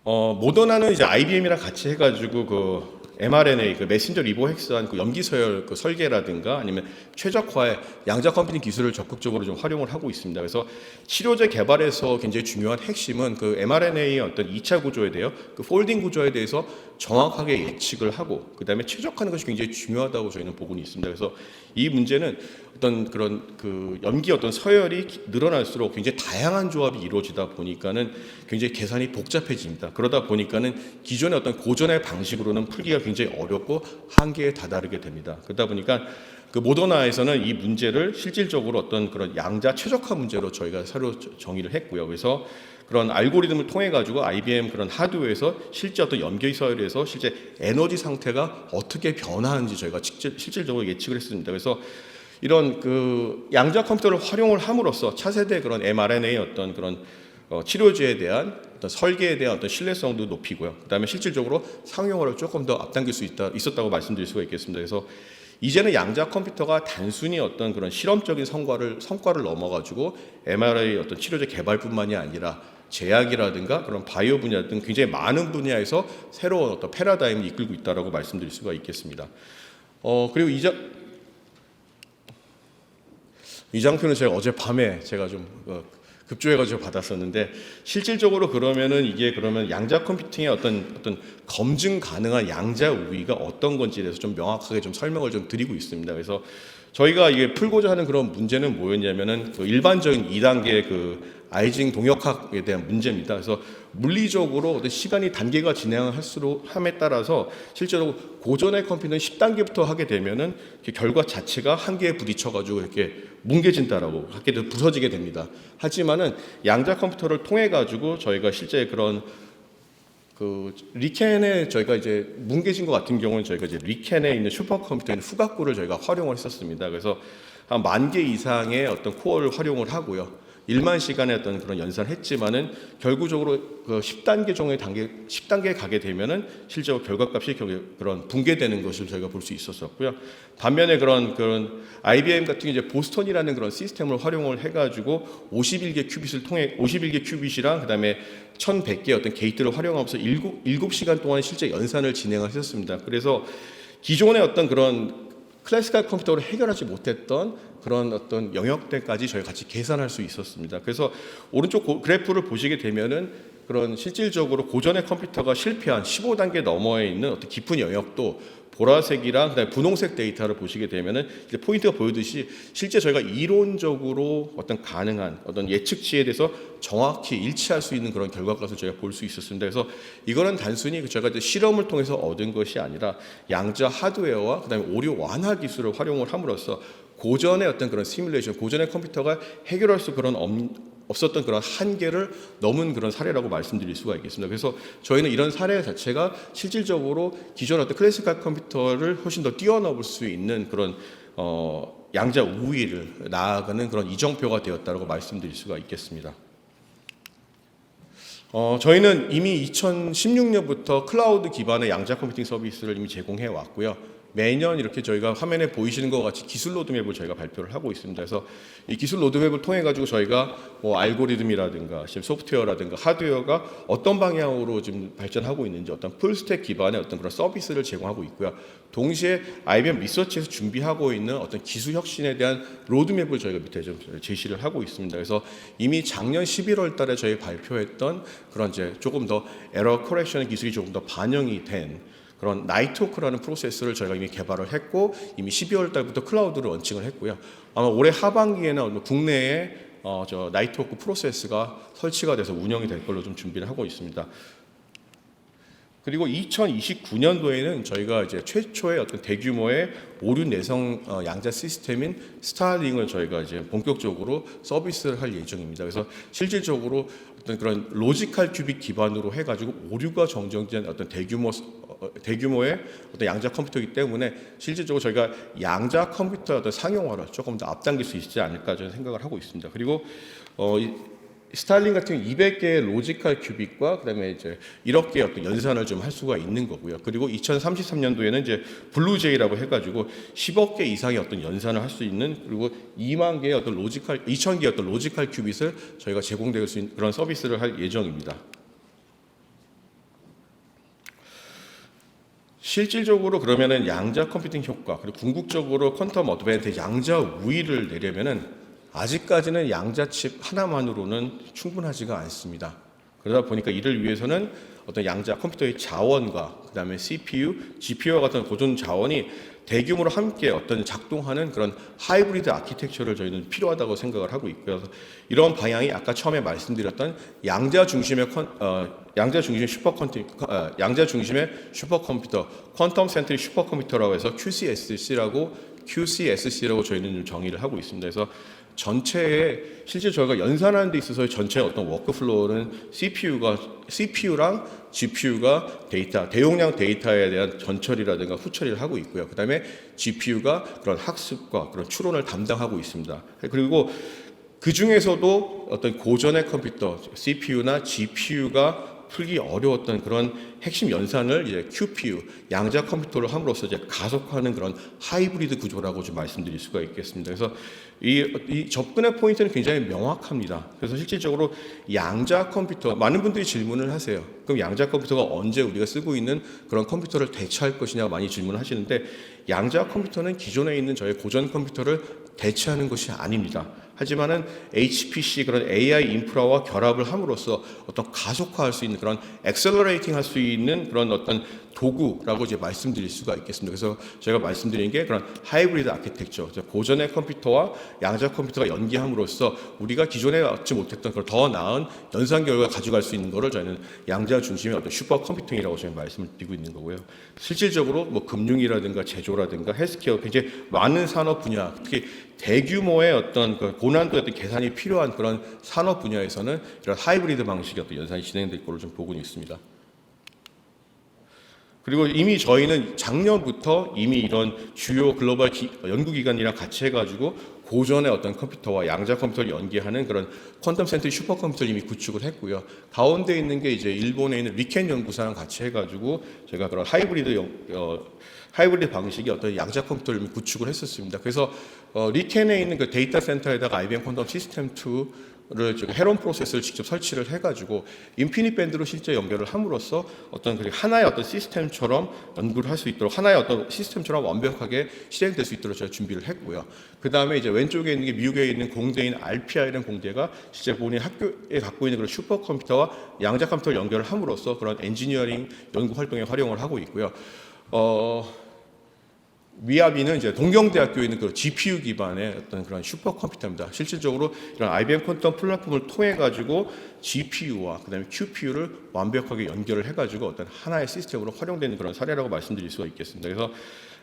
모더나는 이제 IBM이랑 같이 해가지고 그 mRNA, 그 메신저 리보헥스한 그 염기 서열 그 설계라든가 아니면 최적화의 양자 컴퓨팅 기술을 적극적으로 좀 활용을 하고 있습니다. 그래서 치료제 개발에서 굉장히 중요한 핵심은 그 mRNA의 어떤 2차 구조에 대해 그 폴딩 구조에 대해서 정확하게 예측을 하고 그다음에 최적화하는 것이 굉장히 중요하다고 저희는 보고 있습니다. 그래서 이 문제는 어떤 그런 그 염기 어떤 서열이 늘어날수록 굉장히 다양한 조합이 이루어지다 보니까는 굉장히 계산이 복잡해집니다. 그러다 보니까는 기존의 어떤 고전의 방식으로는 풀기가 굉장히 어렵고 한계에 다다르게 됩니다. 그러다 보니까 그 모더나에서는 이 문제를 실질적으로 어떤 그런 양자 최적화 문제로 저희가 새로 정의를 했고요. 그래서 그런 알고리즘을 통해 가지고 IBM 그런 하드웨어에서 실제 어떤 염기 서열에서 실제 에너지 상태가 어떻게 변화하는지 저희가 실질적으로 예측을 했습니다. 그래서 이런 그 양자 컴퓨터를 활용을 함으로써 차세대 그런 mRNA 어떤 그런 치료제에 대한 어떤 설계에 대한 어떤 신뢰성도 높이고요. 그다음에 실질적으로 상용화를 조금 더 앞당길 수 있었다고 말씀드릴 수가 있겠습니다. 그래서 이제는 양자 컴퓨터가 단순히 어떤 그런 실험적인 성과를 넘어가지고 mRNA 어떤 치료제 개발뿐만이 아니라 제약이라든가 그런 바이오 분야 등 굉장히 많은 분야에서 새로운 어떤 패러다임을 이끌고 있다라고 말씀드릴 수가 있겠습니다. 그리고 이 장표는 제가 어젯밤에 제가 좀 급조해가지고 받았었는데 실질적으로 그러면은 이게 그러면 양자 컴퓨팅의 어떤 검증 가능한 양자 우위가 어떤 건지에 대해서 좀 명확하게 좀 설명을 좀 드리고 있습니다. 그래서 저희가 이게 풀고자 하는 그런 문제는 뭐였냐면은 그 일반적인 2단계 그 아이징 동역학에 대한 문제입니다. 그래서 물리적으로 어떤 시간이 단계가 진행할수록 함에 따라서 실제로 고전의 컴퓨터는 10단계부터 하게 되면은 결과 자체가 한계에 부딪혀가지고 이렇게 뭉개진다라고 하게 돼 부서지게 됩니다. 하지만은 양자 컴퓨터를 통해 가지고 저희가 실제 그런 그 리켄에 저희가 이제 뭉개진 것 같은 경우는 저희가 이제 리켄에 있는 슈퍼컴퓨터인 후각구를 저희가 활용을 했었습니다. 그래서 한 10,000개 이상의 어떤 코어를 활용을 하고요. 1만 시간의 어떤 그런 연산을 했지만은 결국적으로 그 10단계 종의 10단계에 가게 되면은 실제로 결과값이 그런 붕괴되는 것을 저희가 볼 수 있었었고요. 반면에 그런 IBM 같은 이제 보스턴이라는 그런 시스템을 활용을 해가지고 51개 큐빗을 통해 51개 큐빗이랑 그다음에 1,100개 어떤 게이트를 활용하면서 7시간 동안 실제 연산을 진행을 했었습니다. 그래서 기존의 어떤 그런 클래시컬 컴퓨터로 해결하지 못했던 그런 어떤 영역대까지 저희 같이 계산할 수 있었습니다. 그래서 오른쪽 그래프를 보시게 되면은 그런 실질적으로 고전의 컴퓨터가 실패한 15단계 너머에 있는 어떤 깊은 영역도 보라색이랑 그다음에 분홍색 데이터를 보시게 되면은 이제 포인트가 보이듯이 실제 저희가 이론적으로 어떤 가능한 어떤 예측치에 대해서 정확히 일치할 수 있는 그런 결과값을 저희가 볼 수 있었습니다. 그래서 이거는 단순히 저희가 이제 실험을 통해서 얻은 것이 아니라 양자 하드웨어와 그다음에 오류 완화 기술을 활용을 함으로써 고전의 어떤 그런 시뮬레이션, 고전의 컴퓨터가 해결할 수 없었던 그런 한계를 넘은 그런 사례라고 말씀드릴 수가 있겠습니다. 그래서 저희는 이런 사례 자체가 실질적으로 기존 어떤 클래시컬 컴퓨터를 훨씬 더 뛰어넘을 수 있는 그런 양자 우위를 나아가는 그런 이정표가 되었다고 말씀드릴 수가 있겠습니다. 저희는 이미 2016년부터 클라우드 기반의 양자 컴퓨팅 서비스를 이미 제공해 왔고요. 매년 이렇게 저희가 화면에 보이시는 것 같이 기술 로드맵을 저희가 발표를 하고 있습니다. 그래서 이 기술 로드맵을 통해 가지고 저희가 뭐 알고리즘이라든가 소프트웨어라든가 하드웨어가 어떤 방향으로 지금 발전하고 있는지 어떤 풀스택 기반의 어떤 그런 서비스를 제공하고 있고요. 동시에 IBM 리서치에서 준비하고 있는 어떤 기술 혁신에 대한 로드맵을 저희가 밑에 좀 제시를 하고 있습니다. 그래서 이미 작년 11월 달에 저희 발표했던 그런 이제 조금 더 에러 커렉션 기술이 조금 더 반영이 된 그런 나이트워크라는 프로세스를 저희가 이미 개발을 했고 이미 12월 달부터 클라우드를 런칭을 했고요. 아마 올해 하반기에는 국내에 저 나이트워크 프로세스가 설치가 돼서 운영이 될 걸로 좀 준비를 하고 있습니다. 그리고 2029년도에는 저희가 이제 최초의 어떤 대규모의 오류 내성 양자 시스템인 스타링을 저희가 이제 본격적으로 서비스를 할 예정입니다. 그래서 실질적으로 어떤 그런 로지컬 큐빅 기반으로 해가지고 오류가 정정된 어떤 대규모의 어떤 양자 컴퓨터이기 때문에 실질적으로 저희가 양자 컴퓨터 어떤 상용화를 조금 더 앞당길 수 있지 않을까 저는 생각을 하고 있습니다. 그리고 스타일링 같은 200개의 로지컬 큐빅과 그다음에 이제 1억 개의 어떤 연산을 좀 할 수가 있는 거고요. 그리고 2033년도에는 이제 블루제이라고 해가지고 10억 개 이상의 어떤 연산을 할 수 있는 그리고 2만 개의 어떤 2,000개의 어떤 로지컬 큐빗을 저희가 제공될 수 있는 그런 서비스를 할 예정입니다. 실질적으로 그러면은 양자 컴퓨팅 효과 그리고 궁극적으로 퀀텀 어드밴티지 양자 우위를 내려면은 아직까지는 양자칩 하나만으로는 충분하지가 않습니다. 그러다 보니까 이를 위해서는 어떤 양자 컴퓨터의 자원과 그다음에 CPU, GPU와 같은 고전 자원이 대규모로 함께 어떤 작동하는 그런 하이브리드 아키텍처를 저희는 필요하다고 생각을 하고 있고요. 그래서 이런 방향이 아까 처음에 말씀드렸던 양자 중심의 슈퍼컴퓨터, 퀀텀 센트릭 슈퍼컴퓨터라고 해서 QCSC라고 저희는 좀 정의를 하고 있습니다. 그래서 전체에 실제 저희가 연산하는 데 있어서 전체의 어떤 워크플로우는 CPU랑 GPU가 대용량 데이터에 대한 전처리라든가 후처리를 하고 있고요. 그다음에 GPU가 그런 학습과 그런 추론을 담당하고 있습니다. 그리고 그 중에서도 어떤 고전의 컴퓨터, CPU나 GPU가 풀기 어려웠던 그런 핵심 연산을 이제 QPU, 양자 컴퓨터를 함으로써 이제 가속화하는 그런 하이브리드 구조라고 좀 말씀드릴 수가 있겠습니다. 그래서 이 접근의 포인트는 굉장히 명확합니다. 그래서 실질적으로 양자 컴퓨터, 많은 분들이 질문을 하세요. 그럼 양자 컴퓨터가 언제 우리가 쓰고 있는 그런 컴퓨터를 대체할 것이냐 많이 질문을 하시는데, 양자 컴퓨터는 기존에 있는 저희 고전 컴퓨터를 대체하는 것이 아닙니다. 하지만은 HPC 그런 AI 인프라와 결합을 함으로써 어떤 가속화할 수 있는 그런 엑셀러레이팅 할 수 있는 그런 어떤 도구라고 이제 말씀드릴 수가 있겠습니다. 그래서 제가 말씀드린 게 그런 하이브리드 아키텍처, 고전의 컴퓨터와 양자 컴퓨터가 연계함으로써 우리가 기존에 얻지 못했던 그런 더 나은 연산 결과를 가져갈 수 있는 것을 저희는 양자 중심의 어떤 슈퍼 컴퓨팅이라고 저희 말씀을 드리고 있는 거고요. 실질적으로 뭐 금융이라든가 제조라든가 헬스케어 굉장히 많은 산업 분야, 특히 대규모의 어떤 그 고난도의 어떤 계산이 필요한 그런 산업 분야에서는 이런 하이브리드 방식의 어떤 연산이 진행될 것으로 좀 보고 있습니다. 그리고 이미 저희는 작년부터 이미 이런 주요 글로벌 연구기관이랑 같이 해가지고 고전의 어떤 컴퓨터와 양자 컴퓨터를 연계하는 그런 퀀텀 센트릭 슈퍼컴퓨터를 이미 구축을 했고요. 가운데 있는 게 이제 일본에 있는 리켄 연구사랑 같이 해가지고 제가 그런 하이브리드 방식의 어떤 양자 컴퓨터를 이미 구축을 했었습니다. 그래서 리켄에 있는 그 데이터 센터에다가 IBM 퀀텀 시스템 2를 헤론 프로세서를 직접 설치를 해가지고 인피니트 밴드로 실제 연결을 함으로써 어떤 하나의 어떤 시스템처럼 연구를 할 수 있도록, 하나의 어떤 시스템처럼 완벽하게 실행될 수 있도록 제가 준비를 했고요. 그 다음에 이제 왼쪽에 있는 게 미국에 있는 공대인 RPI라는 공대가 실제 본인 학교에 갖고 있는 그런 슈퍼컴퓨터와 양자 컴퓨터를 연결을 함으로써 그런 엔지니어링 연구 활동에 활용을 하고 있고요. 미야비는 이제 동경대학교에 있는 그 GPU 기반의 어떤 그런 슈퍼컴퓨터입니다. 실질적으로 이런 IBM 퀀텀 플랫폼을 통해 가지고 GPU와 그다음에 QPU를 완벽하게 연결을 해가지고 어떤 하나의 시스템으로 활용되는 그런 사례라고 말씀드릴 수가 있겠습니다. 그래서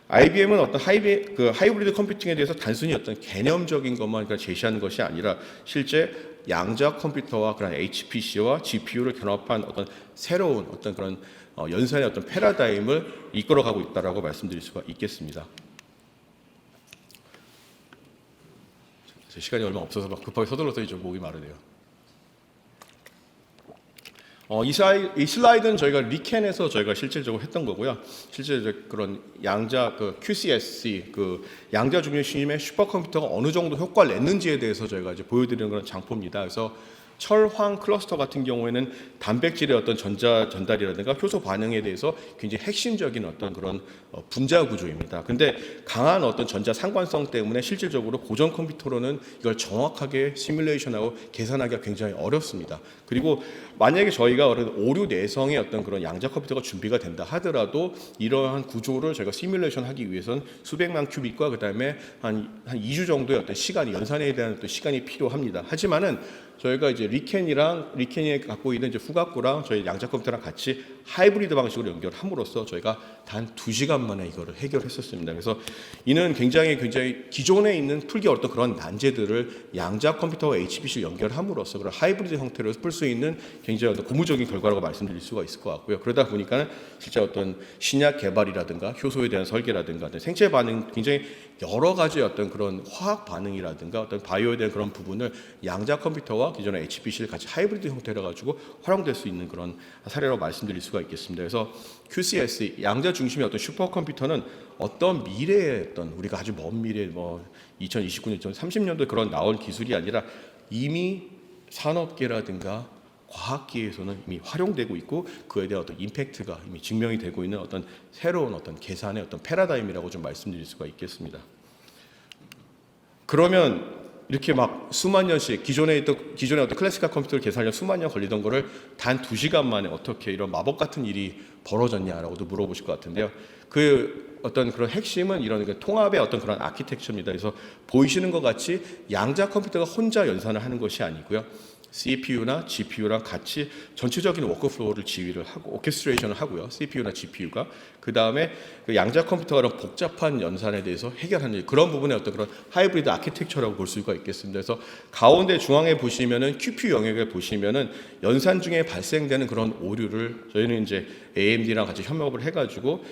IBM은 어떤 하이브리드 컴퓨팅에 대해서 단순히 어떤 개념적인 것만 제시하는 것이 아니라 실제 양자 컴퓨터와 그런 HPC와 GPU를 결합한 어떤 새로운 어떤 그런 연산의 어떤 패러다임을 이끌어가고 있다라고 말씀드릴 수가 있겠습니다. 시간이 얼마 없어서 막 급하게 서둘러서 좀 목이 마르네요. 이 슬라이드는 저희가 리켄에서 저희가 실질적으로 했던 거고요. 실제 그런 양자 QCSC 양자 중심의 슈퍼컴퓨터가 어느 정도 효과를 냈는지에 대해서 저희가 이제 보여드리는 그런 장포입니다. 그래서 철황 클러스터 같은 경우에는 단백질의 어떤 전자 전달이라든가 효소 반응에 대해서 굉장히 핵심적인 어떤 그런 분자 구조입니다. 근데 강한 어떤 전자 상관성 때문에 실질적으로 고전 컴퓨터로는 이걸 정확하게 시뮬레이션하고 계산하기가 굉장히 어렵습니다. 그리고 만약에 저희가 오류 내성의 어떤 그런 양자 컴퓨터가 준비가 된다 하더라도 이러한 구조를 저희가 시뮬레이션 하기 위해서는 수백만 큐빅과 그다음에 한 2주 정도의 어떤 시간이, 연산에 대한 어떤 시간이 필요합니다. 하지만은 저희가 이제 리켄이 갖고 있는 이제 후각구랑 저희 양자 컴퓨터랑 같이 하이브리드 방식으로 연결함으로써 저희가 단 2시간 만에 이거를 해결했었습니다. 그래서 이는 굉장히 기존에 있는 풀기 어떤 그런 난제들을 양자 컴퓨터와 HPC를 연결함으로써 그런 하이브리드 형태로 풀 수 있는 굉장히 어떤 고무적인 결과라고 말씀드릴 수가 있을 것 같고요. 그러다 보니까 실제 어떤 신약 개발이라든가 효소에 대한 설계라든가 생체 반응, 굉장히 여러 가지 어떤 그런 화학 반응이라든가 어떤 바이오에 대한 그런 부분을 양자 컴퓨터와 기존의 HPC를 같이 하이브리드 형태로 가지고 활용될 수 있는 그런 사례라고 말씀드릴 수가 있겠습니다. 그래서 QCS 양자 중심의 어떤 슈퍼컴퓨터는 어떤 미래의 어떤 우리가 아주 먼 미래 2029년, 2030년도에 그런 나올 기술이 아니라 이미 산업계라든가 과학계에서는 이미 활용되고 있고 그에 대한 어떤 임팩트가 이미 증명이 되고 있는 어떤 새로운 어떤 계산의 어떤 패러다임이라고 좀 말씀드릴 수가 있겠습니다. 그러면 이렇게 막 수만 년씩 기존의 어떤 클래식한 컴퓨터를 계산하려면 수만 년 걸리던 거를 단 2시간 만에 어떻게 이런 마법 같은 일이 벌어졌냐라고도 물어보실 것 같은데요. 그 어떤 그런 핵심은 이런 그 통합의 어떤 그런 아키텍처입니다. 그래서 보이시는 것 같이 양자 컴퓨터가 혼자 연산을 하는 것이 아니고요. CPU나 GPU랑 같이 전체적인 워크플로우를 지휘를 하고 오케스트레이션을 하고요. CPU나 GPU가 그 다음에 그 양자 컴퓨터가 그런 복잡한 연산에 대해서 해결하는 그런 부분의 어떤 그런 하이브리드 아키텍처라고 볼 수가 있겠습니다. 그래서 가운데 중앙에 보시면은 QPU 영역에 보시면은 연산 중에 발생되는 그런 오류를 저희는 이제 AMD랑 같이 협업을 해가지고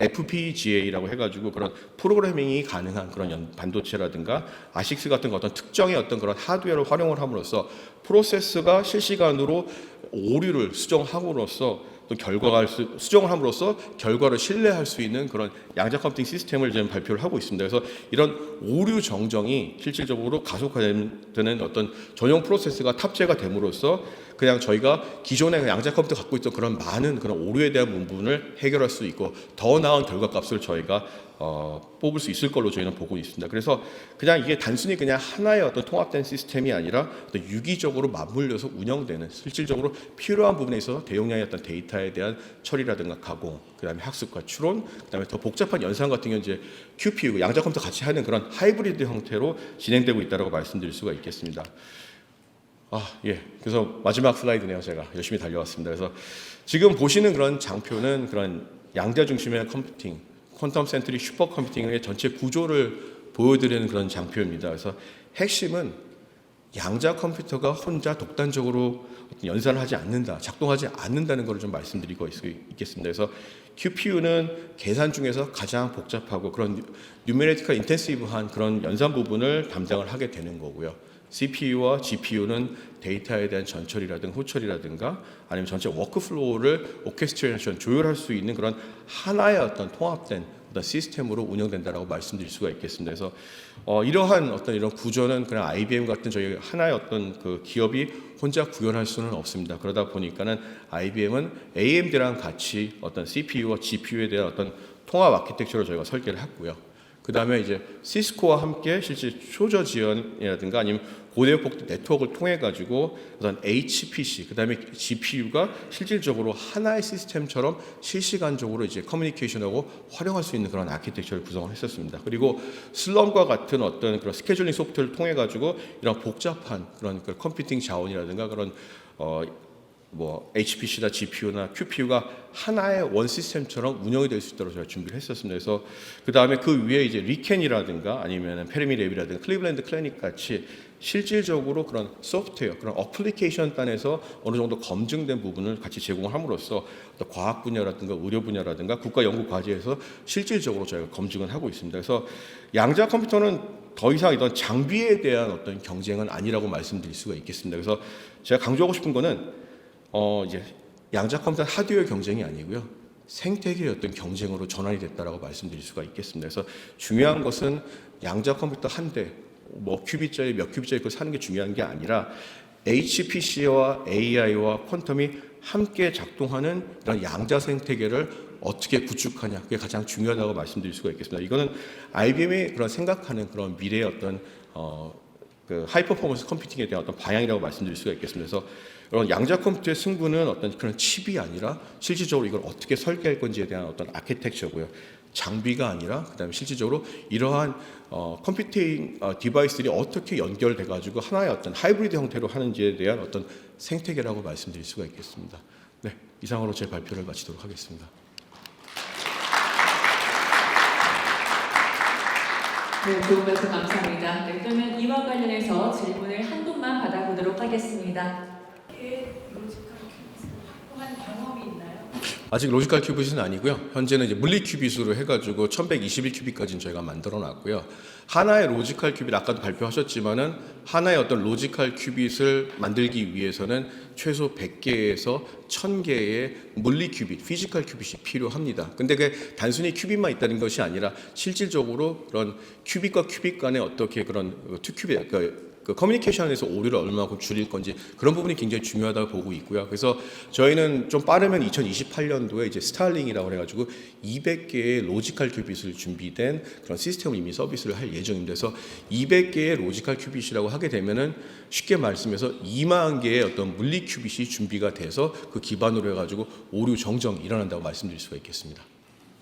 FPGA라고 해가지고 그런 프로그래밍이 가능한 그런 반도체라든가 아식스 같은 어떤 특정의 어떤 그런 하드웨어를 활용을 함으로써 프로세스가 실시간으로 오류를 수정함으로써 또 수정을 함으로써 결과를 신뢰할 수 있는 그런 양자 컴퓨팅 시스템을 지금 발표를 하고 있습니다. 그래서 이런 오류 정정이 실질적으로 가속화되는 어떤 전용 프로세스가 탑재가 됨으로써 그냥 저희가 기존의 양자 컴퓨터 갖고 있던 그런 많은 그런 오류에 대한 부분을 해결할 수 있고 더 나은 결과값을 저희가 뽑을 수 있을 걸로 저희는 보고 있습니다. 그래서 그냥 이게 단순히 그냥 하나의 어떤 통합된 시스템이 아니라 어떤 유기적으로 맞물려서 운영되는 실질적으로 필요한 부분에 있어서 대용량의 어떤 데이터에 대한 처리라든가 가공, 그다음에 학습과 추론, 그다음에 더 복잡한 연산 같은 경우 이제 QPU, 양자 컴퓨터 같이 하는 그런 하이브리드 형태로 진행되고 있다고 말씀드릴 수가 있겠습니다. 예. 그래서 마지막 슬라이드네요. 제가 열심히 달려왔습니다. 그래서 지금 보시는 그런 장표는 그런 양자 중심의 컴퓨팅, 퀀텀 센트릭 슈퍼 컴퓨팅의 전체 구조를 보여드리는 그런 장표입니다. 그래서 핵심은 양자 컴퓨터가 혼자 독단적으로 연산을 하지 않는다, 작동하지 않는다는 것을 좀 말씀드리고 있겠습니다. 그래서 QPU는 계산 중에서 가장 복잡하고 그런 뉴메리티컬 인텐시브한 그런 연산 부분을 담당을 하게 되는 거고요. CPU와 GPU는 데이터에 대한 전처리라든가 후처리라든가 아니면 전체 워크플로우를 오케스트레이션 조율할 수 있는 그런 하나의 어떤 통합된 어떤 시스템으로 운영된다라고 말씀드릴 수가 있겠습니다. 그래서 이러한 어떤 이런 구조는 그냥 IBM 같은 저희 하나의 어떤 그 기업이 혼자 구현할 수는 없습니다. 그러다 보니까는 IBM은 AMD랑 같이 어떤 CPU와 GPU에 대한 어떤 통합 아키텍처를 저희가 설계를 했고요. 그 다음에 이제 시스코와 함께 실제 초저 지원이라든가 아니면 고대역폭 네트워크를 통해 가지고 어떤 HPC, 그 다음에 GPU가 실질적으로 하나의 시스템처럼 실시간적으로 이제 커뮤니케이션하고 활용할 수 있는 그런 아키텍처를 구성을 했었습니다. 그리고 슬럼과 같은 어떤 그런 스케줄링 소프트를 통해 가지고 이런 복잡한 그런 컴퓨팅 자원이라든가 그런 HPC나 GPU나 QPU가 하나의 원 시스템처럼 운영이 될 수 있도록 저희가 준비를 했었습니다. 그래서 그 다음에 그 위에 이제 리켄이라든가 아니면 페르미랩이라든가 클리블랜드 클래닉 같이 실질적으로 그런 소프트웨어, 그런 어플리케이션 단에서 어느 정도 검증된 부분을 같이 제공을 함으로써 과학 분야라든가 의료 분야라든가 국가 연구 과제에서 실질적으로 저희가 검증을 하고 있습니다. 그래서 양자 컴퓨터는 더 이상 이런 장비에 대한 어떤 경쟁은 아니라고 말씀드릴 수가 있겠습니다. 그래서 제가 강조하고 싶은 거는 이제 양자 컴퓨터 하드웨어 경쟁이 아니고요. 생태계의 어떤 경쟁으로 전환이 됐다라고 말씀드릴 수가 있겠습니다. 그래서 중요한 것은 양자 컴퓨터 한 대, 큐비짜리 몇 큐비짜리 그걸 사는 게 중요한 게 아니라 HPC와 AI와 퀀텀이 함께 작동하는 이런 양자 생태계를 어떻게 구축하냐, 그게 가장 중요하다고 말씀드릴 수가 있겠습니다. 이거는 IBM이 그런 생각하는 그런 미래의 어떤 그 하이퍼포먼스 컴퓨팅에 대한 어떤 방향이라고 말씀드릴 수가 있겠습니다. 그래서 이런 양자 컴퓨터의 승부는 어떤 그런 칩이 아니라 실질적으로 이걸 어떻게 설계할 건지에 대한 어떤 아키텍처고요. 장비가 아니라 그다음에 실질적으로 이러한 컴퓨팅 디바이스들이 어떻게 연결돼 가지고 하나의 어떤 하이브리드 형태로 하는지에 대한 어떤 생태계라고 말씀드릴 수가 있겠습니다. 네, 이상으로 제 발표를 마치도록 하겠습니다. 네, 좋은 말씀 감사합니다. 네, 그러면 이와 관련해서 질문을 한 분만 받아보도록 하겠습니다. 아직 로지컬 큐빗은 아니고요. 현재는 이제 물리 큐빗으로 해가지고 1121큐빗까지는 저희가 만들어놨고요. 하나의 로지컬 큐빗 아까도 발표하셨지만은 하나의 어떤 로지컬 큐빗을 만들기 위해서는 최소 100개에서 1000개의 물리 큐빗, 피지컬 큐빗이 필요합니다. 근데 그게 단순히 큐빗만 있다는 것이 아니라 실질적으로 그런 큐빗과 큐빗 간에 어떻게 그런 투 큐빗, 그 커뮤니케이션에서 오류를 얼마만큼 줄일 건지 그런 부분이 굉장히 중요하다고 보고 있고요. 그래서 저희는 좀 빠르면 2028년도에 이제 스타링이라고 해가지고 200개의 로지컬 큐빗을 준비된 그런 시스템을 이미 서비스를 할 예정입니다. 그래서 200개의 로지컬 큐빗이라고 하게 되면은 쉽게 말씀해서 2만 개의 어떤 물리 큐빗이 준비가 돼서 그 기반으로 해가지고 오류 정정이 일어난다고 말씀드릴 수가 있겠습니다.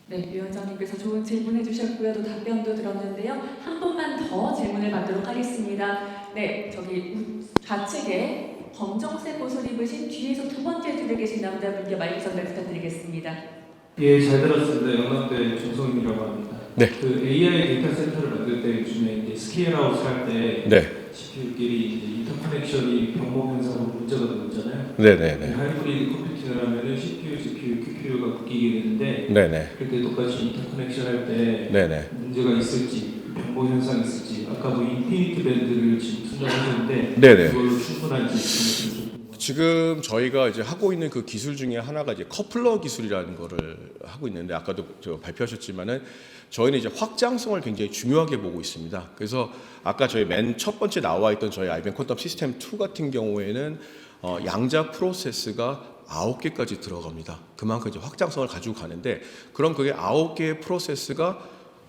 네, 위원장님께서 좋은 질문해 주셨고요. 또 답변도 들었는데요. 한 분만 더 질문을 받도록 하겠습니다. 네, 저기 좌측에 검정색 옷을 입으신 뒤에서 두 번째 줄에 계신 남자분께 마이크 전달 부탁드리겠습니다. 예, 잘 들었습니다. 영남대 정성임이라고 합니다. 네. 그 AI 데이터 센터를 만들 때 요즘에 이제 스케일아웃 할때 네. CPU끼리 이제 인터커넥션이 병목 현상으로 문제가 되잖아요. 네네네. 하이브리드 컴퓨팅을 하면은 CPU, GPU, QPU가 바뀌게 되는데 네네. 그때 똑같이 인터커넥션 할 때 네네. 문제가 있을지, 병목 현상이 있을지, 아까 그 인피니트 밴드를 지금 투자하셨는데 네네. 그걸로 충분한지 좀 지금 저희가 이제 하고 있는 그 기술 중에 하나가 이제 커플러 기술이라는 거를 하고 있는데 아까도 저 발표하셨지만은 저희는 이제 확장성을 굉장히 중요하게 보고 있습니다. 그래서 아까 저희 맨 첫 번째 나와 있던 저희 IBM 퀀텀 시스템 2 같은 경우에는 양자 프로세스가 9개까지 들어갑니다. 그만큼 이제 확장성을 가지고 가는데 그럼 그게 9개의 프로세스가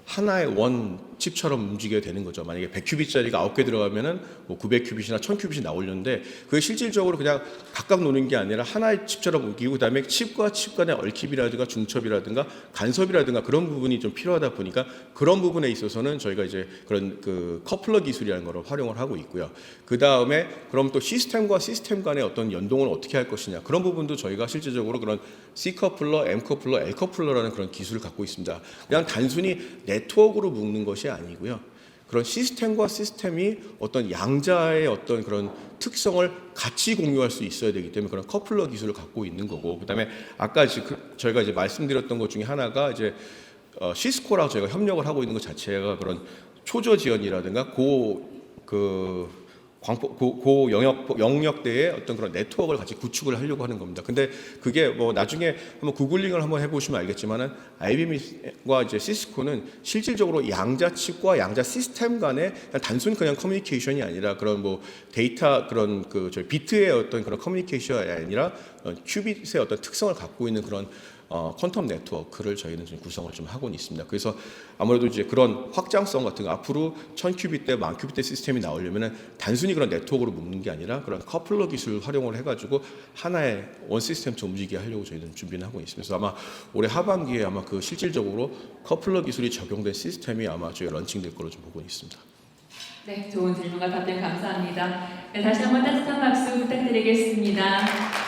하나의 원 칩처럼 움직여야 되는 거죠. 만약에 100큐빗짜리가 9개 들어가면은 뭐 900큐빗이나 1000큐빗이 나오려는데 그게 실질적으로 그냥 각각 노는 게 아니라 하나의 칩처럼 움직이고 그다음에 칩과 칩 간의 얽힙이라든가 중첩이라든가 간섭이라든가 그런 부분이 좀 필요하다 보니까 그런 부분에 있어서는 저희가 이제 그런 그 커플러 기술이라는 거를 활용을 하고 있고요. 그다음에 그럼 또 시스템과 시스템 간의 어떤 연동을 어떻게 할 것이냐 그런 부분도 저희가 실질적으로 그런 C 커플러, M 커플러, L 커플러라는 그런 기술을 갖고 있습니다. 그냥 단순히 네트워크로 묶는 것이 아니고요. 그런 시스템과 시스템이 어떤 양자의 어떤 그런 특성을 같이 공유할 수 있어야 되기 때문에 그런 커플러 기술을 갖고 있는 거고, 그다음에 아까 저희가 이제 말씀드렸던 것 중에 하나가 이제 시스코랑 저희가 협력을 하고 있는 것 자체가 그런 초저 지연이라든가 고 영역대의 어떤 그런 네트워크를 같이 구축을 하려고 하는 겁니다. 근데 그게 뭐 나중에 한번 구글링을 한번 해보시면 알겠지만은 IBM과 이제 시스코는 실질적으로 양자 칩과 양자 시스템 간의 단순 그냥 커뮤니케이션이 아니라 그런 뭐 데이터 그런 그 저희 비트의 어떤 그런 커뮤니케이션이 아니라 큐빗의 어떤 특성을 갖고 있는 그런 퀀텀 네트워크를 저희는 좀 구성을 좀 하고는 있습니다. 그래서 아무래도 이제 그런 확장성 같은 거 앞으로 1000큐빗대, 10,000큐빗대 시스템이 나오려면은 단순히 그런 네트워크로 묶는 게 아니라 그런 커플러 기술 활용을 해가지고 하나의 원 시스템처럼 움직이게 하려고 저희는 준비를 하고 있습니다. 그래서 아마 올해 하반기에 아마 그 실질적으로 커플러 기술이 적용된 시스템이 아마 저희 런칭될 거로 좀 보고 있습니다. 네, 좋은 질문과 답변 감사합니다. 네, 다시 한번 따뜻한 박수 부탁드리겠습니다.